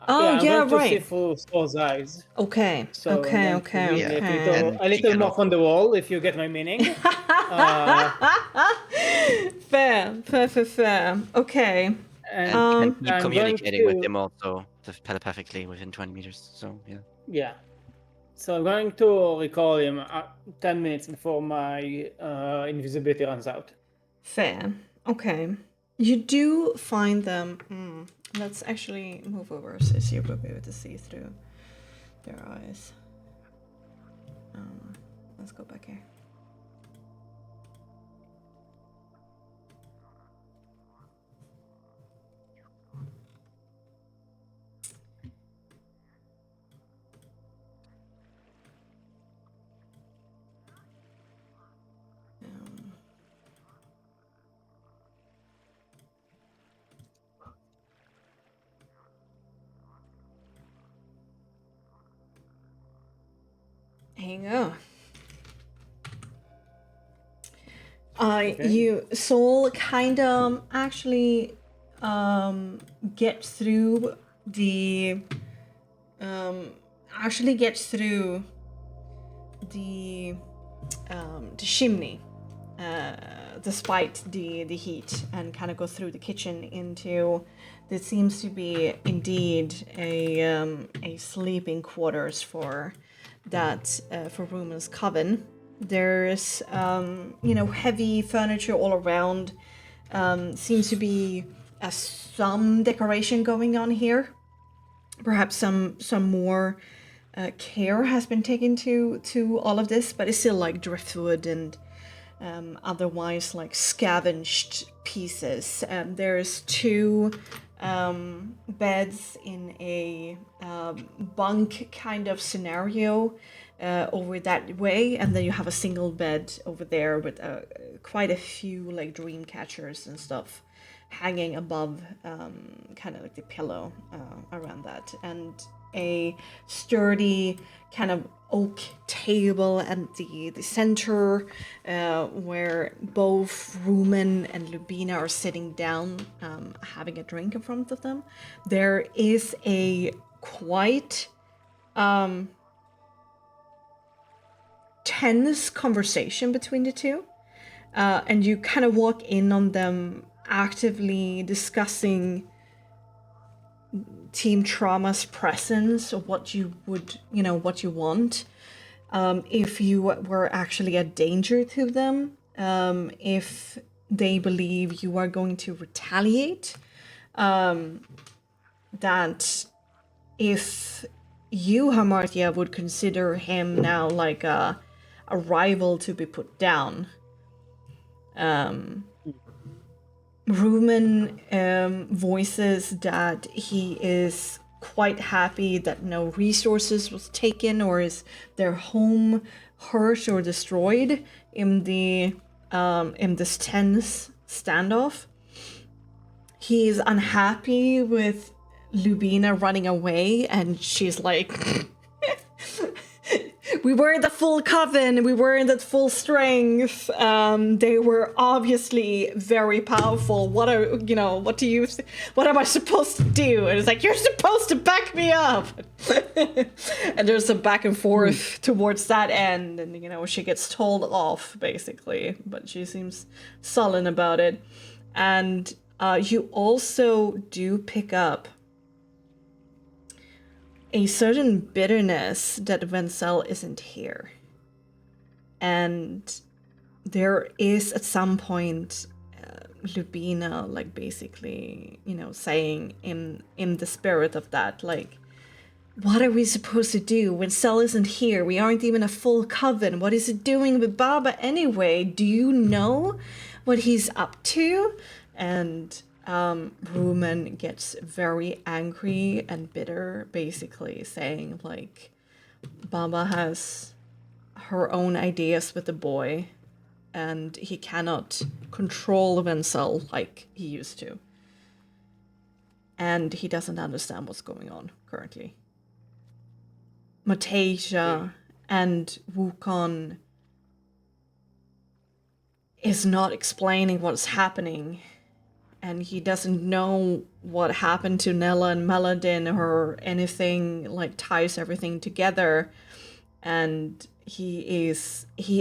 Oh,
I'm
yeah,
going to see
right.
through Soul's eyes.
Okay.
So I'm
Okay.
going to be
okay.
A
And he
little
can
moth on the wall, if you get my meaning.
Fair. Okay.
And
and keep
I'm
communicating
going
with
to-
him also telepathically within 20 meters. So yeah.
Yeah. So I'm going to recall him 10 minutes before my invisibility runs out.
Fair. Okay. You do find them. Let's actually move over so you will be able to see through their eyes. Let's go back here. Hang on. You Soul kind of actually gets through the chimney despite the heat, and kind of go through the kitchen into there seems to be indeed a sleeping quarters for that for Rumon's coven. There's heavy furniture all around. Seems to be some decoration going on here. perhaps some more care has been taken to all of this, but it's still like driftwood and otherwise like scavenged pieces. There's 2 beds in a bunk kind of scenario over that way, and then you have a single bed over there with quite a few like dream catchers and stuff hanging above, kind of like the pillow around that, and a sturdy kind of oak table at the center, where both Rumen and Lubina are sitting down, having a drink in front of them. There is a quite tense conversation between the two, and you kind of walk in on them actively discussing Team Trauma's presence, or what you would, what you want, if you were actually a danger to them, if they believe you are going to retaliate, that if you, Hamartia, would consider him now like a rival to be put down. Rumen voices that he is quite happy that no resources was taken or is their home hurt or destroyed in this tense standoff. He is unhappy with Lubina running away, and she's like, we weren't the full coven, we weren't at full strength. They were obviously very powerful. What am I supposed to do? And it's like, you're supposed to back me up. And there's a back and forth towards that end, and she gets told off basically, but she seems sullen about it. And you also do pick up a certain bitterness that Wenzel isn't here. And there is at some point Lubina like basically, saying in the spirit of that, like, what are we supposed to do when Cell isn't here? We aren't even a full coven. What is it doing with Baba anyway? Do you know what he's up to? And Rumen gets very angry and bitter, basically saying like, Baba has her own ideas with the boy, and he cannot control Wenzel like he used to. And he doesn't understand what's going on currently. Matasia and Wukon is not explaining what's happening, and he doesn't know what happened to Nella and Meladin or anything, like ties everything together. And he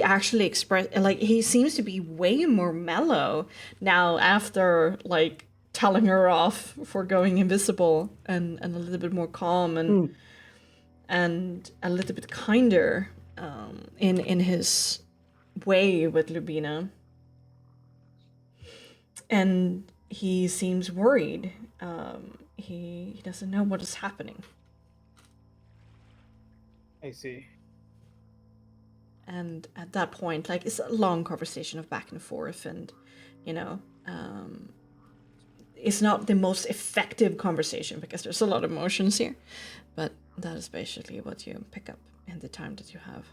actually expressed, like, he seems to be way more mellow now after like telling her off for going invisible, and a little bit more calm and a little bit kinder in his way with Lubina. And he seems worried. He doesn't know what is happening.
I see.
And at that point, like, it's a long conversation of back and forth, and it's not the most effective conversation because there's a lot of emotions here, but that is basically what you pick up in the time that you have.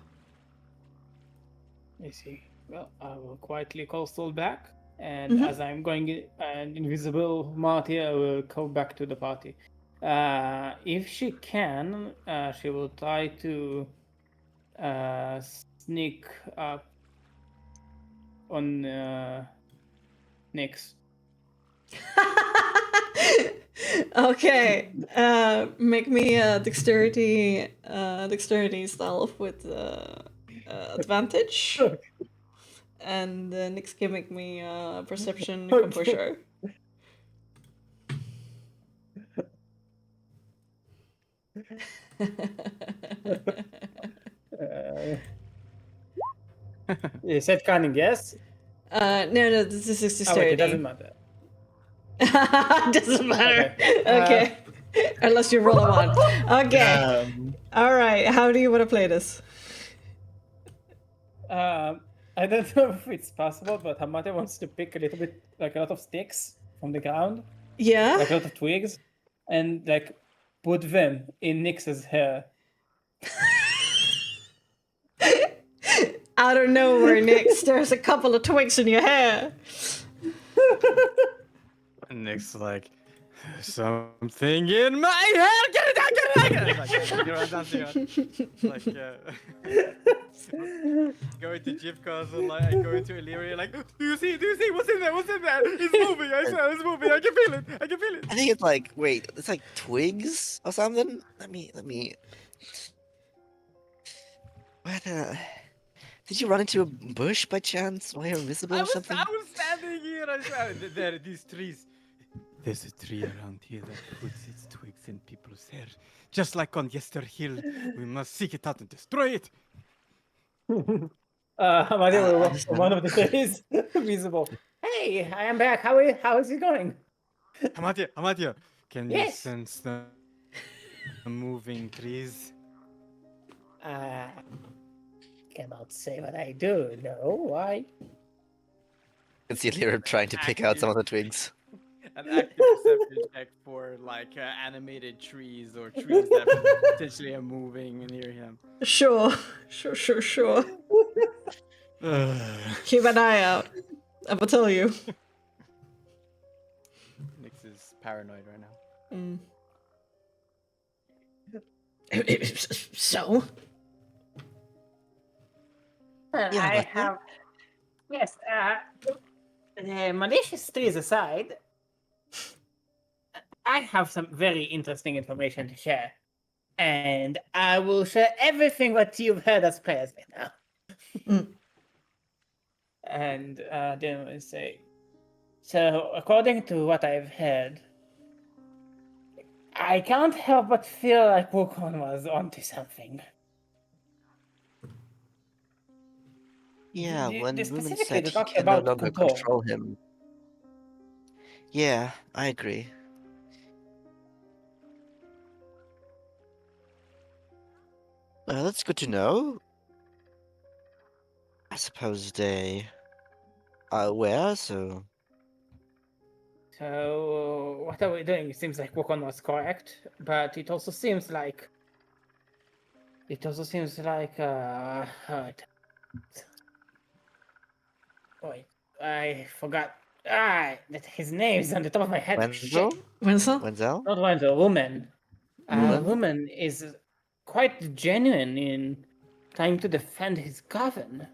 I see. Well, I will quietly coastal back, and as I'm going and invisible, Martia will go back to the party. If she can, she will try to sneak up on Nyx.
Okay, make me a dexterity stealth with advantage. And Nyx can make me perception composure.
You said cunning, yes?
No, this is dexterity.
Oh, wait, it doesn't matter.
Doesn't matter. Okay. Unless you roll a 1. Okay. All right. How do you want to play this?
I don't know if it's possible, but Hamate wants to pick a little bit, like a lot of sticks from the ground,
Yeah?
like a lot of twigs, and like put them in Nyx's hair.
Out of nowhere, Nyx, there's a couple of twigs in your hair.
And Nick's like, something in my head. Get it out! Get it out! Get it out! Like, you're dancing on. Going to Jivkas and like and going to Illyria, like, do you see? What's in there? What's in there? It's moving. I swear, it's moving. I can feel it. I can feel it.
I think it's like, wait, it's like twigs or something? Let me. What, did you run into a bush by chance while you're invisible or something?
I was standing here. I swear. There are these trees. There's a tree around here that puts its twigs in people's hair. Just like on Yester Hill. We must seek it out and destroy it.
Hamate will walk from one of the trees, visible. Hey, I am back. How is it going?
Hamatia, can you
Yes.
sense the moving trees?
Cannot say what I do. No, why?
You can see Lyra trying to pick out some of the twigs.
An active perception check for like animated trees or trees that potentially are moving near him.
Sure. Keep an eye out. I will tell you.
Nyx is paranoid right now.
So?
I have. Yes, the malicious trees aside, I have some very interesting information to share. And I will share everything what you've heard as players right now. And then we'll say, so according to what I've heard, I can't help but feel like Wukong was onto something.
Yeah, when women
specifically
said
to
he
talk
can no
about
longer
control.
control him. Yeah, I agree. That's good to know. I suppose they are aware, so...
So, what are we doing? It seems like Wukong was correct, but it also seems like... Wait, I forgot. That his name is on the top of my head.
Wenzel?
Shit.
Wenzel?
Wenzel?
Not Wenzel, woman.
Woman?
Woman is quite genuine in trying to defend his coven.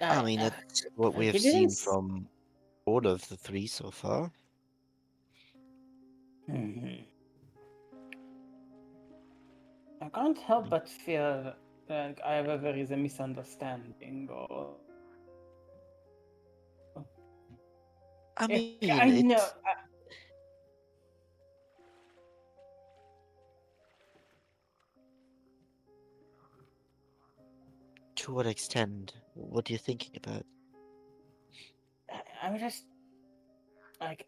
I mean, that's what we have
he
seen
didn't
from all of the three so far.
I can't help but feel like either there is a misunderstanding or...
I mean,
I know.
To what extent? What are you thinking about?
I'm just like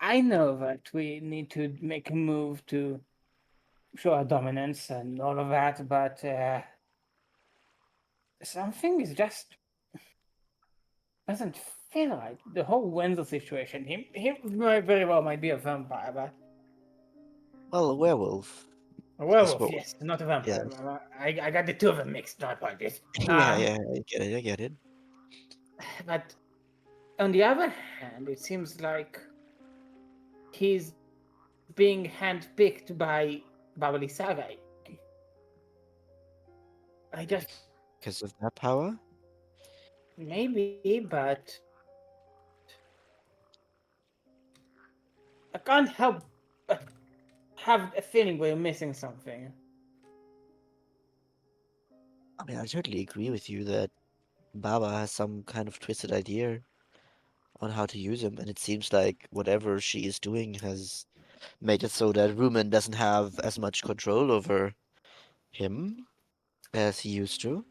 I know that we need to make a move to show our dominance and all of that, but something is just doesn't feel right. The whole Wenzel situation. He very well might be a vampire, but
Well, a werewolf.
a werewolf,
what-
yes, not a vampire.
yes.
I got the two of them mixed. No apologies.
Yeah, I get it.
But on the other hand, it seems like he's being handpicked by Babali Sagai. I just
Because of that power?
maybe, but I can't help but have a feeling we're missing something.
I mean, I totally agree with you that Baba has some kind of twisted idea on how to use him, and it seems like whatever she is doing has made it so that Rumen doesn't have as much control over him as he used to.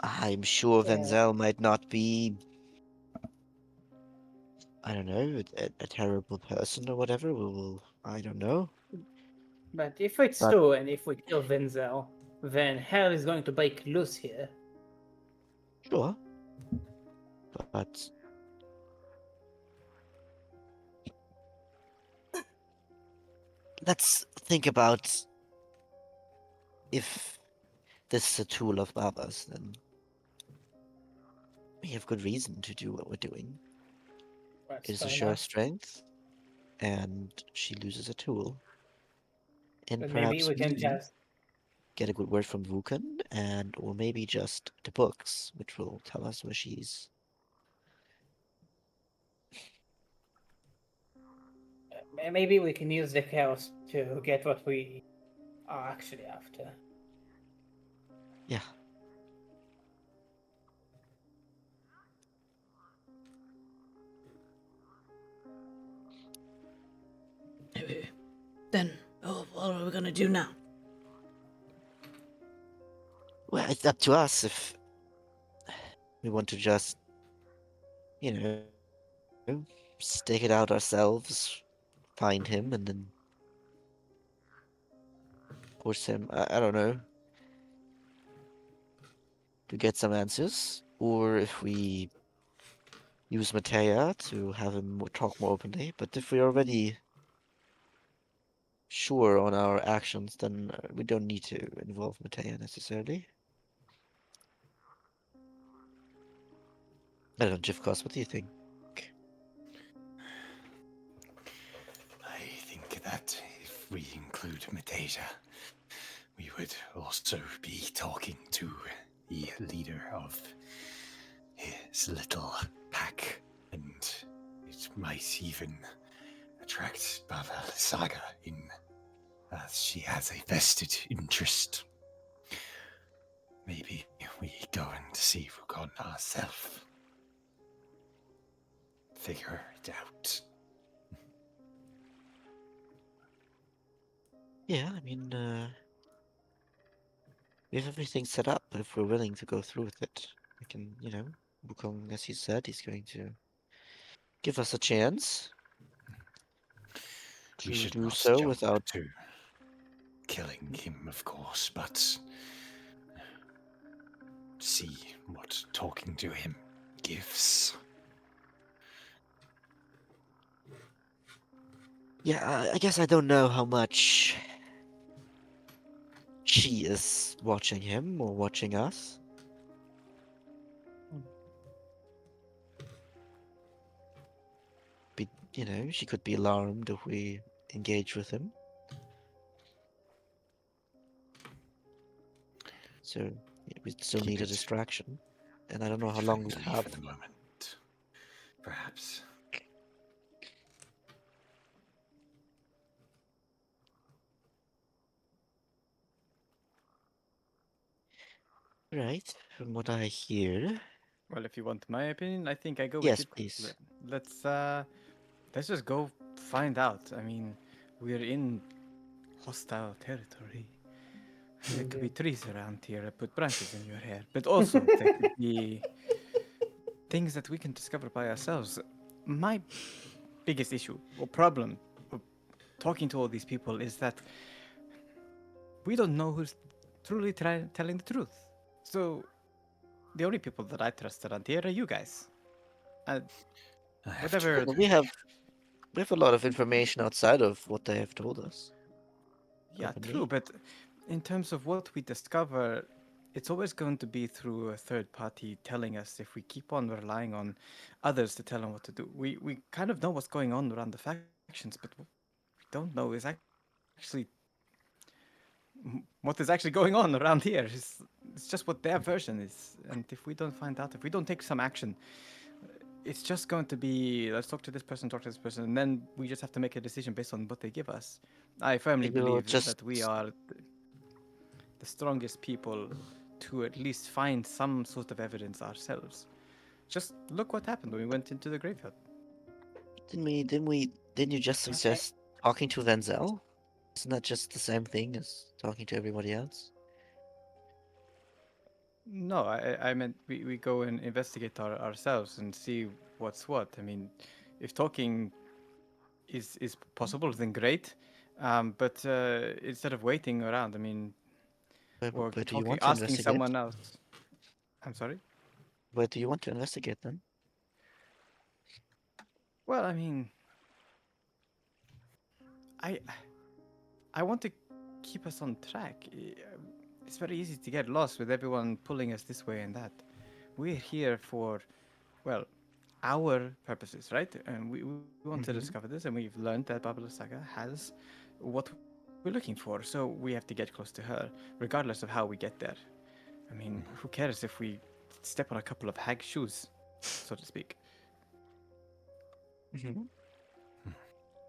I'm sure
Yeah.
Wenzel might not be I don't know, a terrible person or whatever. I don't know.
But if it's
But
true, and if we kill Wenzel, then hell is going to break loose here.
sure. But let's think about if this is a tool of others, then we have good reason to do what we're doing.
That's
It is a
fair
show of
enough.
strength, and she loses a tool. And
But maybe
perhaps
we can
we
just
get a good word from Vukan, and or maybe just the books, which will tell us where she's.
maybe we can use the chaos to get what we are actually after.
Yeah.
Then, what are we gonna do now?
Well, it's up to us if we want to just, you know, stake it out ourselves, find him, and then force him. I don't know, to get some answers, or if we use Matea to have him talk more openly. But if we're already sure on our actions, then we don't need to involve Matea necessarily. I don't know, Jifkos, what do you think?
I think that if we include Matejka, we would also be talking to the leader of his little pack, and it might even attract Baba Saga in, as she has a vested interest. Maybe we go and see Vugon ourselves. Figure it out.
Yeah, I mean, we have everything set up, but if we're willing to go through with it, we can, Wukong, as he said, he's going to give us a chance
We
to
should
do
not
so
jump
without.
to killing him, of course, but see what talking to him gives.
Yeah, I guess I don't know how much she is watching him or watching us. She could be alarmed if we engage with him. So we still
Keep
need a
it
distraction, and I don't know how long we
friendly
have.
for the moment. Perhaps.
Right, from what I hear.
Well, if you want my opinion, I think I go with
Yes,
it.
please.
Let's just go find out. I mean, we're in hostile territory. There could be trees around here that put branches in your hair, but also there could be things that we can discover by ourselves. My biggest issue or problem of talking to all these people is that we don't know who's truly telling the truth. So the only people that I trust around here are you guys. Uh,
I have
whatever.
to
We have a lot of information outside of what they have told us.
Yeah,
Openly.
true, but in terms of what we discover, it's always going to be through a third party telling us if we keep on relying on others to tell them what to do. We kind of know what's going on around the factions, but what we don't know is actually what is actually going on around here. It's just what their version is. And if we don't find out, if we don't take some action, it's just going to be let's talk to this person, and then we just have to make a decision based on what they give us. I firmly
Maybe we'll
believe
just
that we are the strongest people to at least find some sort of evidence ourselves. Just look what happened when we went into the graveyard.
didn't you just suggest talking to Wenzel? Isn't that just the same thing as talking to everybody else?
No, I meant we go and investigate ourselves and see what's what. I mean, if talking is possible, then great. But instead of waiting around, I mean, or
Where do you
talking,
want to
asking
investigate?
someone else. I'm sorry.
Where do you want to investigate then?
Well, I mean, I I want to keep us on track. It's very easy to get lost with everyone pulling us this way and that. We're here for, well, our purposes, right? And we want to discover this, and we've learned that Babala Saga has what we're looking for. So we have to get close to her, regardless of how we get there. I mean, who cares if we step on a couple of hag shoes, so to speak?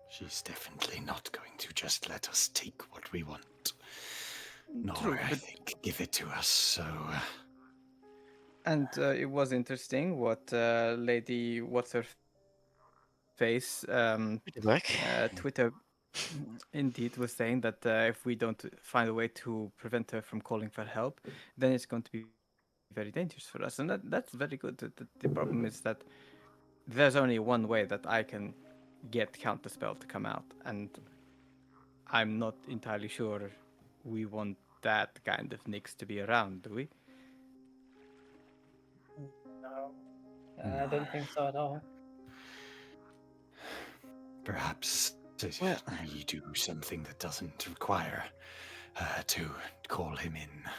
She's definitely not going to just let us take what we want. Nor,
True,
I
but-
think, give it to us, so...
And it was interesting what Lady What's Her Face Twitter indeed was saying that if we don't find a way to prevent her from calling for help, then it's going to be very dangerous for us. And that's very good. The problem is that there's only one way that I can get Counterspell to come out, and I'm not entirely sure we want that kind of Nyx to be around, do we?
No, I don't think so at all.
Perhaps
Well-
we do something that doesn't require her to call him in.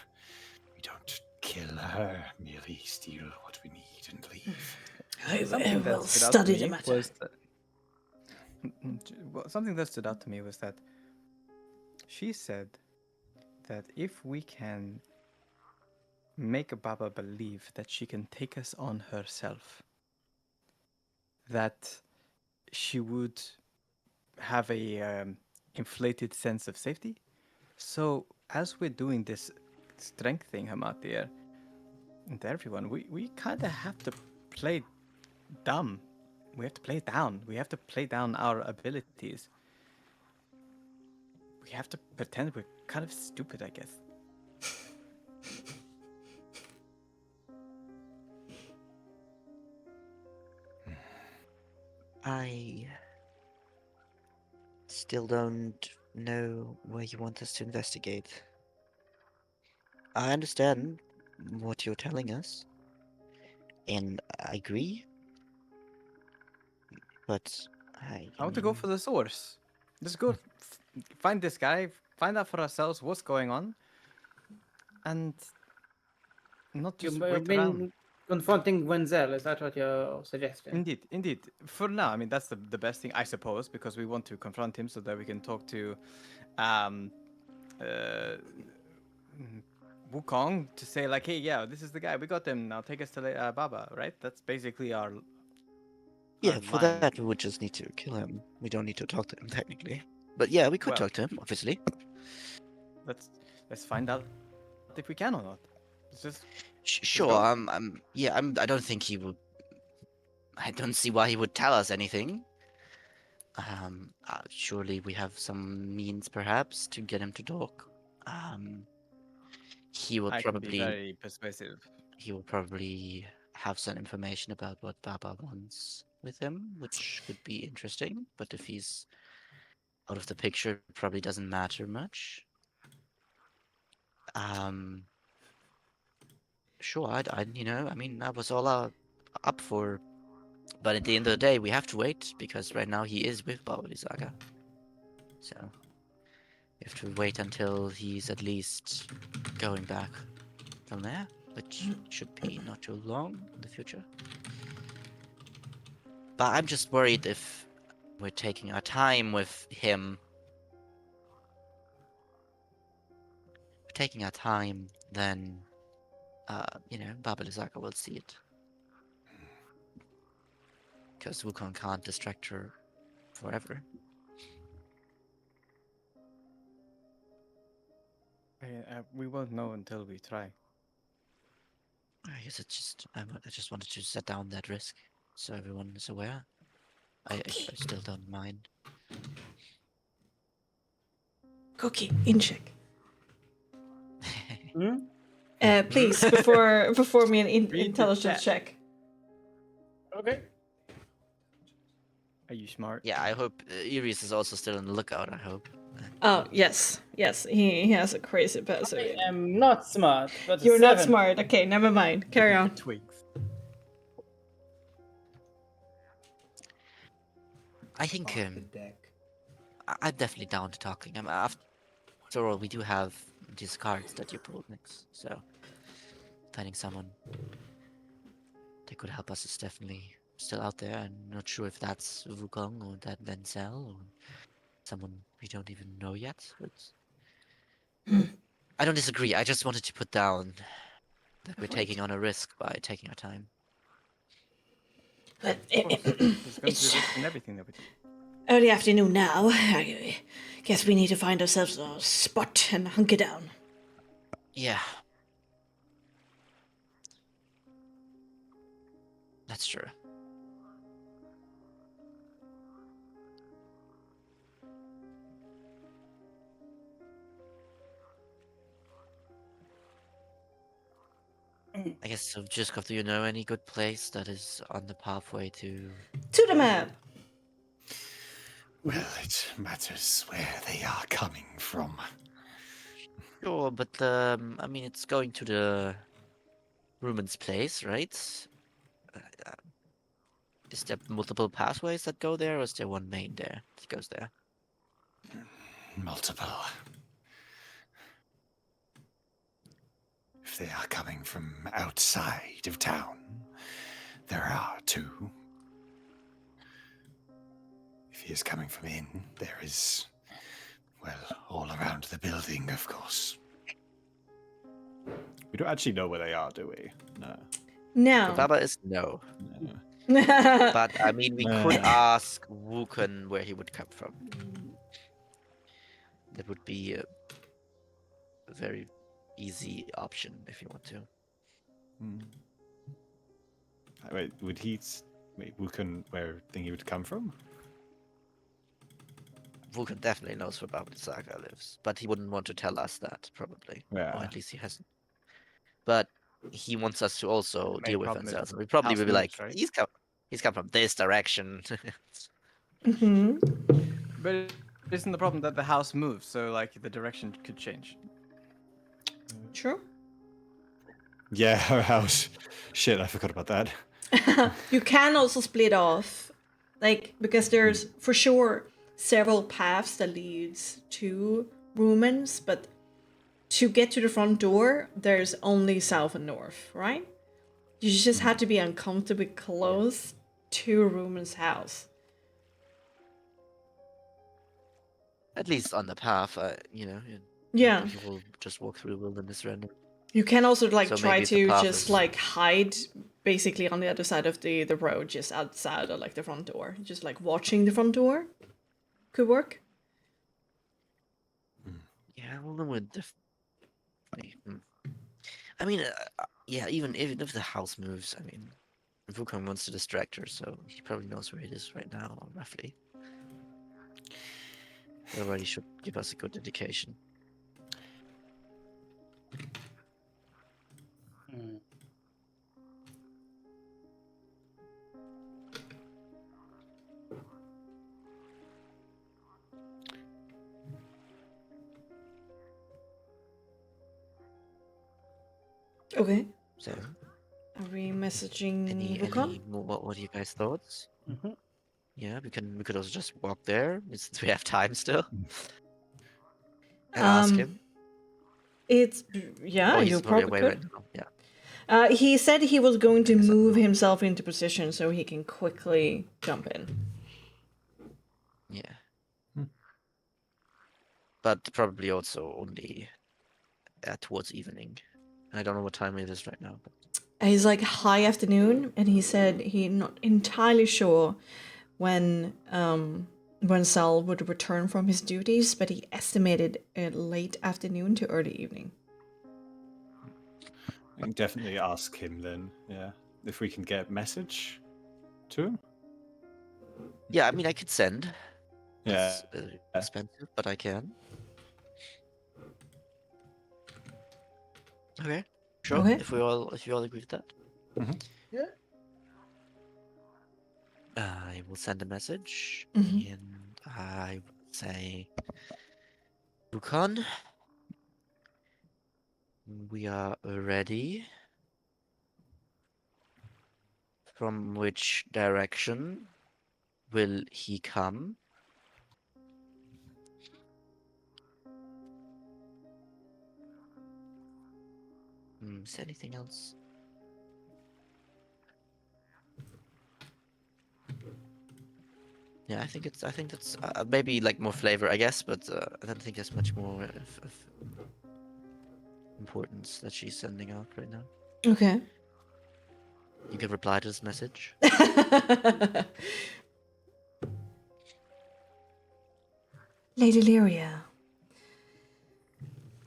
We don't kill her, merely steal what we need and leave.
I
Something that
will
stood out
study
to
the
me
matter.
was that- well, something that stood out to me was that she said that if we can make Baba believe that she can take us on herself, that she would have a inflated sense of safety. So as we're doing this strength thing, Hamatir, and everyone, we kind of have to play dumb. We have to play down. We have to play down our abilities. We have to pretend we're kind of stupid, I guess.
I still don't know where you want us to investigate. I understand what you're telling us, and I agree, but
I want to go for the source. Let's go find this guy, find out for ourselves what's going on, and not just wait around.
Confronting Wenzel, is that what you're suggesting?
Indeed. For now, I mean, that's the best thing, I suppose, because we want to confront him so that we can talk to Wukong to say, like, hey, yeah, this is the guy. We got him. Now take us to Baba, right? That's basically our
yeah, for
line.
that we would just need to kill him. We don't need to talk to him technically. But yeah, we could
Well-
talk to him, obviously.
Let's find out if we can or not. It's just
Sure,
go.
I don't think he would. I don't see why he would tell us anything. Surely we have some means, perhaps, to get him to talk. He will
I can be
probably
very persuasive.
have some information about what Baba wants with him, which could be interesting. But if he's out of the picture, it probably doesn't matter much. Sure, I mean, that was all up for. But at the end of the day, we have to wait because right now he is with Saga. So we have to wait until he's at least going back from there, which should be not too long in the future. But I'm just worried if we're taking our time with him. If we're taking our time, then Baba Saga will see it. Because Wukong can't distract her forever.
We won't know until we try.
I guess I just wanted to set down that risk so everyone is aware. I still don't mind.
Cookie, in check.
Hmm?
Please, before me an
Read the
intelligence
chat.
check.
Okay.
Are you smart?
Yeah, I hope Iris is also still on the lookout. I hope.
Oh, yes. Yes, he has a crazy
I
passive.
am not smart, but a
You're not
7.
smart. Okay, never mind. Carry on.
Twigs.
I think
Off the deck.
I'm definitely down to talking. After all, we do have these cards that you pulled next, so finding someone that could help us is definitely still out there. I'm not sure if that's Wukong or that Vencel or someone we don't even know yet, but I don't disagree. I just wanted to put down that we're taking on a risk by taking our time.
But
Of course. There's going to be
it's
risk in everything that we do.
early afternoon now. I guess we need to find ourselves a spot and hunker down.
Yeah. That's true. I guess so. Jiskov, do you know any good place that is on the pathway to?
To the map.
Well, it matters where they are coming from.
Sure, but I mean, it's going to the Rumen's place, right? Uh, is there multiple pathways that go there, or is there one main there that goes there?
Multiple. If they are coming from outside of town, there are two. If he is coming from in, there is, well, all around the building, of course.
We don't actually know where they are, do we? No.
No.
Baba is no.
No.
But I mean, we could ask Wukong where he would come from. That would be a very easy option if you want to.
Wait, would he? Wait, Wukong, where think he would come from?
Wukong definitely knows where Baba Saga lives, but he wouldn't want to tell us that, probably.
Yeah.
Or at least he hasn't. But he wants us to also
Main
deal with
problem is
ourselves.
the
We probably
house
will be
moves,
like,
right?
he's come from this direction.
Hmm.
But isn't the problem that the house moves, so like the direction could change?
True.
Yeah, our house. Shit, I forgot about that.
You can also split off, like, because there's for sure several paths that leads to Rumens, but to get to the front door, there's only south and north, right? You just had to be uncomfortably close to Rumens' house.
At least on the path, you know.
Yeah.
You will just walk through the wilderness random.
You can also like
So
try
maybe if the
to
path
just
is-
like hide basically on the other side of the road, just outside of like the front door. Just like watching the front door could work.
Yeah, well, then we're I mean, yeah, even if the house moves, I mean, Wukong wants to distract her, so he probably knows where it is right now, roughly. That already should give us a good indication.
Hmm.
Okay.
So,
Are we messaging
any
Wukong?
more? What are you guys' thoughts?
Mhm.
Yeah, we could also just walk there since we have time still, and
Um,
ask him.
It's yeah,
Oh,
you
he's probably
probably
away
could.
right now. Yeah.
He said he was going to
guess I'll
move
go.
himself into position so he can quickly jump in.
Yeah. But probably also only towards evening. I don't know what time it is right now. But
He's like high afternoon, and he said he's not entirely sure when Sal would return from his duties, but he estimated late afternoon to early evening.
I can definitely ask him then. Yeah, if we can get a message to him.
yeah, I mean, I could send.
Yeah.
It's expensive, but I can. Okay, sure.
Okay.
If you all agree with that.
Yeah.
I will send a message,
Mhm.
and I will say, Bukan, we are ready. From which direction will he come? Is there anything else? Yeah, I think that's maybe like more flavor, I guess, but I don't think there's much more of importance that she's sending out right now.
Okay.
You can reply to this message.
Lady Lyria,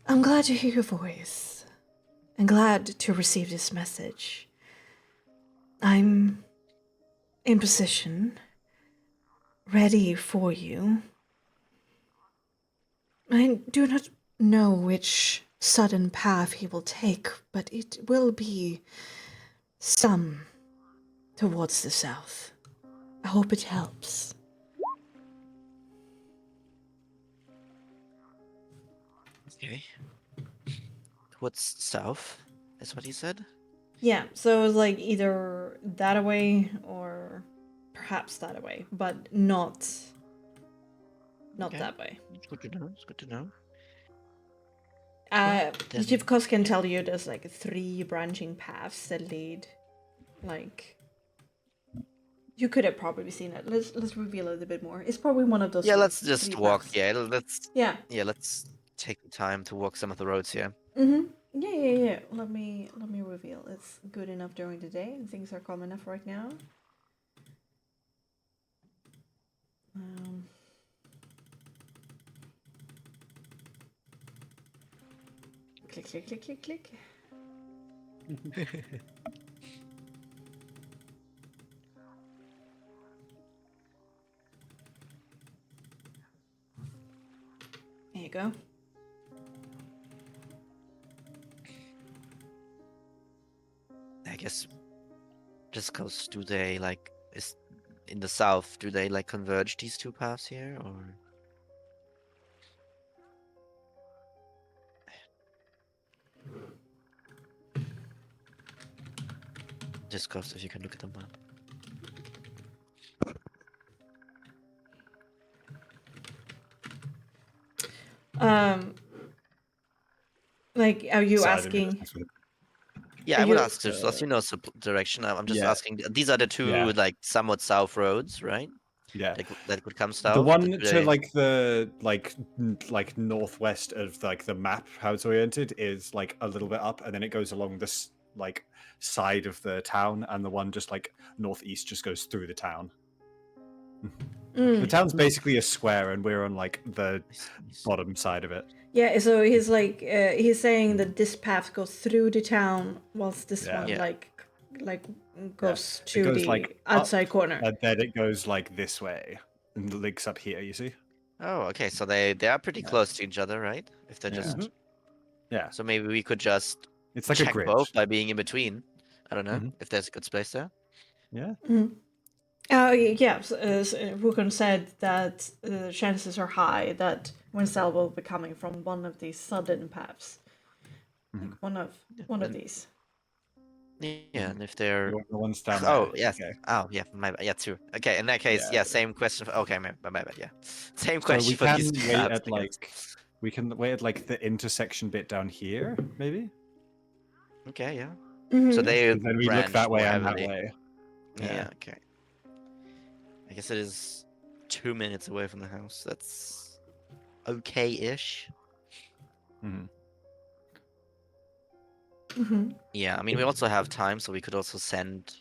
I'm glad to hear your voice, and glad to receive this message. I'm in position, ready for you. I do not know which sudden path he will take, but it will be some towards the south. I hope it helps.
Okay. What's south? Is what he said?
Yeah, so it was like either that away or perhaps that away, but not
Okay.
that way.
It's good to know. It's good to know.
The Chief of Course can tell you there's like 3 branching paths that lead. Like, you could have probably seen it. Let's reveal it a bit more. It's probably one of those.
Yeah,
three-
let's just
three
walk.
paths.
Yeah, let's
Yeah.
let's take the time to walk some of the roads here.
Mhm. Yeah. Let me reveal. It's good enough during the day. Things are calm enough right now. Click. There you go.
I guess just cause do they like is in the south, do they like converge these 2 paths here or just cause if you can look at the map?
Like, are you
Sorry, I didn't mean
asking?
to mess with it.
Yeah,
Are
I would
you?
ask just you know direction. I'm just
Yeah.
asking. These are the 2
Yeah.
like somewhat south roads, right?
Yeah.
That could come
The
south.
one
Do
to
they-
like the like northwest of like the map, how it's oriented, is like a little bit up, and then it goes along this like side of the town, and the one just like northeast just goes through the town. The town's basically a square, and we're on like the bottom side of it.
Yeah. So he's like, he's saying that this path goes through the town, whilst this
Yeah.
one
Yeah.
like goes
It
to
goes
the
like
outside
up,
corner.
and then it goes like this way, and links up here. You see?
Oh, okay. So they are pretty
Yeah.
close to each other, right? If they're
Yeah.
just
Yeah.
so maybe we could just
It's like a
check
grid.
both by being in between. I don't know
Mhm.
if there's a good space there.
Yeah.
Yeah. Wukon said that chances are high that Winstel will be coming from one of these sudden paths, like one of
then-
these.
Yeah, and if they're
You want the ones down
oh
there?
yes,
Okay.
oh yeah, my bad. Yeah, 2. Okay, in that case,
Yeah.
yeah, same question. Okay, my bad. Yeah, same
So
question
we
for
can
these 2
wait
maps,
at
I guess.
we can wait at like the intersection bit down here, maybe.
Okay, yeah.
Mm-hmm.
So they
And then we look
branch
that way
more
and that
heavily.
way.
Yeah. Okay. I guess it is 2 minutes away from the house. That's okay-ish.
Mhm.
Yeah, I mean we also have time, so we could also send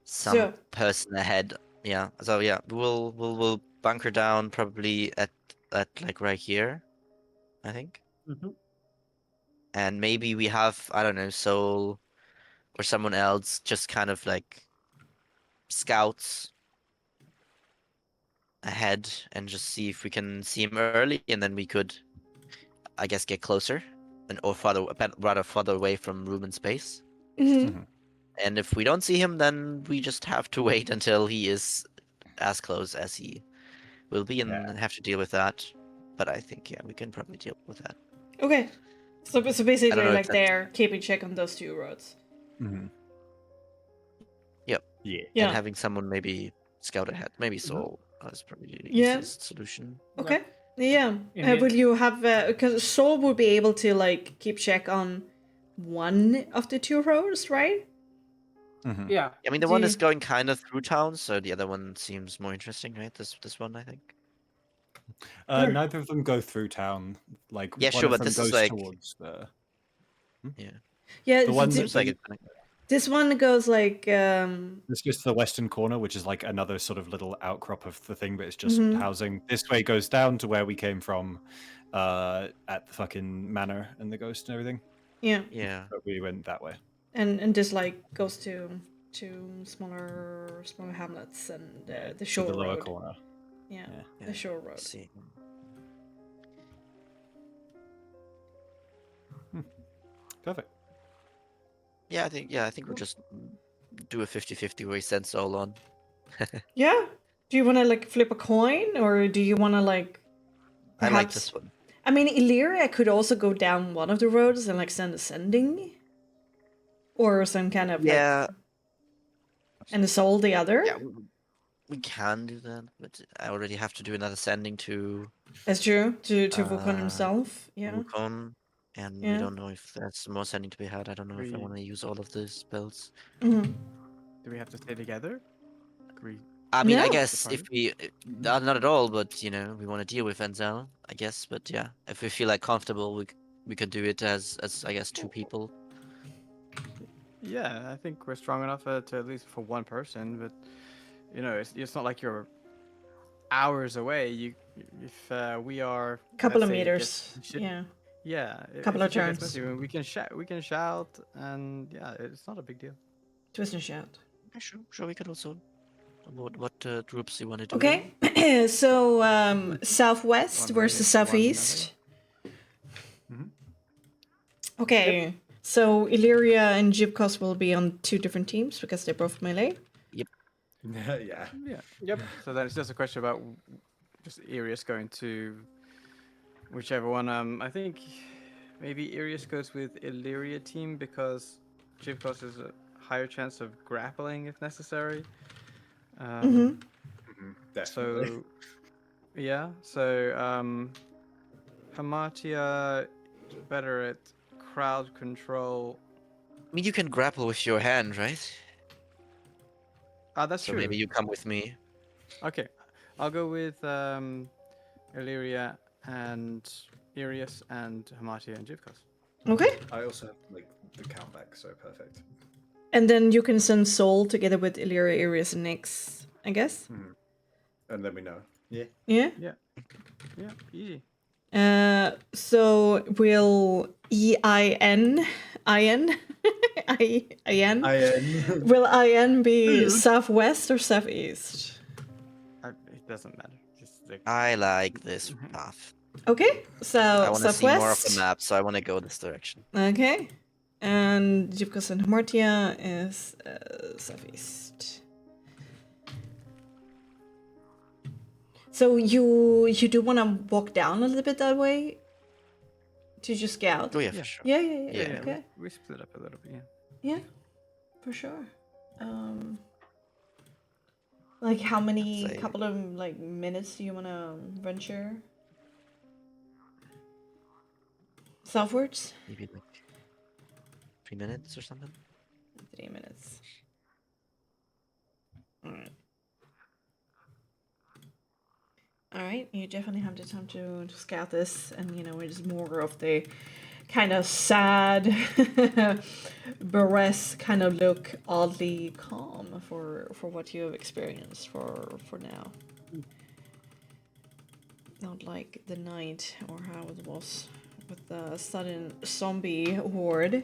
some
So
person ahead. Yeah. So yeah, we'll bunker down probably at like right here, I think. And maybe we have, I don't know, Soul or someone else just kind of like scouts ahead and just see if we can see him early, and then we could, I guess, get closer and or rather farther away from room and space.
mm-hmm.
And if we don't see him, then we just have to wait until he is as close as he will be and have to deal with that. But I think, yeah, we can probably deal with that.
Okay. So
I don't
basically,
know if
like,
that's...
they're keeping check on those 2 roads.
Mm-hmm.
Yep.
Yeah.
Yeah.
And having someone maybe scout ahead. Maybe Saul is probably the
Yeah.
easiest solution.
Okay. Yeah.
Indeed.
Will you have because Saul will be able to like keep check on one of the 2 roads, right?
Mm-hmm.
Yeah.
I mean, the
Do
one is
you-
going kind of through town, so the other one seems more interesting, right? This one, I think.
Sure.
Neither of them go through town. Like
Yeah,
one
sure,
of
but
them
this is
goes
like...
towards the.
Yeah.
Yeah.
The one that
Seems like
the-
it's gonna...
This one goes like
This goes to the western corner, which is like another sort of little outcrop of the thing, but it's just
Mhm.
housing. This way goes down to where we came from, at the fucking manor and the ghost and everything.
yeah,
Yeah.
But we went that way.
and this like goes to smaller hamlets and the
To
shore
the lower
road.
corner.
Yeah,
Yeah.
the shore road.
Let's see.
Perfect.
Yeah, I think we'll just do a 50-50 where we send Saul on.
Yeah. Do you want to like flip a coin, or do you want to like?
I like
Perhaps-
this one.
I mean, Illyria could also go down one of the roads and like send a sending, or some kind of
Yeah.
like, and Soul the other.
Yeah, we can do that, but I already have to do another sending to
That's true. To Vulcan
Uh,
himself. Yeah.
Wukong, and
Yeah.
we don't know if there's more sending to be had. I don't know if I
We-
want to use all of the spells.
Mhm.
Do we have to stay together? Agree.
I mean, I
No.
guess if we... Not at all, but, you know, we want to deal with Enzel, I guess. But yeah, if we feel like comfortable, we could do it as I guess, 2 people.
Yeah, I think we're strong enough to at least for one person, but you know, it's not like you're hours away. If we are
Couple
let's
of
say,
meters.
get shit-
Yeah.
yeah,
Couple of
shit gets
turns.
messy, we can shout, and yeah, it's not a big deal.
Twist and shout.
Yeah, sure, we could also... What groups you want to do?
Okay. So southwest
One way,
versus
one
southeast.
Mhm.
Okay. So Illyria and Jibkos will be on 2 different teams because they're both melee.
Yeah.
Yeah. Yep. So then it's just a question about just Arius going to whichever one. I think maybe Arius goes with Illyria team because Jivkos has a higher chance of grappling if necessary.
Mhm.
Definitely.
So yeah. So Hamatia better at crowd control.
I mean, you can grapple with your hand, right?
Ah, that's
So
true.
maybe you come with me.
Okay, I'll go with Illyria and Arius and Hamatia and Jivkos.
Okay.
I also have like the countback, so perfect.
And then you can send Soul together with Illyria, Arius, and Nyx, I guess.
And let me know. Yeah.
Yeah.
Yeah, easy.
So will EIN IN will IN be southwest or southeast?
It doesn't matter. Just like,
I like this path.
Okay. So
I want to see
southwest.
more of the map, so I want to go this direction.
Okay. And Jibkos and Hamartia is southeast. So you do want to walk down a little bit that way to just scout?
Oh yeah,
Yeah.
for sure.
Yeah.
Yeah.
Okay.
we split up a little bit. Yeah.
Yeah, for sure. Like how many
Say-
couple of like minutes do you want to venture southwards?
Maybe like 3 minutes or something.
3 minutes. Alright. Alright, you definitely have the time to scout this, and you know, it's more of the kind of sad, burlesque kind of look, oddly calm for what you have experienced for now. Not like the night or how it was with the sudden zombie horde.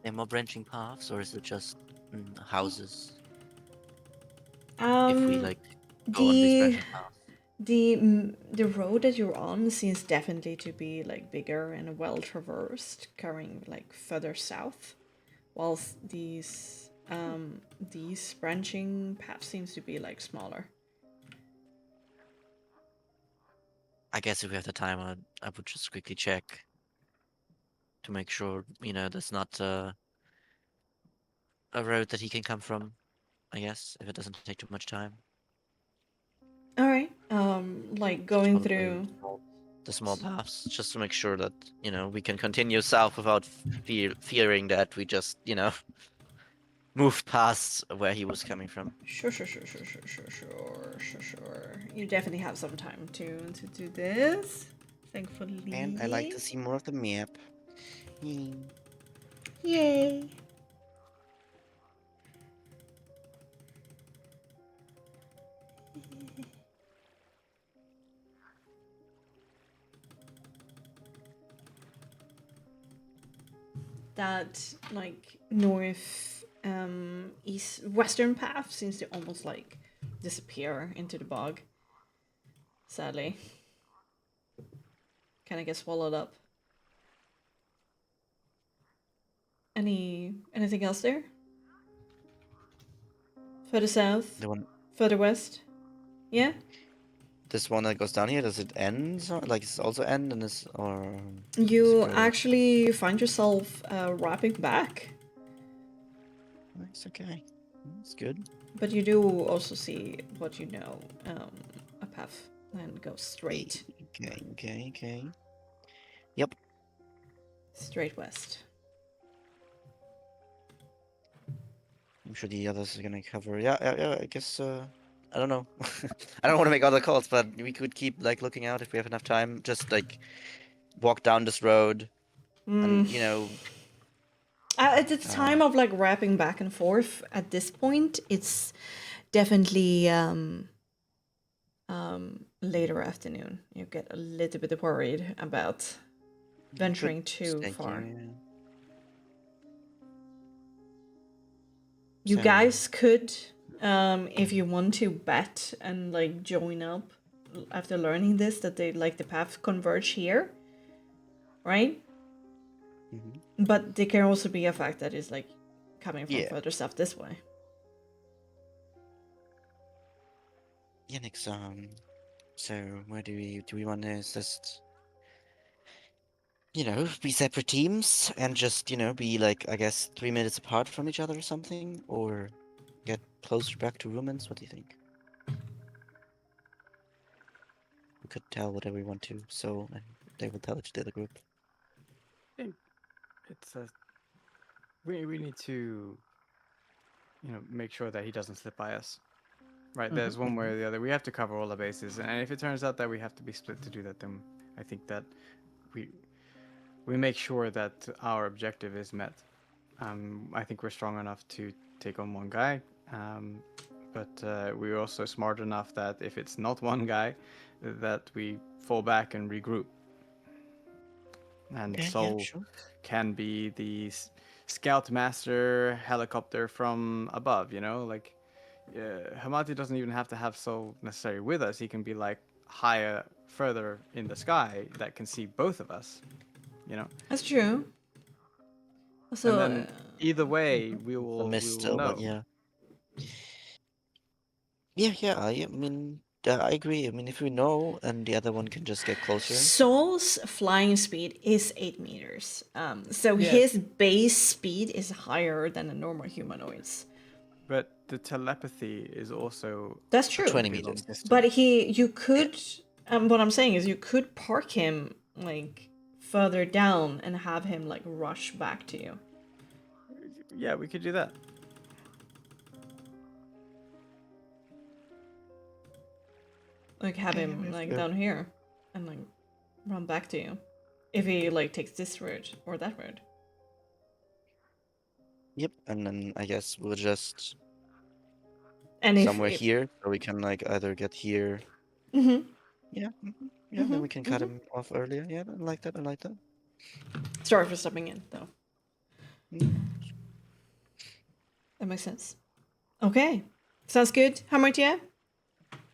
Are more branching paths, or is it just houses?
Um,
If we like go on these
the
branching paths.
the road that you're on seems definitely to be like bigger and well traversed, going like further south whilst these branching paths seems to be like smaller.
I guess if we have the time, I would just quickly check to make sure, there's not a road that he can come from, I guess, if it doesn't take too much time.
All right. Like going
Just one of
through.
the small paths, just to make sure that, we can continue south without fearing that we just, moved past where he was coming from.
Sure. You definitely have some time to do this. Thankfully.
And I like to see more of the map.
Yay. That like north east western path seems to almost like disappear into the bog. Sadly. Kind of get swallowed up. Anything else there? Further south?
The one,
Further west? Yeah?
this one that goes down here, does it end? Like, it's also end and it's, or...
You
Let's go.
actually find yourself wrapping back.
Nice, okay. That's good.
But you do also see what you know, a path and go straight.
Okay. Yep.
Straight west.
I'm sure the others are gonna cover. Yeah, I guess, I don't know. I don't want to make other calls, but we could keep, like, looking out if we have enough time. Just, like, walk down this road and,
At the time of like wrapping back and forth at this point, it's definitely later afternoon. You get a little bit worried about venturing too far. You
So-
guys could, if you want to, bet and like join up after learning this that they like the paths converge here, right?
Mhm.
But there can also be a fact that is like coming from
Yeah.
further south this way.
Yeah, Nix, so where do we want to just, be separate teams and just, be like, I guess, 3 minutes apart from each other or something? Or get closer back to Rumens? What do you think? We could tell whatever we want to, so and they will tell it to the other group.
It's we need to, make sure that he doesn't slip by us. Right, there's one way or the other. We have to cover all the bases, and if it turns out that we have to be split to do that, then I think that we make sure that our objective is met. I think we're strong enough to take on one guy, but we're also smart enough that if it's not one guy, that we fall back and regroup. And Sol
Sure.
can be the scoutmaster helicopter from above, like Hamati doesn't even have to have Sol necessarily with us. He can be like higher, further in the sky that can see both of us,
That's true. So
and then either way, we will
Still,
know.
but yeah. Yeah, I mean, I agree. I mean, if we know and the other one can just get closer.
Sol's flying speed is 8 meters. So
Yeah.
his base speed is higher than a normal humanoid's.
But the telepathy is also
That's true.
20
pretty long
meters.
distance.
But you could, what I'm saying is you could park him like further down and have him like rush back to you.
Yeah, we could do that.
Like have him like down here and like run back to you. If he like takes this route or that route.
Yep, and then I guess we'll just
And
somewhere here, so we can like either get here.
Mm-hmm.
Yeah, then we can cut him off earlier. Yeah, I like that.
Sorry for stepping in though.
Mm.
That makes sense. Okay. Sounds good. Hamartia?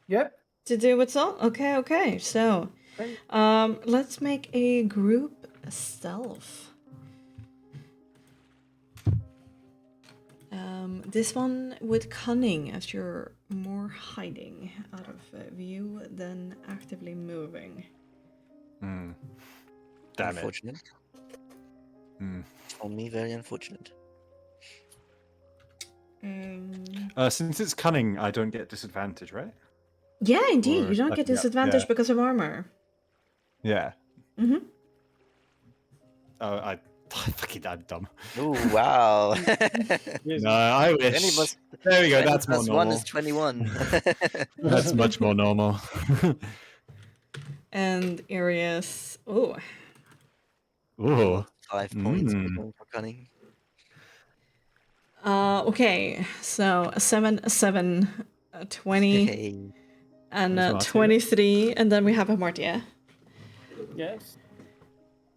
Yep.
To do what's all? Okay. So,
Great.
let's make a group stealth. This one with cunning, as you're more hiding out of view than actively moving.
Damn it.
Unfortunate. For me, very unfortunate.
Since it's cunning, I don't get disadvantage, right?
Yeah, indeed.
Or
You don't
like,
get
yeah,
disadvantage
yeah.
because of armor.
Yeah.
Mm-hmm.
Oh, I'm dumb.
Oh wow!
No, I wish.
Any plus-
There we go.
20
That's more
plus
normal.
1 is 21.
That's much more normal.
And Arius. Oh.
Ooh.
5 points for cunning.
Okay. So a 7, a 7, a 20,
Hey.
and
Where's
a
Marcia?
23, and then we have a Martia.
Yes.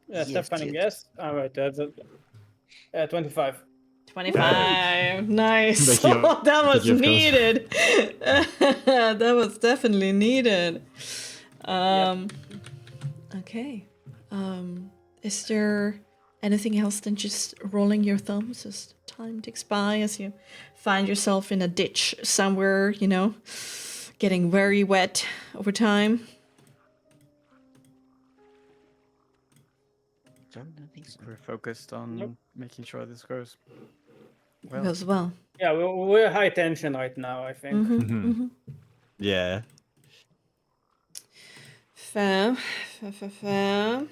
Yes,
Steph Cunning,
yes.
yes. All right, that's 25.
25. Nice.
Thank you.
Oh, that was
Thank you, of course.
needed. That was definitely needed. Okay. Is there anything else than just rolling your thumbs as time ticks by as you find yourself in a ditch somewhere, you know, getting very wet over time?
We're focused on making sure this goes well.
Goes well.
Yeah, we're high tension right now, I think.
Yeah.
Fair. Fair.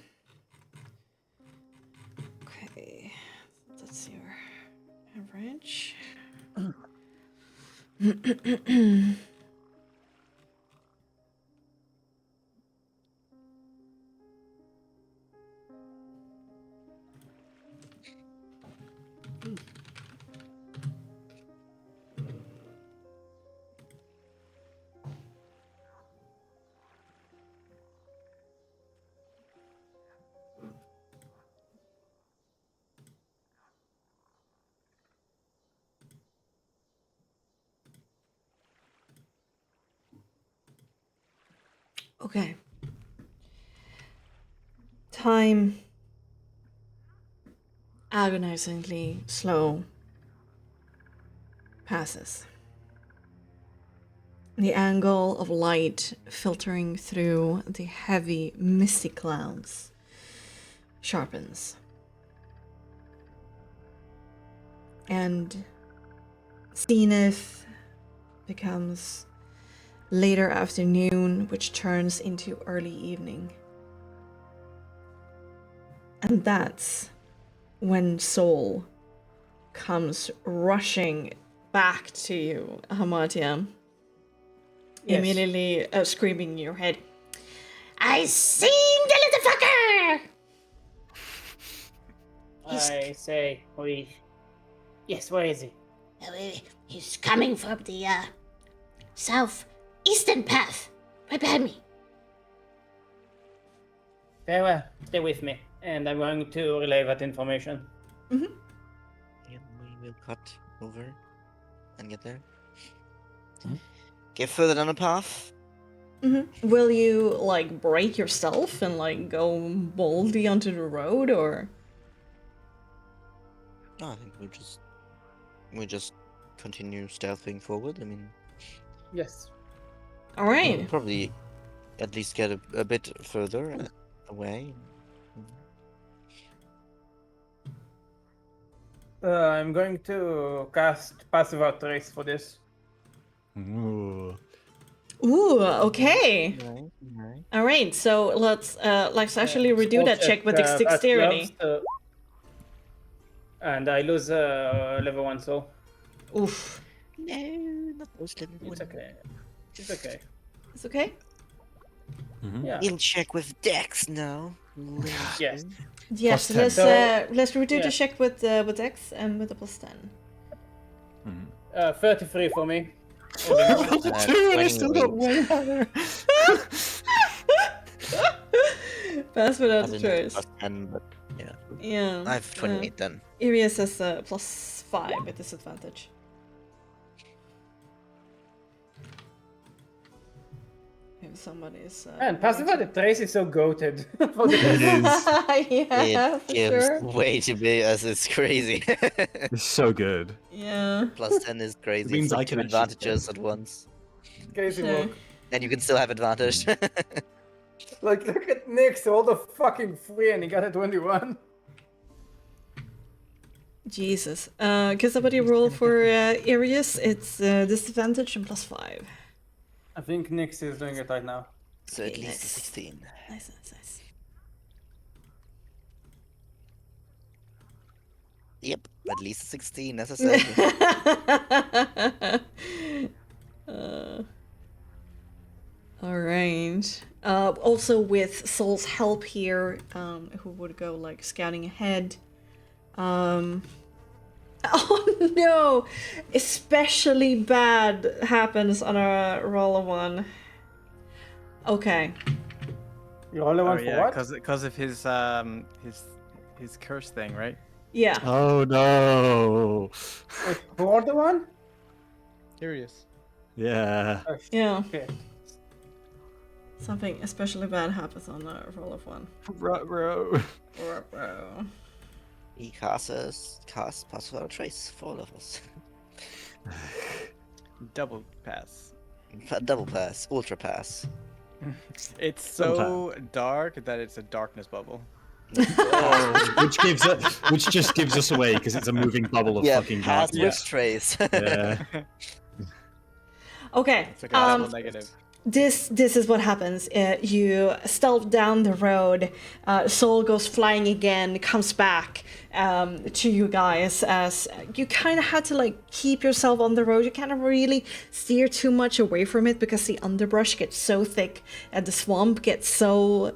Okay. That's your average. Okay. Time agonizingly slow passes. The angle of light filtering through the heavy, misty clouds sharpens. And zenith becomes later afternoon, which turns into early evening. And that's when Soul comes rushing back to you, Hamatia.
Yes.
Immediately screaming in your head, I seen the little fucker!
I say, yes, where is he?
He's coming from the southeastern path, right behind me.
Very well, stay with me, and I'm going to relay that information.
And we will cut over and get there. Get further down the path.
Will you, like, break yourself and, like, go boldly onto the road, or?
No, I think we just continue stealthing forward. I mean,
Yes.
All right.
probably at least get a bit further away.
I'm going to cast Passive Art Trace for this.
Ooh.
Ooh, okay.
Right.
All right, so let's actually redo
Spell
that check with
fast
dexterity.
gloves, and I lose level 1 soul.
Oof.
No, not those level
It's
one.
okay. It's okay.
It's okay?
Yeah.
We'll check with Dex now.
Yes.
Yes,
Plus 10.
let's redo
Yeah.
the check with Dex and with the plus 10.
33 for me.
Two and I still got
28.
way higher.
Pass without
I
a
didn't have
choice.
plus 10, but yeah.
Yeah.
I have 28 then.
Irius has plus 5 at disadvantage. If somebody's.
And Passive Art Trace is so goated. For
It
the
is.
Yeah,
It
for
gives
sure.
way too big as it's crazy.
It's so good.
Yeah.
Plus 10 is crazy.
means
It's like
I can
two
actually
advantages at once.
Crazy
Sure.
work.
And you can still have advantage.
Like, look at Nick's all the fucking 3 and he got a 21.
Jesus. Can somebody roll for Arius? It's disadvantage and +5.
I think Nick's is doing it right now.
So at
Okay,
least a
nice.
16.
Nice.
Yep, at least 16, as I said.
All right. Also with Soul's help here, who would go like scouting ahead. Oh no! Especially bad happens on a roll of 1. Okay.
You roll a 1 for
yeah,
what?
because of his curse thing, right?
Yeah.
Oh no.
Wait, who rolled the 1?
Curious.
Yeah.
Oh,
Yeah.
Okay.
Something especially bad happens on a roll of 1.
Ruh-roh.
He casts Pass Without a Trace for all of us.
Double pass.
Double Pass, Ultra Pass.
It's so dark that it's a darkness bubble.
which just gives us away because it's a moving bubble of
Yeah,
fucking
Pass
darkness.
with Trace.
Yeah.
Okay.
It's like a double negative.
This is what happens. You stealth down the road. Soul goes flying again, comes back to you guys as you kind of had to like keep yourself on the road. You can't really steer too much away from it because the underbrush gets so thick and the swamp gets so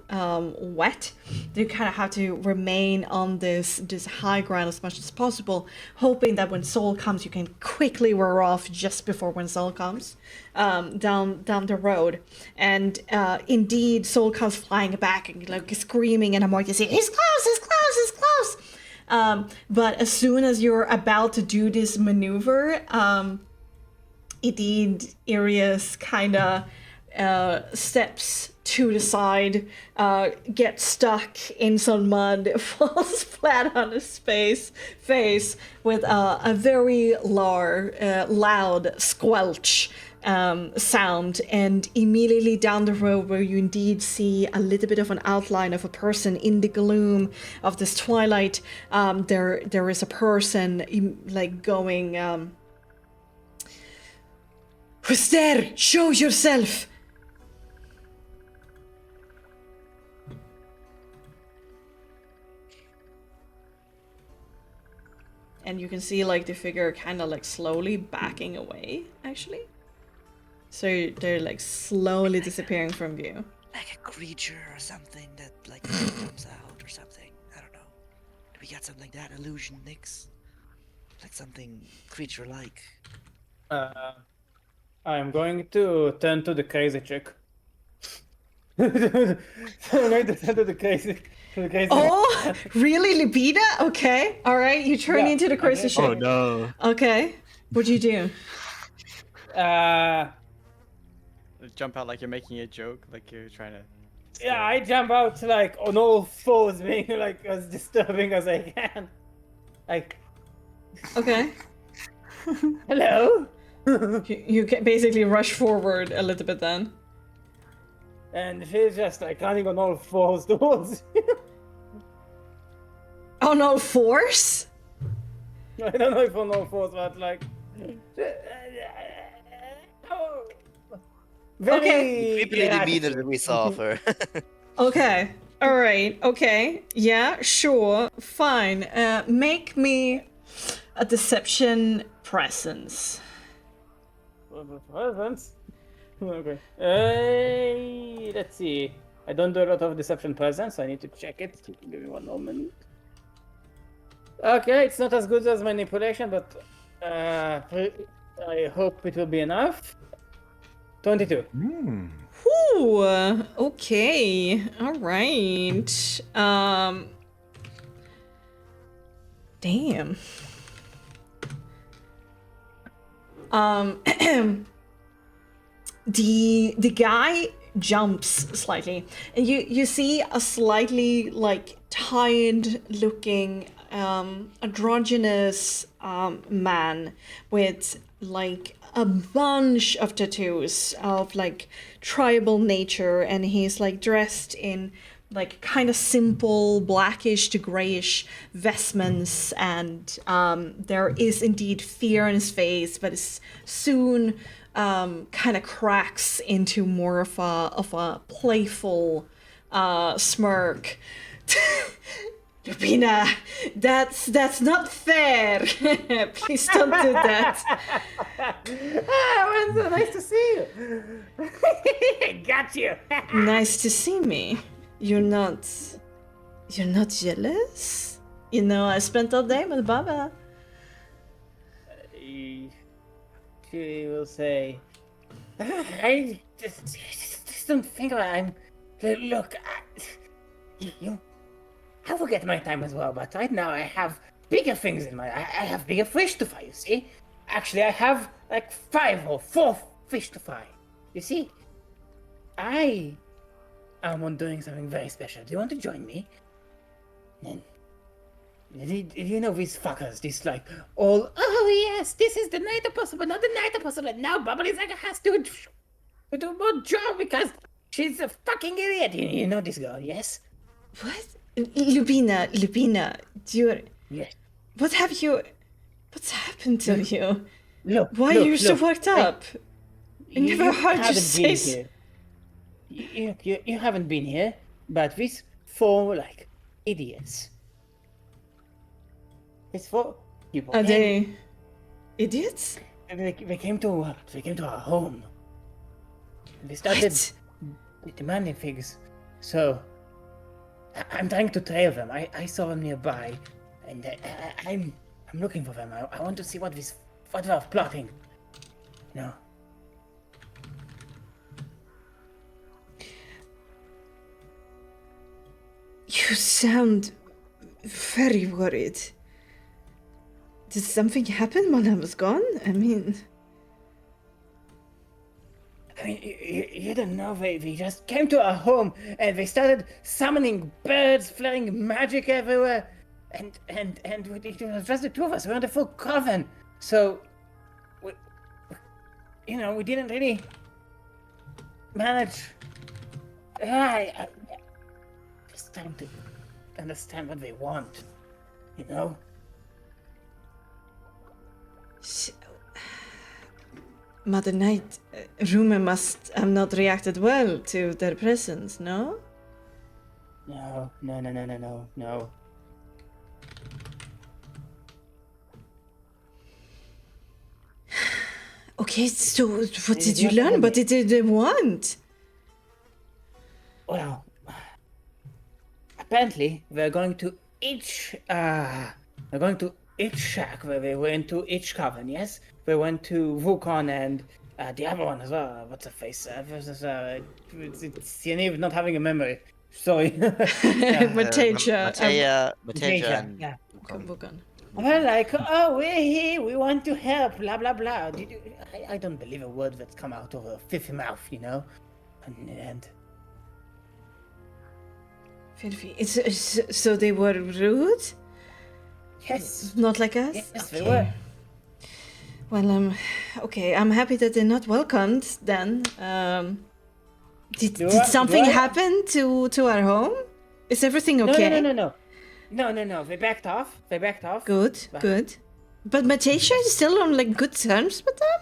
wet. You kind of have to remain on this high ground as much as possible, hoping that when Soul comes, you can quickly wear off just before when Soul comes down the road. And indeed, Soul comes flying back and like screaming, and I'm like, he's close. But as soon as you're about to do this maneuver, indeed, Arius kind of steps to the side, gets stuck in some mud, falls flat on his face with a very loud squelch sound, and immediately down the road where you indeed see a little bit of an outline of a person in the gloom of this twilight, there is a person like going, who's there? Show yourself! And you can see like the figure kind of like slowly backing away, actually. So they're like slowly disappearing from view.
Like a creature or something that like comes out or something. I don't know. Do we got something like that? Illusion, Nix? Like something creature-like.
I'm going to turn to the crazy chick. I'm going to turn to the crazy.
Oh, really, Libida? Okay, all right. You turn
Yeah,
into the crazy
okay.
Oh
ship.
no.
Okay, what'd you do?
Jump out like you're making a joke, like you're trying to.
Yeah, I jump out like on all fours, being like as disturbing as I can. Like,
Okay,
hello.
you can basically rush forward a little bit then.
And she's just like running on all fours towards you.
On all fours?
I don't know if on all fours, but like. Very
Creepily
erratic.
demeanor that we saw of her.
Okay, all right. Okay, yeah, sure, fine. Make me a deception presence.
Presents? Okay. Let's see. I don't do a lot of deception presence. I need to check it. Give me one moment. Okay, it's not as good as manipulation, but I hope it will be enough. 22.
Ooh, okay, all right. Damn. The guy jumps slightly, and you see a slightly like tired looking androgynous man with like a bunch of tattoos of like tribal nature, and he's like dressed in like kind of simple blackish to grayish vestments, and there is indeed fear in his face, but it's soon kind of cracks into more of a playful smirk. Lupina, that's not fair. Please don't do that.
Well, so nice to see you. Got you.
Nice to see me. You're not jealous? You know, I spent all day with Baba.
She will say, I just don't think about it. Look, I forget my time as well, but right now I have bigger things in my... I have bigger fish to fry, you see? Actually, I have like 5 or 4 fish to fry. You see? I am on doing something very special. Do you want to join me? And you know these fuckers, these like all, oh yes, this is the night apostle, not the night apostle, and now Bubblysaga has to do more job because she's a fucking idiot. You know this girl, yes?
What? Lupina,
Yes.
what's happened to you?
Look,
Why are you so worked up? I never heard you
haven't
say
been here. You haven't been here, but these 4 like idiots. It's 4 people.
Are they idiots?
They came to our home. They started demanding things. So I'm trying to trail them. I saw them nearby, and I'm looking for them. I want to see what they're plotting. No.
You sound very worried. Did something happen while I was gone? I mean,
you don't know, they just came to our home and they started summoning birds, flaring magic everywhere, and it was just the 2 of us. We weren't a full coven, so we didn't really manage. I just trying to understand what they want, you know.
Mother Knight, rumor must have not reacted well to their presence, no?
No.
Okay, so what did you learn? What did they want?
Well, apparently we're going to each shack where they went to each coven, yes? We went to Wukon and the other one as well. What's her face? It's Yaniv not having a memory. Sorry.
Mateja.
Mateja and
Yeah.
Wukon.
Well, like, oh, we're here. We want to help. Blah blah blah. I don't believe a word that's come out of a filthy mouth, you know. And
Filthy. So they were rude?
yes,
Not like us?
yes, they were.
Well, okay, I'm happy that they're not welcomed then. Did something happen to our home? Is everything okay?
No. They backed off.
Good. But Mateja is still on like good terms with them?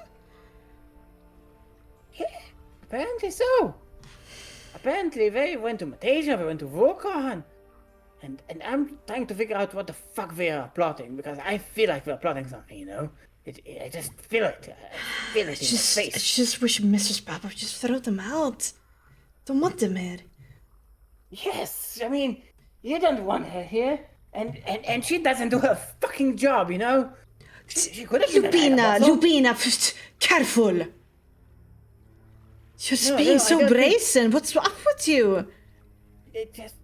Yeah, apparently so. Apparently they went to Mateja, they went to Wukon. And I'm trying to figure out what the fuck they are plotting, because I feel like they're plotting something, you know? I just feel it. I feel it in my face.
I just wish Mrs. Papa would just throw them out. Don't want them here.
Yes, I mean, you don't want her here. And she doesn't do her fucking job, you know? She could have been
Lupina, careful. You're being so brazen. What's up with you?
It just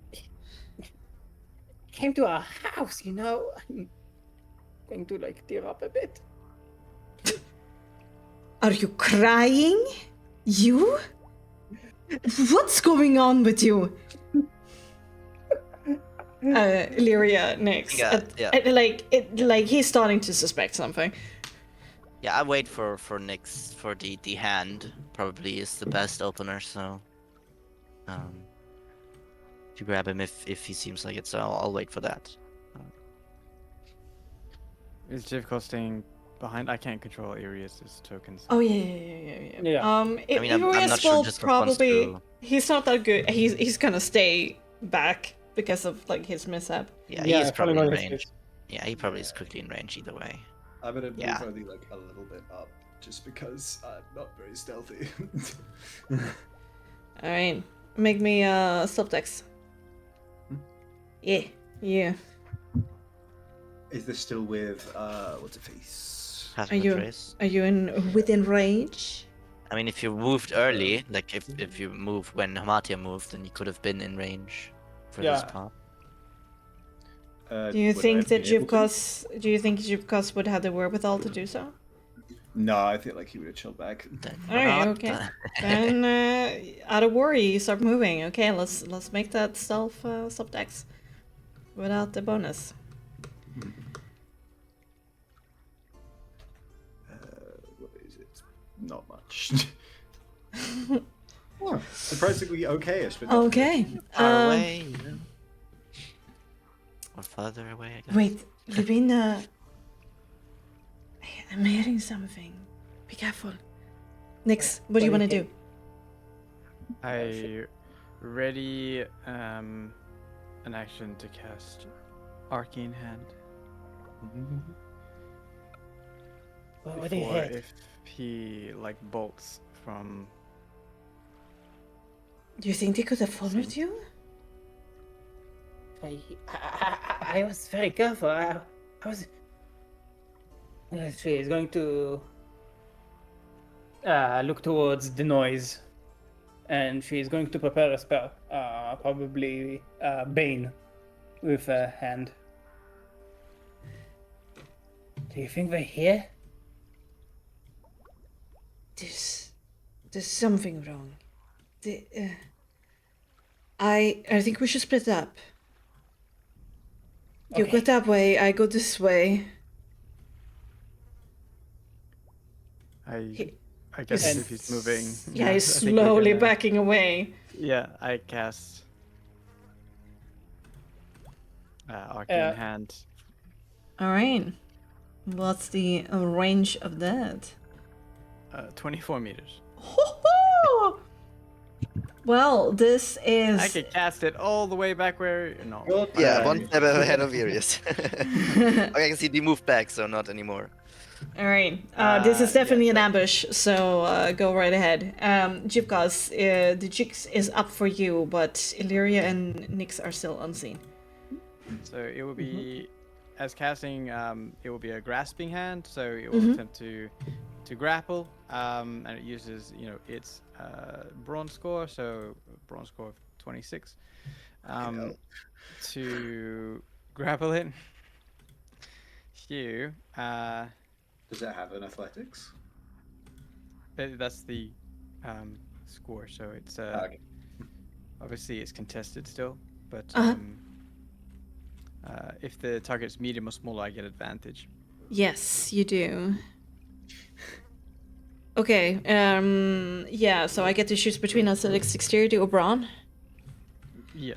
came to our house, you know? I'm going to like tear up a bit.
Are you crying? You? What's going on with you? Illyria next.
Yeah, yeah.
Like he's starting to suspect something.
Yeah, I wait for Nyx for the hand. Probably is the best opener. So, to grab him if he seems like it. So I'll wait for that.
Is Jivko staying behind? I can't control Arius' tokens.
Oh yeah.
Yeah.
I mean, I'm
Illyrius
not sure
will
just responds
probably.
to-
He's not that good. He's gonna stay back because of like his mishap.
Yeah,
Yeah,
he's probably in
follow the
range.
switch.
Yeah, he probably is quickly in range either way.
I'm gonna move
Yeah.
only like a little bit up, just because I'm not very stealthy.
All right, make me stealth dex. Yeah.
Is this still with what's it face?
Pass
Are
with
you
trace.
are you within range?
I mean, if you moved early, like if you moved when Hamatia moved, then you could have been in range for this
Yeah.
part.
Do you
Would I
think
have
that
been able to?
Jivkos would have the wherewithal to do so?
No, I feel like he would have chilled back.
Then
All right,
not.
okay. Then out of worry, start moving. Okay, let's make that stealth dex without the bonus.
What is it? Not much. Oh, surprisingly okay-ish, but not
Okay.
Far away, you know. Or further away, I guess.
Wait, Lubina. I'm hearing something. Be careful. Nix, what do you want to do?
I ready an action to cast Arcane Hand.
What do you
Or
hit?
if he like bolts from.
Do you think they could have followed you?
I was very careful. I was. She is going to look towards the noise, and she is going to prepare a spell. Probably Bane with a hand. Do you think they're here?
There's something wrong. I think we should split up. You
Okay.
go that way, I go this way.
I guess
He's-
if he's moving.
Yeah, he's
I think we're
slowly
gonna-
backing away.
Yeah, I cast Arcane Hand.
All right. What's the range of that?
24 meters.
Well, this is.
I could cast it all the way back where. No.
Yeah, one step ahead of Arius. Okay, I can see they moved back, so not anymore.
All right. This is definitely an ambush, so go right ahead. Jivkos, the jigs is up for you, but Illyria and Nyx are still unseen.
So it will be, as casting, it will be a grasping hand. So it will attempt to grapple, and it uses its bronze score, so bronze score of 26, to grapple it. Hugh,
Does it have an athletics?
that's the score. So it's
Okay.
obviously it's contested still, but
Uh-huh.
if the target's medium or smaller, I get advantage.
Yes, you do. Okay. Yeah. So I get to choose between athletics, dexterity, or brawn.
Yeah.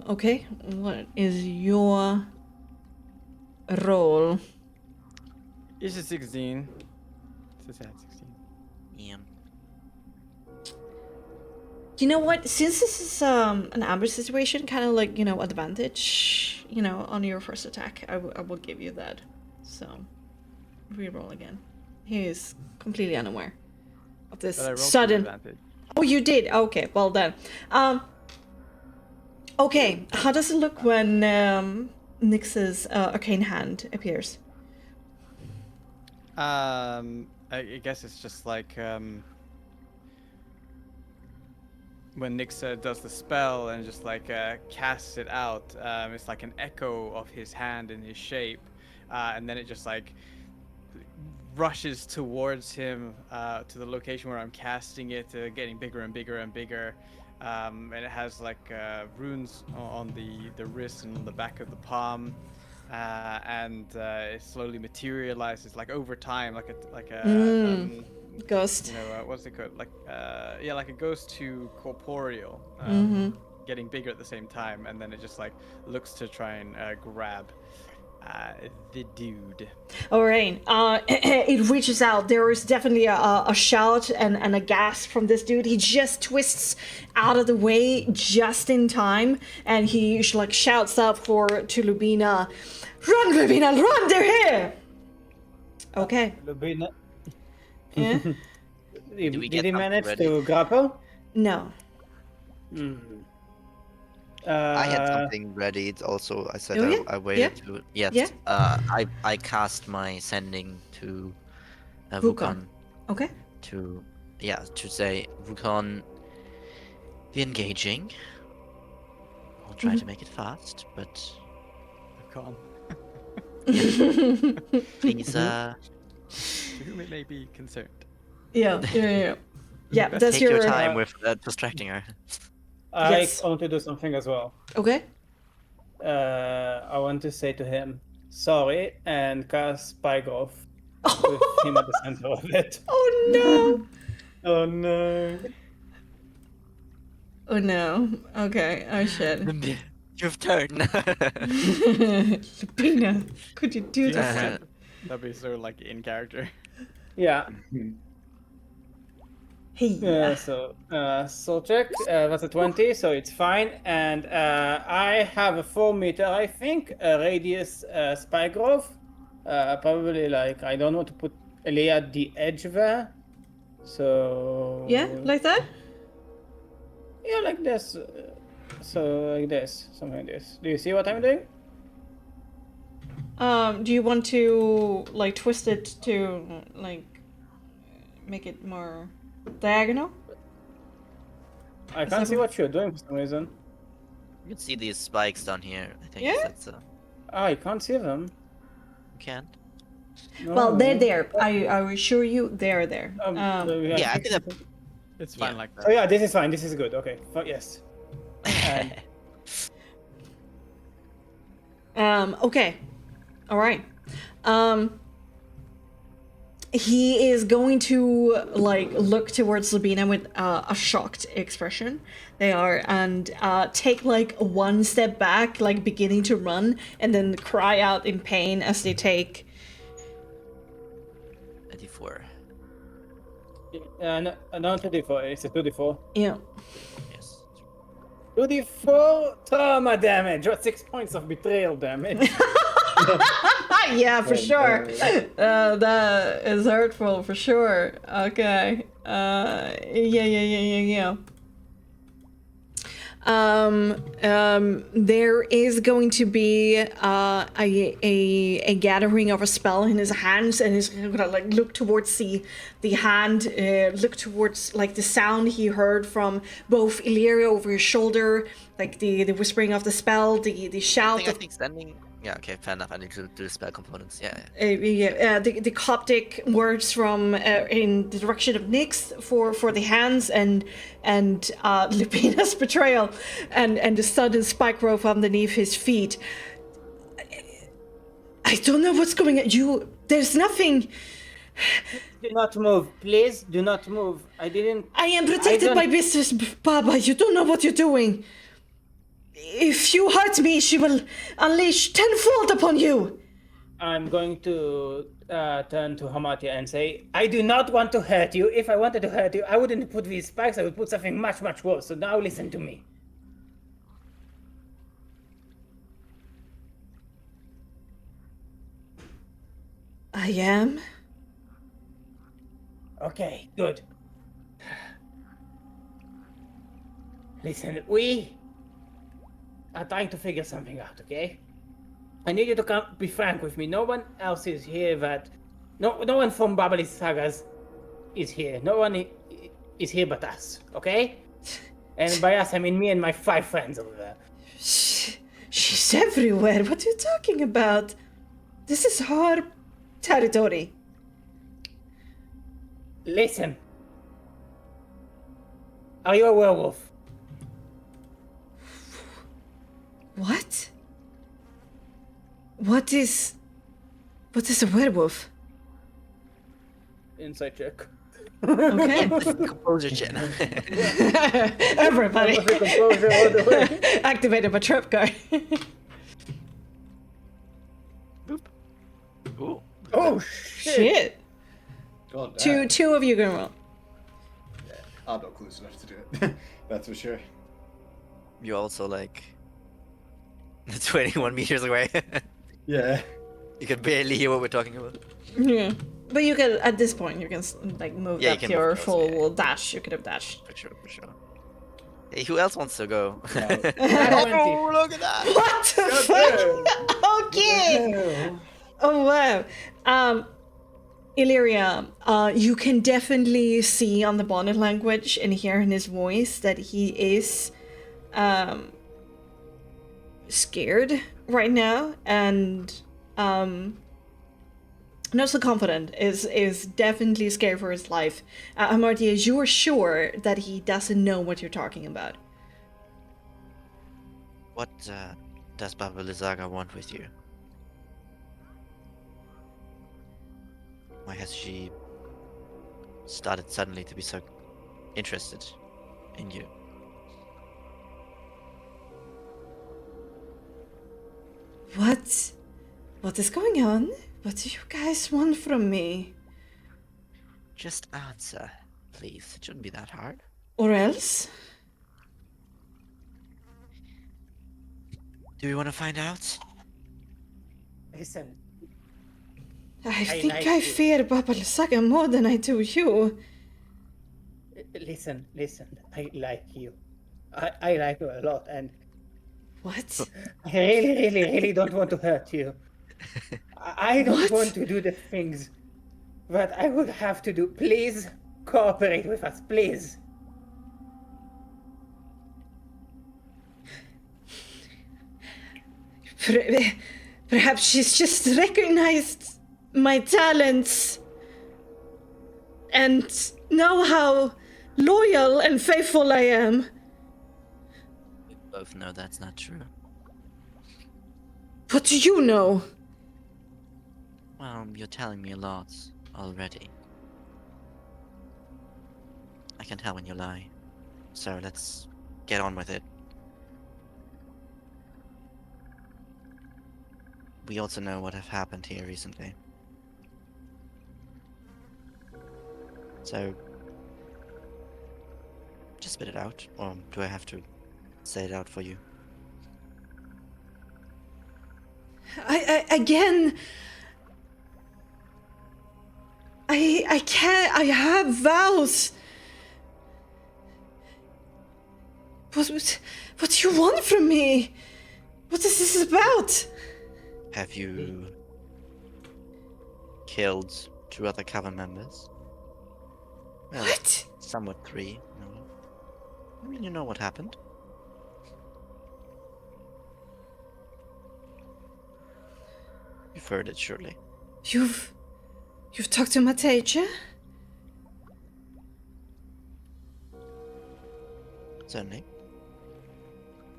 Okay. What is your role?
It's a 16. It's a sad 16.
Yeah.
You know what? Since this is an ambush situation, kind of like advantage, on your first attack, I will give you that. So, reroll again. He is completely unaware of this
But I rolled for
sudden.
advantage.
Oh, you did. Okay, well done. Okay, how does it look when Nyx's arcane hand appears?
I guess it's just like when Nyx does the spell and just like casts it out. It's like an echo of his hand and his shape, and then it just like rushes towards him to the location where I'm casting it, getting bigger and bigger and bigger. And it has like runes on the wrist and on the back of the palm, and it slowly materializes like over time, like a
Ghost.
you know, what's it called? Like like a ghost to corporeal, getting bigger at the same time, and then it just like looks to try and grab the dude.
All right. It reaches out. There is definitely a shout and a gasp from this dude. He just twists out of the way just in time, and he like shouts out to Lubina, "Run, Lubina, run! They're here!" Okay.
Lubina.
Yeah.
we
Did
get
he
something
manage
ready?
to grapple?
No.
I had something ready. It's also, I said
Oh, yeah?
I waited to.
Yes.
Yeah.
I cast my sending to
Wukon.
Wukon
Okay.
to say, Wukon, be engaging. I'll try to make it fast, but
Calm.
please
To whom it may be concerned.
Yeah. Yeah. That's
take your
your
time with distracting her.
I
Yes.
want to do something as well.
Okay.
I want to say to him, sorry, and cast Spy Growth with him at the center of it.
Oh no.
Oh no.
Oh no. Okay. Oh shit.
You've turned.
Lubina, could you do this?
That'd be so like in character.
Yeah.
Hey.
So soul check. That's a 20, so it's fine. And I have a 4 meter, I think, radius spy growth. Probably like I don't want to put Elia at the edge there. So
Yeah, like that?
yeah, like this. So like this, something like this. Do you see what I'm doing?
Do you want to like twist it to like make it more diagonal?
I can't see what you're doing for some reason.
You can see these spikes down here. I think
Yeah?
that's
I can't see them.
you can't.
Well, they're
No.
there. I assure you, they're there.
Yeah, I think that.
It's fine
Yeah.
like that.
Oh yeah, this is fine. This is good. Okay. Yes. And
Okay. All right. He is going to like look towards Lubina with a shocked expression. They are, and take like one step back, like beginning to run, and then cry out in pain as they take.
94.
no, not 2d4. It's a 2d4.
Yeah.
Yes.
2d4 trauma damage. Or 6 points of betrayal damage.
Yeah, for sure. That is hurtful for sure. Okay. Yeah. There is going to be a gathering of a spell in his hands, and he's gonna like look towards the hand, look towards like the sound he heard from both Illyria over his shoulder, like the whispering of the spell, the shout
I
of
think sending. Yeah, okay, fair enough. I need to do the spell components. Yeah.
the Coptic words from in the direction of Nyx for the hands, and Lupina's betrayal, and the sudden spike growth underneath his feet. I don't know what's going on. There's nothing.
Do not move, please. Do not move. I
I am protected by Mistress Baba. You don't know what you're doing. If you hurt me, she will unleash tenfold upon you.
I'm going to turn to Hamatia and say, I do not want to hurt you. If I wanted to hurt you, I wouldn't put these spikes. I would put something much, much worse. So now listen to me.
I am.
Okay, good. Listen, we are trying to figure something out, okay? I need you to be frank with me. No one else is here no one from Babali Sagas is here. No one is here but us, okay? And by us, I mean me and my 5 friends over there.
She's everywhere. What are you talking about? This is her territory.
Listen. Are you a werewolf?
What? What is a werewolf?
Insight check.
Okay.
Composure check.
Everybody.
Composure all the way.
Activated my trap card.
Ooh.
Oh shit!
Shit.
God,
Two of you can roll.
I'm not close enough to do it. That's for sure.
You're also like 21 meters away.
Yeah.
You can barely hear what we're talking about.
Yeah. But you can, at this point, you can like move
Yeah, you
up
can
your
move close,
full
yeah.
dash. You could have dashed.
For sure, for sure. Hey, who else wants to go?
Oh,
look at that!
What the fuck? Okay. Oh wow. Illyria, you can definitely see on the body language and hear in his voice that he is scared right now, and not so confident, is definitely scared for his life. Amartya, you're sure that he doesn't know what you're talking about.
What does Baba Lizaga want with you? Why has she started suddenly to be so interested in you?
What is going on? What do you guys want from me?
Just answer, please. It shouldn't be that hard.
Or else?
Do we want to find out?
listen.
I think
like
I
you.
fear Baba Lizaga more than I do you.
Listen. I like you. I like you a lot, and
What?
I really don't want to hurt you. I don't
What?
want to do the things that I would have to do. Please cooperate with us, please.
Perhaps she's just recognized my talents and know how loyal and faithful I am.
We both know that's not true.
What do you know?
Well, you're telling me a lot already. I can tell when you lie. So let's get on with it. We also know what have happened here recently. So, just spit it out, or do I have to say it out for you?
I can't. I have vows. What do you want from me? What is this about?
Have you killed 2 other coven members? Well,
What?
somewhat 3. No. I mean, you know what happened. You've heard it, surely.
You've talked to Mateja?
Certainly.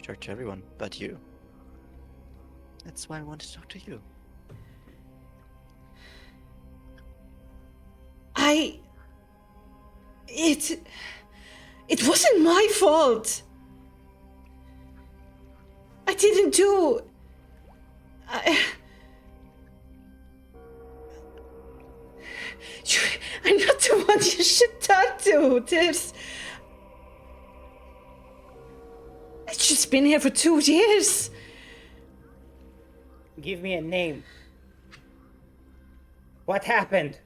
Talk to everyone but you. That's why I wanted to talk to you.
It wasn't my fault. I didn't do. I'm not the one you should talk to. I've just been here for 2 years.
Give me a name. What happened?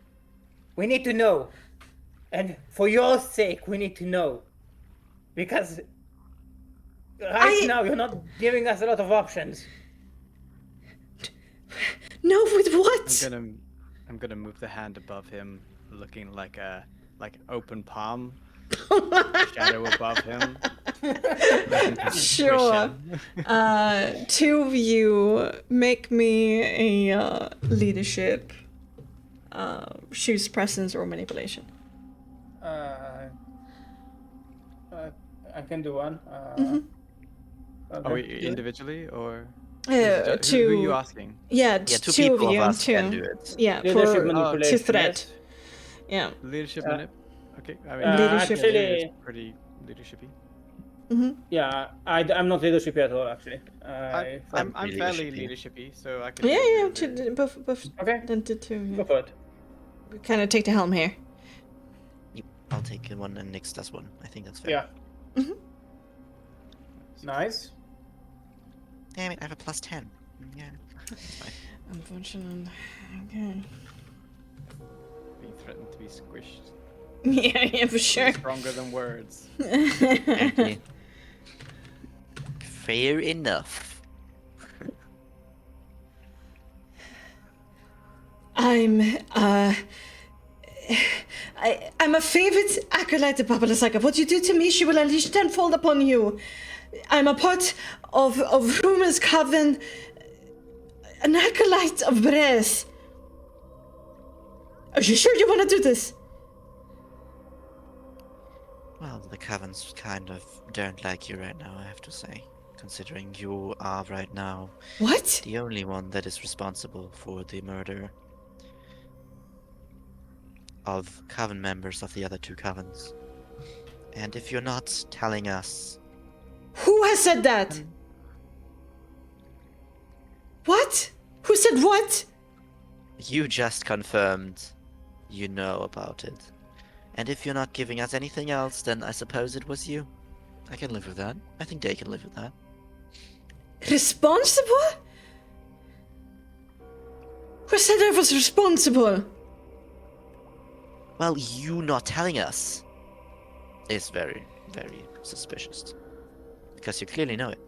We need to know. And for your sake, we need to know. Because now you're not giving us a lot of options.
No, with what?
I'm gonna move the hand above him, looking like open palm, shadow above him.
Sure. 2 of you make me a leadership, choose presence or manipulation.
I can do one.
Are we individually or?
Two.
Who are you asking?
Yeah,
Yeah, two
two of
people
you.
of us
two.
can do it.
Yeah,
Leadership
for
manipulation,
to threat.
yes.
Yeah.
Leadership
Uh,
manip. Okay, I mean,
Leadership.
actually-
is pretty leadershipy.
Yeah, I'm not leadership at all, actually.
I'm
really
fairly
leadershipy.
leadershipy, so I can.
Yeah,
take
yeah.
the-
Both.
Okay.
Then the two.
Go
Yeah.
for it.
We kind of take the helm here.
I'll take one and Nix does one. I think that's fair.
Yeah. Nice.
Damn it, I have a +10. Yeah. It's fine.
Unfortunately. Okay.
Being threatened to be squished.
Yeah, for sure.
Stronger than words.
Thank you. Fair enough.
I'm a favorite acolyte of Baba Lasaka. What you do to me, she will unleash tenfold upon you. I'm a part of Ruma's coven, an acolyte of Brez. Are you sure you want to do this?
Well, the Covens kind of don't like you right now, I have to say. Considering you are right now
What?
the only one that is responsible for the murder of Coven members of the other two Covens. And if you're not telling us...
Who has said that? What? Who said what?
You just confirmed you know about it. And if you're not giving us anything else, then I suppose it was you. I can live with that. I think they can live with that.
Responsible? Who said I was responsible?
Well, you not telling us is very, very suspicious. Because you clearly know it.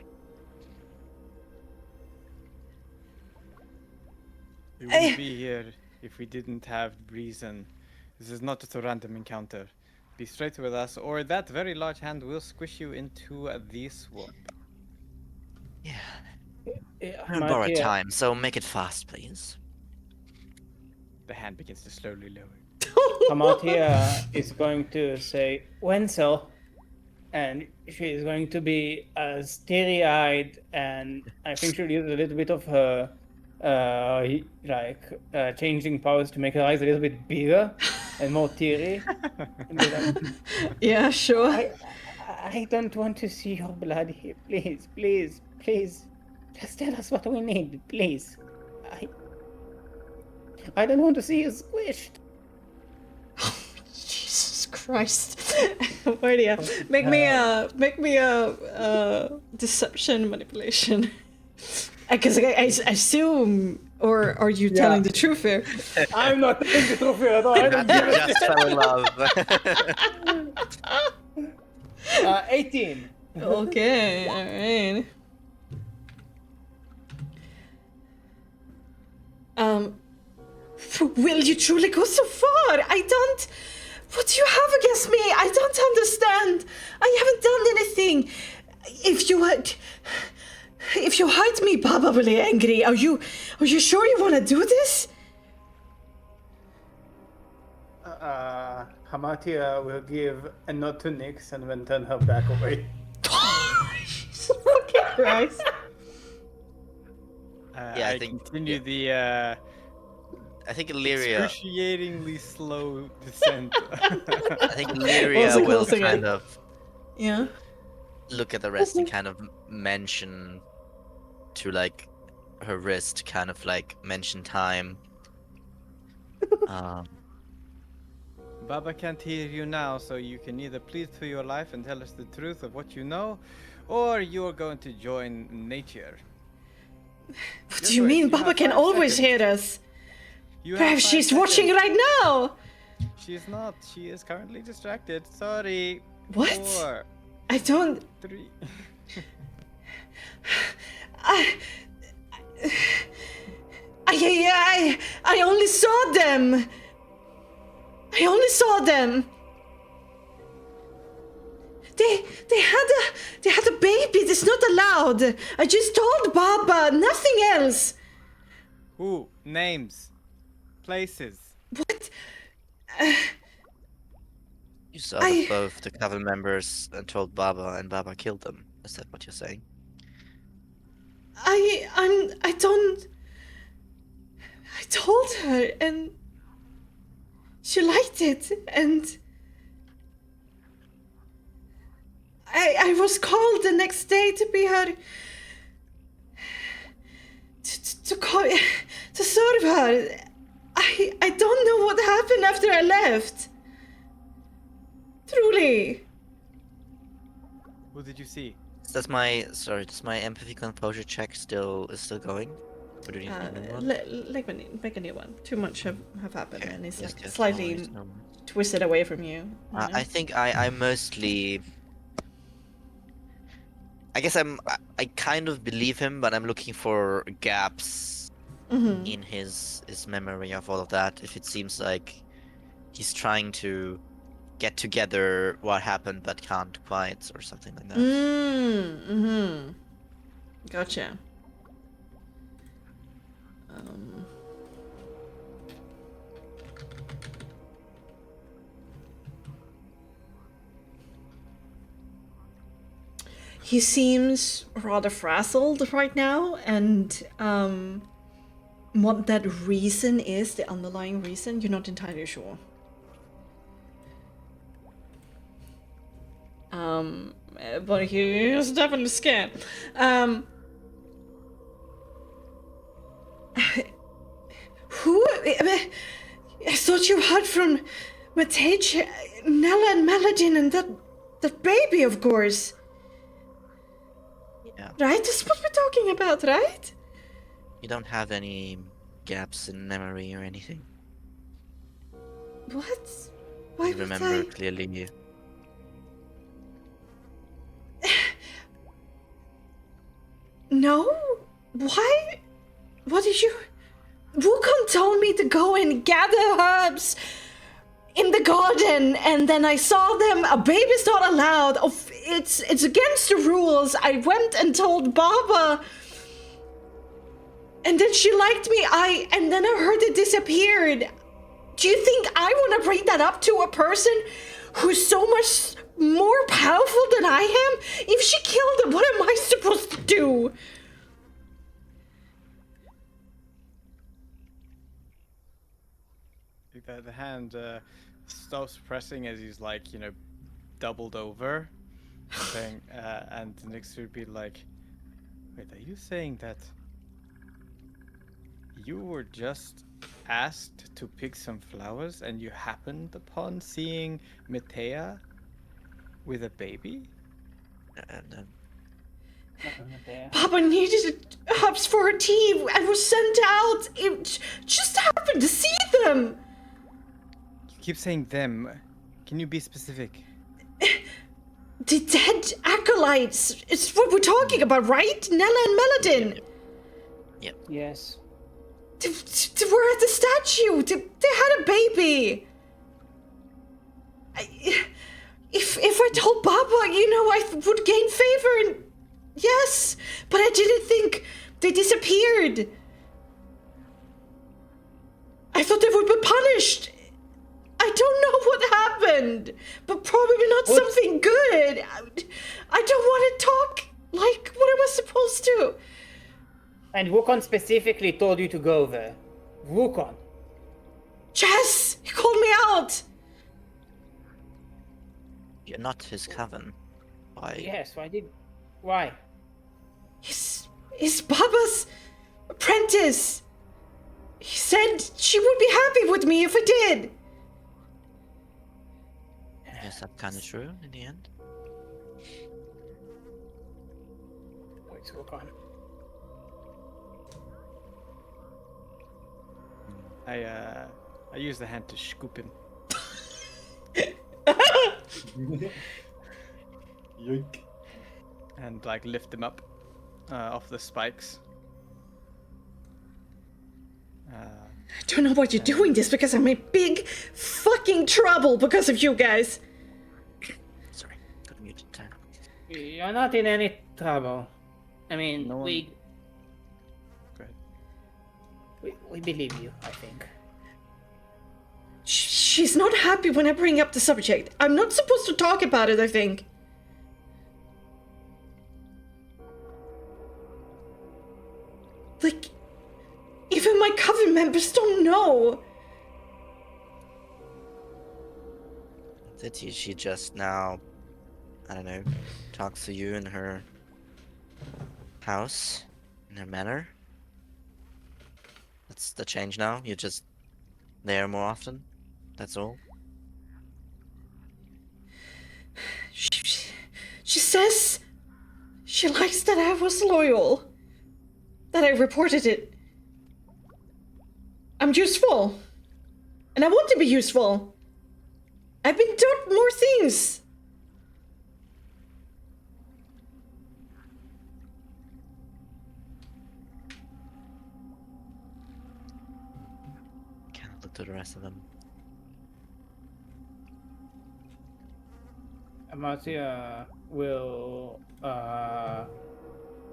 We wouldn't be here if we didn't have reason. This is not just a random encounter. Be straight with us, or that very large hand will squish you into the swamp.
Yeah.
Yeah,
I'm gonna borrow
Mark, yeah.
time, so make it fast, please.
The hand begins to slowly lower.
Amatia is going to say, Wenzel, and she is going to be teary-eyed, and I think she'll use a little bit of her, changing powers to make her eyes a little bit bigger and more teary. And be like,
Yeah, sure.
I don't want to see your blood here. Please, please, please. Just tell us what we need, please. I don't want to see you squished.
Jesus Christ. Where do you make me a deception manipulation? Because I assume, or are you telling the truth here?
I'm not telling the truth here at all. I don't give a
Just fell in love.
18.
Okay, alright. Will you truly go so far? What do you have against me? I don't understand. I haven't done anything. If you hurt me, Baba will be angry. Are you sure you want to do this?
Hamatia will give a nod to Nyx and then turn her back away.
Jesus fucking Christ.
Yeah, I think-
continue
yeah.
the
I think Illyria...
excruciatingly slow descent.
I think Illyria
Also
will
closing
kind
it.
of
Yeah.
look at the rest and kind of mention to, like, her wrist, kind of, like, mention time.
Baba can't hear you now, so you can either plead for your life and tell us the truth of what you know, or you're going to join nature.
What do you mean? Baba can always hear us.
You have
Perhaps
5
she's watching
seconds.
right now.
She's not. She is currently distracted. Sorry.
What?
4,
I don't.
3.
I only saw them. I only saw them. They had a baby. That's not allowed. I just told Baba. Nothing else.
Who? Names. Places.
What?
You saw that both the coven members and told Baba, and Baba killed them. Is that what you're saying?
I don't. I told her, and she liked it, and I was called the next day to be her. To serve her. I don't know what happened after I left. Truly.
Who did you see?
Does my empathy composure check still going? Or do you need another one?
Make a new one. Too much have happened,
Okay.
and it's
Yes,
like
yes,
slightly
no worries, no worries.
twisted away from you. know?
I think I mostly. I guess I kind of believe him, but I'm looking for gaps in his memory of all of that. If it seems like he's trying to get together what happened but can't quite, or something like that.
Gotcha. He seems rather frazzled right now, and what that reason is, the underlying reason, you're not entirely sure. But he is definitely scared. Who? I thought you heard from Matage, Nella, and Meladin, and that baby, of course.
Yeah.
Right? That's what we're talking about, right?
You don't have any gaps in memory or anything.
What? Why
You
would
remember
I?
clearly.
No? Why? What did you... Wukong told me to go and gather herbs in the garden, and then I saw them. A baby's not allowed. It's against the rules. I went and told Baba, and then she liked me. And then I heard it disappeared. Do you think I want to bring that up to a person who's so much more powerful than I am? If she killed him, what am I supposed to do?
The hand stops pressing as he's like, doubled over, saying, and the next would be like, wait, are you saying that you were just asked to pick some flowers and you happened upon seeing Metea with a baby?
Papa needed herbs for her tea. I was sent out. It just happened to see them.
You keep saying them. Can you be specific?
The dead acolytes. It's what we're talking about, right? Nella and Meladin.
Yep.
Yes.
They were at the statue. They had a baby. If I told Baba, I would gain favor, and yes, but I didn't think they disappeared. I thought they would be punished. I don't know what happened, but probably not something good. I don't want to talk like what am I supposed to?
And Wukong specifically told you to go there. Wukong.
Jess, he called me out.
You're not his coven. Why?
Yes, why?
He's Baba's apprentice. He said she would be happy with me if I did.
Yes, that's kind of true in the end.
Wait, Wukong.
I use the hand to scoop him.
Yoink.
And lift him up off the spikes.
I don't know why you're doing this because I'm in big fucking trouble because of you guys.
Sorry, got muted time.
You're not in any trouble. I mean,
No one-
we
Go ahead.
believe you, I think.
Shh. She's not happy when I bring up the subject. I'm not supposed to talk about it, I think. Like, even my coven members don't know.
That she just now, I don't know, talks to you in her house, in her manor. That's the change now. You're just there more often. That's all.
She says she likes that I was loyal. That I reported it. I'm useful. And I want to be useful. I've been taught more things.
Can't look to the rest of them.
Amatia will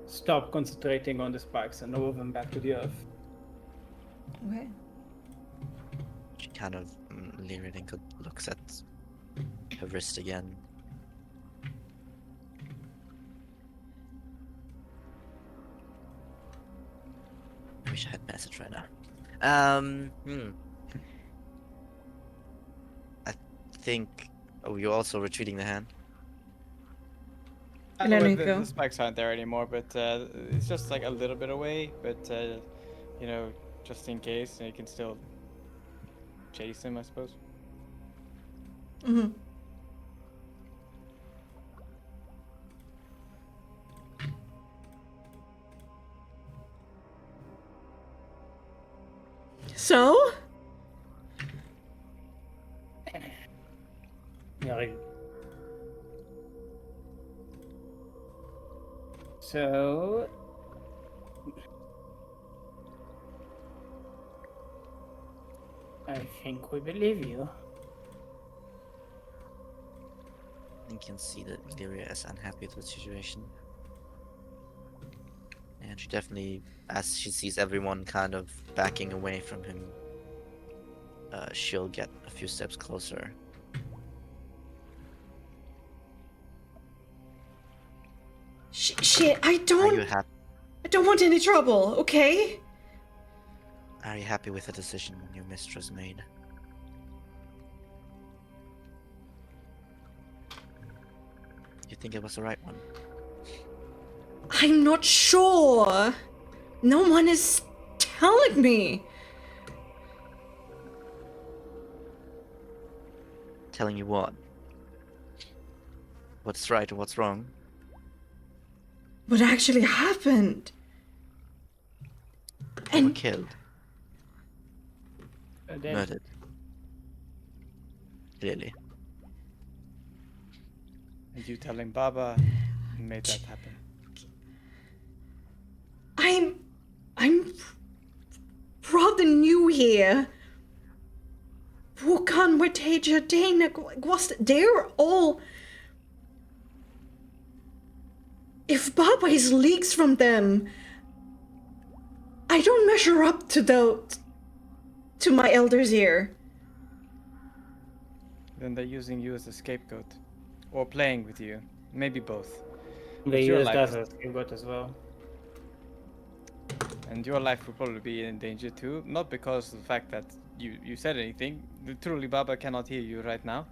stop concentrating on the spikes and move them back to the earth.
Okay.
She kind of leeringly looks at her wrist again. I wish I had message right now. I think. Oh, you're also retreating the hand.
I
And
know
then
the,
go.
the spikes aren't there anymore, but it's just like a little bit away. But you know, just in case, you can still chase him, I suppose.
Mm-hmm. So?
Yeah. So I think we believe you.
You can see that Lyria is unhappy with the situation. And she definitely, as she sees everyone kind of backing away from him, she'll get a few steps closer.
Shit, I
Are you
don't want any trouble, okay?
Are you happy with the decision your mistress made? You think it was the right one?
I'm not sure. No one is telling me.
Telling you what? What's right or what's wrong?
What actually happened?
They were
And
killed,
Then
murdered. Clearly.
And you telling Baba made that happen.
I'm rather new here. Wokan, Wertaja, Dana, they're all... If Baba is leaks from them, I don't measure up to my elders here.
Then they're using you as a scapegoat, or playing with you, maybe both.
they
your
used
life
us
is-
as scapegoat as well.
And your life will probably be in danger too, not because of the fact that you said anything. Truly, Baba cannot hear you right now.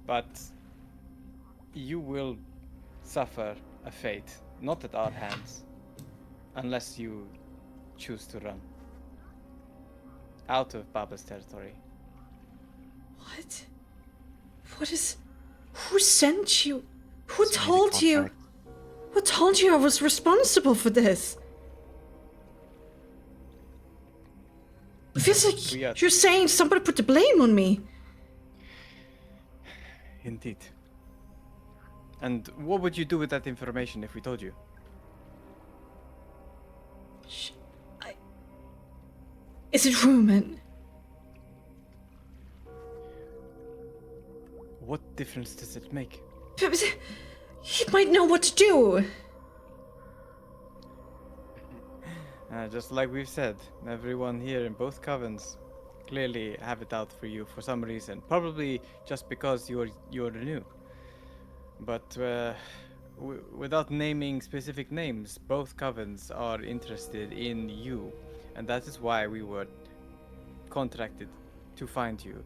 But you will suffer a fate, not at our hands, unless you choose to run out of Baba's territory.
What? What is... Who sent you? Who
Sign the
told you?
contract.
Who told you I was responsible for this? It feels
We are-
like you're saying somebody put the blame on me.
Indeed. And what would you do with that information if we told you?
Is it rumored?
What difference does it make?
He might know what to do.
Just like we've said, everyone here in both covens clearly have it out for you for some reason. Probably just because you're new. But without naming specific names, both covens are interested in you, and that is why we were contracted to find you,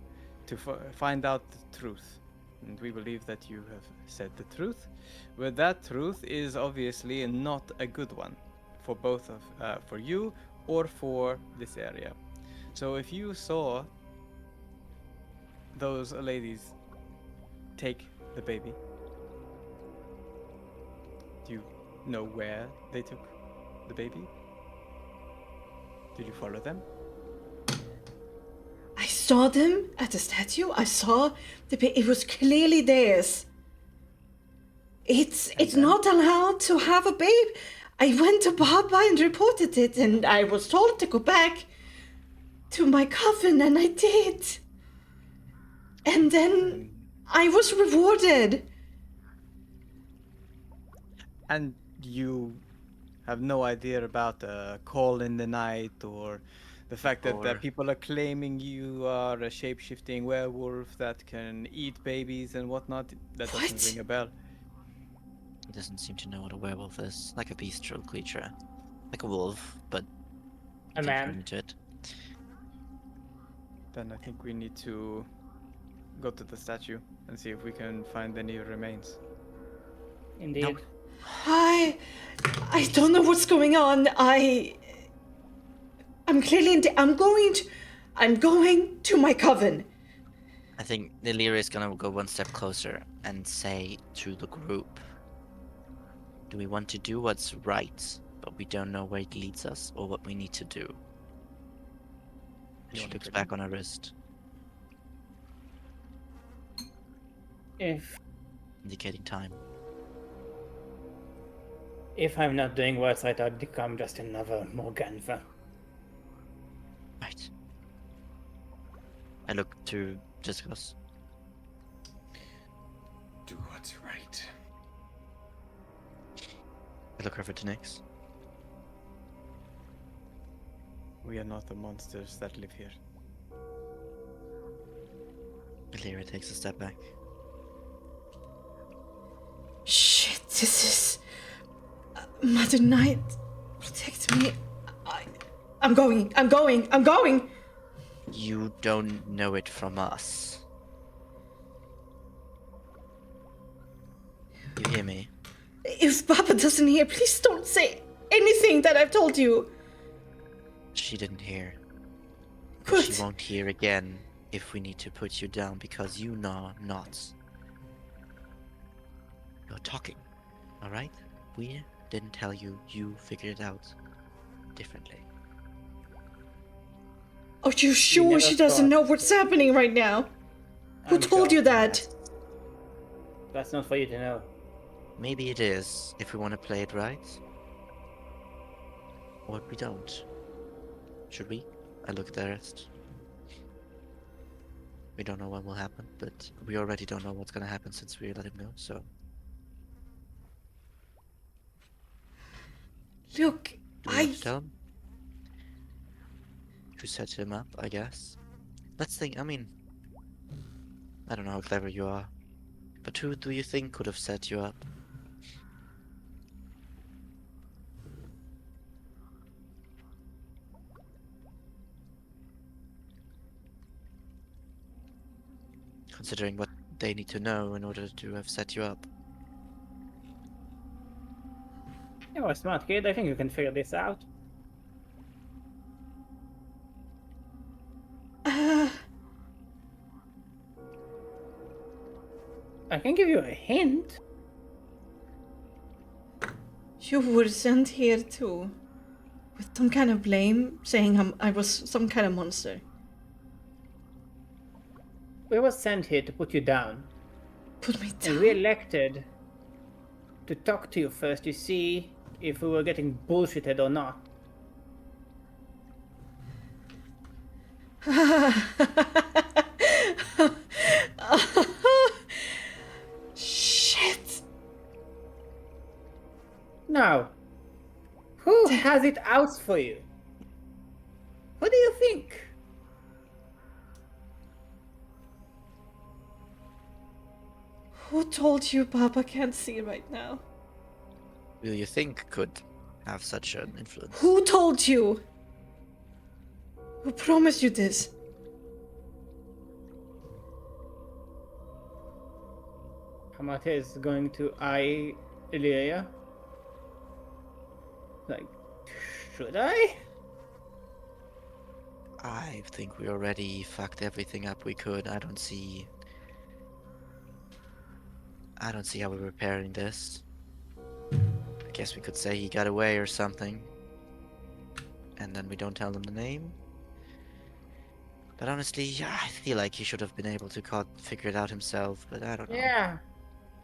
to find out the truth. And we believe that you have said the truth, but that truth is obviously not a good one for both of for you or for this area. So if you saw those ladies take the baby, do you know where they took the baby? Did you follow them?
I saw them at the statue. I saw it was clearly theirs. It's not allowed to have a babe. I went to Baba and reported it, and I was told to go back to my coven, and I did. And then I was rewarded.
And you have no idea about a call in the night or the fact that people are claiming you are a shape-shifting werewolf that can eat babies and whatnot? That doesn't ring a bell.
He doesn't seem to know what a werewolf is. Like a bestial creature. Like a wolf, but
A
you can
man.
turn into it.
Then I think we need to go to the statue and see if we can find any remains.
Indeed.
Nope.
I don't know what's going on. I'm clearly I'm going to my coven.
I think Illyria is gonna go one step closer and say to the group, do we want to do what's right, but we don't know where it leads us or what we need to do? She looks back on her wrist,
If
indicating time.
I'm not doing what's right, I'll become just another Morganza.
Right. I look to Jessica's.
Do what's right.
I look over to Nyx.
We are not the monsters that live here.
Illyria takes a step back.
Shit, this is... Mother Night, protect me. I'm going.
You don't know it from us. You hear me?
If Papa doesn't hear, please don't say anything that I've told you.
She didn't hear.
Good.
She won't hear again if we need to put you down because you know not. You're talking, alright? We didn't tell you, you figured it out differently.
Are you sure she doesn't know what's happening right now? Who told you that?
That's not for you to know.
Maybe it is, if we want to play it right. Or if we don't. Should we? I look at the rest. We don't know what will happen, but we already don't know what's gonna happen since we let him go, so...
Look,
Do we have to tell him? To set him up, I guess. Let's think, I mean... I don't know how clever you are. But who do you think could have set you up? Considering what they need to know in order to have set you up.
You're a smart kid, I think you can figure this out. I can give you a hint.
You were sent here too. With some kind of blame, saying I was some kind of monster.
We were sent here to put you down.
Put me down?
And we elected to talk to you first to see if we were getting bullshitted or not.
Shit.
Now, who has it out for you? What do you think?
Who told you Papa can't see right now?
Who you think could have such an influence?
Who told you? Who promised you this?
Hamate is going to eye Ilya. Like, should I?
I think we already fucked everything up we could. I don't see how we're repairing this. I guess we could say he got away or something. And then we don't tell him the name. But honestly, yeah, I feel like he should have been able to figure it out himself, but I don't know.
Yeah.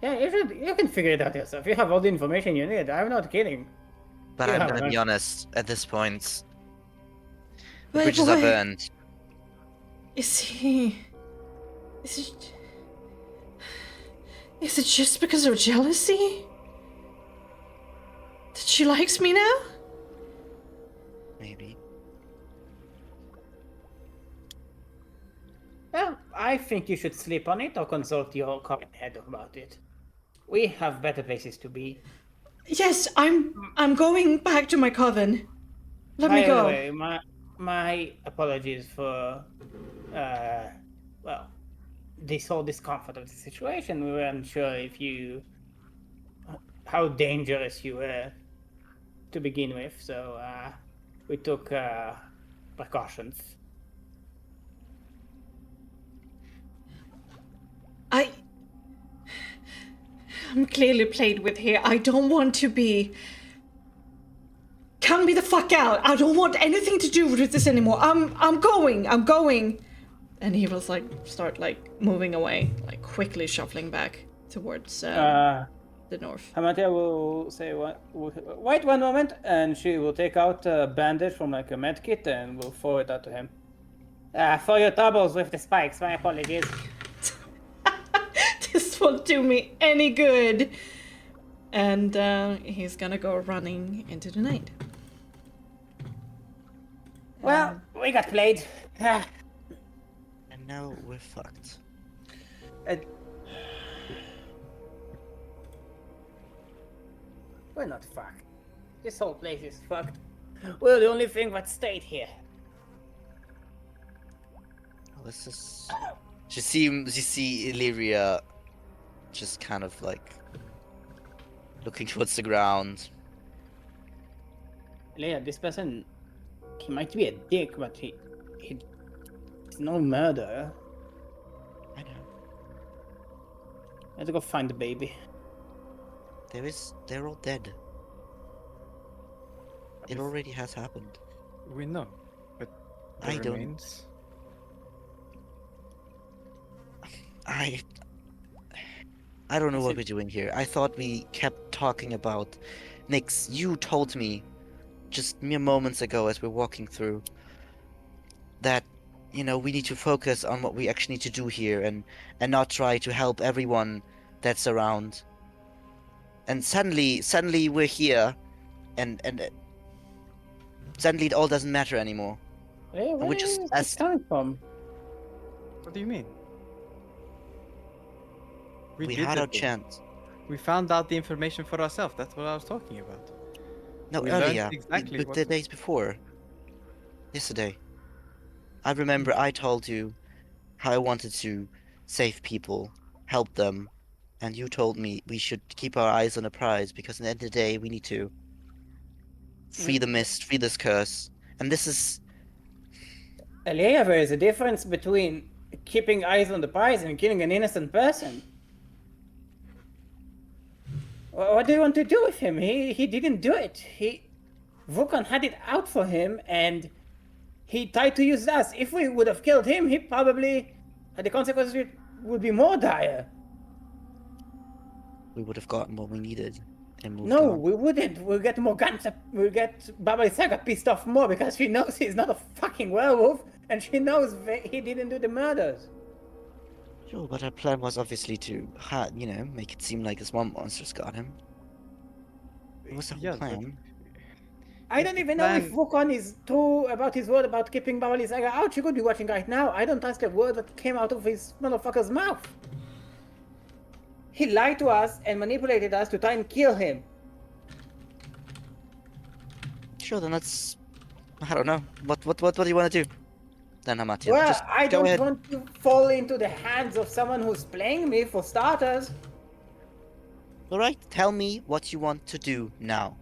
Yeah, you can figure it out yourself. You have all the information you need. I'm not kidding.
But
Yeah,
I'm gonna
right.
be honest, at this point, the
Wait,
bridges are
wait.
burned.
Is it just because of jealousy? That she likes me now?
Maybe.
Well, I think you should sleep on it or consult your current head about it. We have better places to be.
Yes, I'm going back to my coven. Let me
By
go.
the way, my apologies for, well, this whole discomfort of the situation. We weren't sure how dangerous you were to begin with, so we took precautions.
I'm clearly played with here. I don't want to be. Count me the fuck out. I don't want anything to do with this anymore. I'm going. And he will start moving away, quickly shuffling back towards the north.
Hamatia will say, wait one moment, and she will take out a bandage from a med kit and will forward that to him. For your troubles with the spikes, my apologies.
This won't do me any good. And he's gonna go running into the night.
Well, we got played.
And now we're fucked.
We're not fucked. This whole place is fucked. We're the only thing that stayed here.
This is. You see Illyria just kind of looking towards the ground.
Leia, this person, he might be a dick, but he's no murderer.
I know.
Let's go find the baby.
They're all dead. It already has happened.
We know, but the
I don't-
remains.
I don't know what we're doing here. I thought we kept talking about Nyx. You told me just mere moments ago as we're walking through that, we need to focus on what we actually need to do here and not try to help everyone that's around. And suddenly we're here and suddenly it all doesn't matter anymore.
Hey, where
we're
is
just
this coming from?
What do you mean?
We
did
had our
it, though.
chance.
We found out the information for ourselves. That's what I was talking about.
No,
We learned
earlier.
exactly
The
what-
days before. Yesterday. I remember I told you how I wanted to save people, help them, and you told me we should keep our eyes on the prize because at the end of the day we need to free the mist, free this curse. And this is
Leia, there is a difference between keeping eyes on the prize and killing an innocent person. What do you want to do with him? He didn't do it. Vulcan had it out for him, and he tried to use us. If we would have killed him, he probably the consequences would be more dire.
we would have gotten what we needed and moved
No,
on.
we wouldn't. We'll get more guns. We'll get Baba Saga pissed off more because she knows he's not a fucking werewolf, and she knows he didn't do the murders.
Sure, but our plan was obviously to make it seem like the swamp monsters got him. It was the whole
Yeah, but-
plan.
I don't even know if
plan-
Vulcan is true about his word about keeping Baba Saga out. She could be watching right now. I don't trust a word that came out of his motherfucker's mouth. He lied to us and manipulated us to try and kill him.
Sure, then let's... I don't know. What do you want to do? Then, Hamatia,
Well,
just
I
go
don't
ahead.
want to fall into the hands of someone who's playing me, for starters.
Alright, tell me what you want to do now.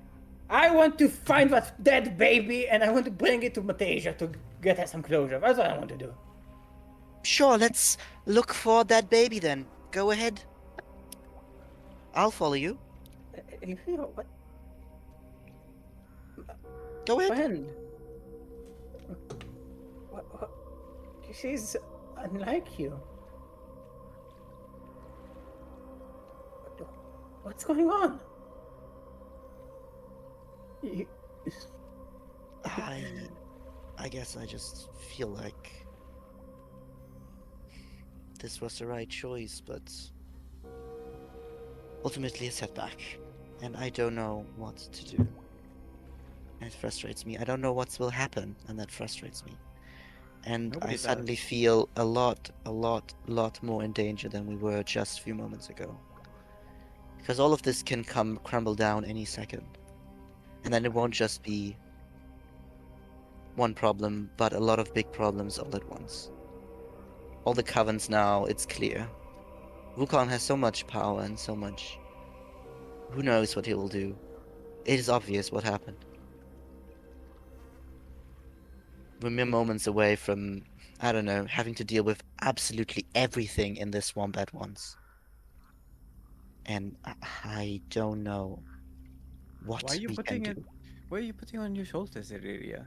I want to find that dead baby and I want to bring it to Matasia to get her some closure. That's what I want to do.
Sure, let's look for that baby then. Go ahead. I'll follow you.
What?
Go ahead.
Friend. What? She's unlike you. What's going on?
I guess I just feel like this was the right choice, but ultimately a setback. And I don't know what to do. And it frustrates me. I don't know what will happen, and that frustrates me. And
Nobody
I suddenly feel a lot more in danger than we were just a few moments ago. Because all of this can crumble down any second. And then it won't just be one problem, but a lot of big problems all at once. All the covens now, it's clear. Wukong has so much power and so much... Who knows what he will do? It is obvious what happened. We're mere moments away from, I don't know, having to deal with absolutely everything in this swamp at once. And I don't know what
Why are you
we can
putting
do.
it? Why are you putting on your shoulders, Irelia?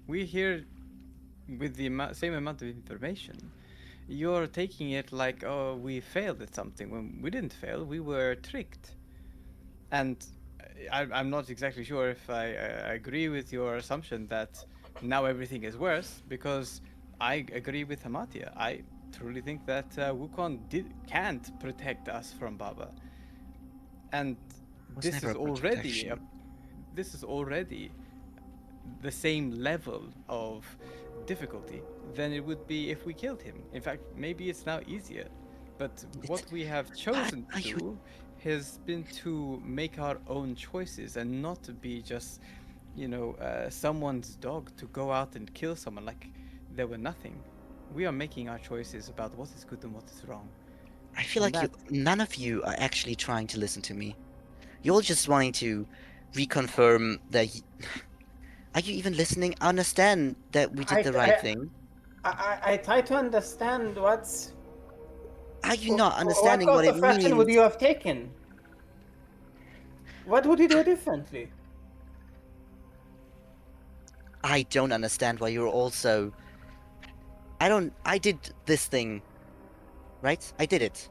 We're here with the same amount of information. You're taking it like, oh, we failed at something. When we didn't fail, we were tricked. And I'm not exactly sure if I agree with your assumption that now everything is worse, because I agree with Hamatia. I truly think that Wukong can't protect us from Baba. And
Was
this
never
is
a
already
protection.
this is already the same level of difficulty than it would be if we killed him. In fact, maybe it's now easier. But what we have chosen
are
to
you-
do has been to make our own choices and not to be just, someone's dog to go out and kill someone like they were nothing. We are making our choices about what is good and what is wrong.
I feel
And
like none of you are actually trying to listen to me. You're all just wanting to reconfirm that... Are you even listening? I understand that we did the right thing.
I try to understand what's...
Are you not
What
understanding
course
what it
of action would
means?
you have taken? What would you do differently?
I don't understand why you're also... I did this thing, right? I did it.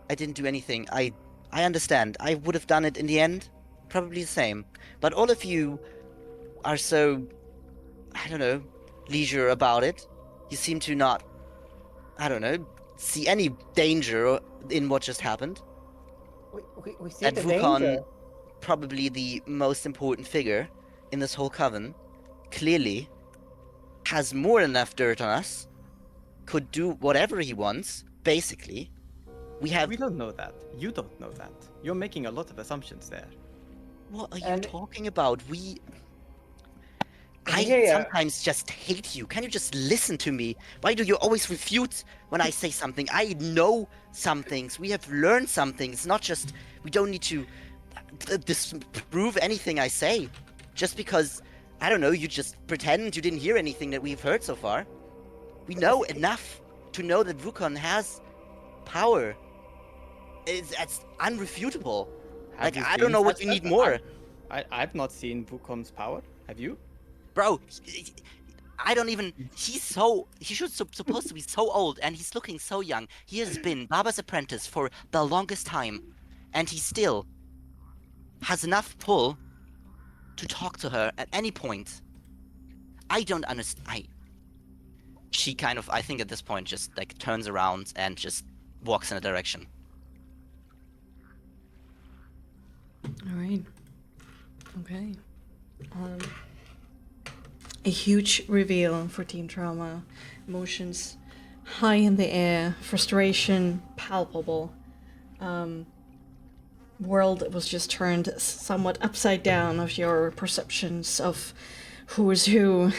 I didn't do anything. I understand. I would have done it in the end. Probably the same. But all of you are so, I don't know, leisure about it. You seem to not, I don't know, see any danger in what just happened.
We see
And
the
Wukong,
danger.
probably the most important figure in this whole coven, clearly has more than enough dirt on us, could do whatever he wants, basically. We
don't know that. You don't know that. You're making a lot of assumptions there.
What are you
And-
talking about? I
Yeah.
sometimes just hate you. Can you just listen to me? Why do you always refute when I say something? I know some things. We have learned some things. Not just... We don't need to disprove anything I say. Just because, I don't know, you just pretend you didn't hear anything that we've heard so far. We know enough to know that Wukong has power. That's unrefutable.
Have you
I don't
seen
know what
such
you need
stuff?
more.
I've not seen Wukong's power. Have you?
Bro, I don't even... He should supposed to be so old, and he's looking so young. He has been Baba's apprentice for the longest time, and he still has enough pull to talk to her at any point. I don't understand. She kind of, I think at this point, just like turns around and just walks in a direction.
All right. Okay. A huge reveal for Team Trauma. Emotions high in the air, frustration palpable. world was just turned somewhat upside down of your perceptions of who is who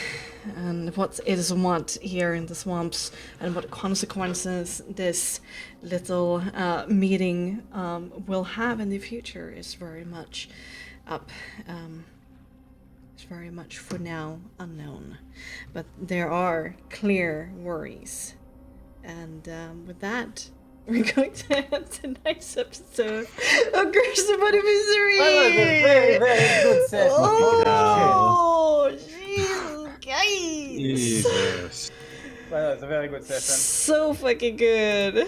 and what is what here in the swamps and what consequences this little meeting will have in the future is very much up. It's very much for now unknown, but there are clear worries. And with that, we're going to end tonight's episode of Curse of Money Misery.
That was a very, very good session.
Oh, Jesus, guys.
Jesus.
That was a very good session.
So fucking good.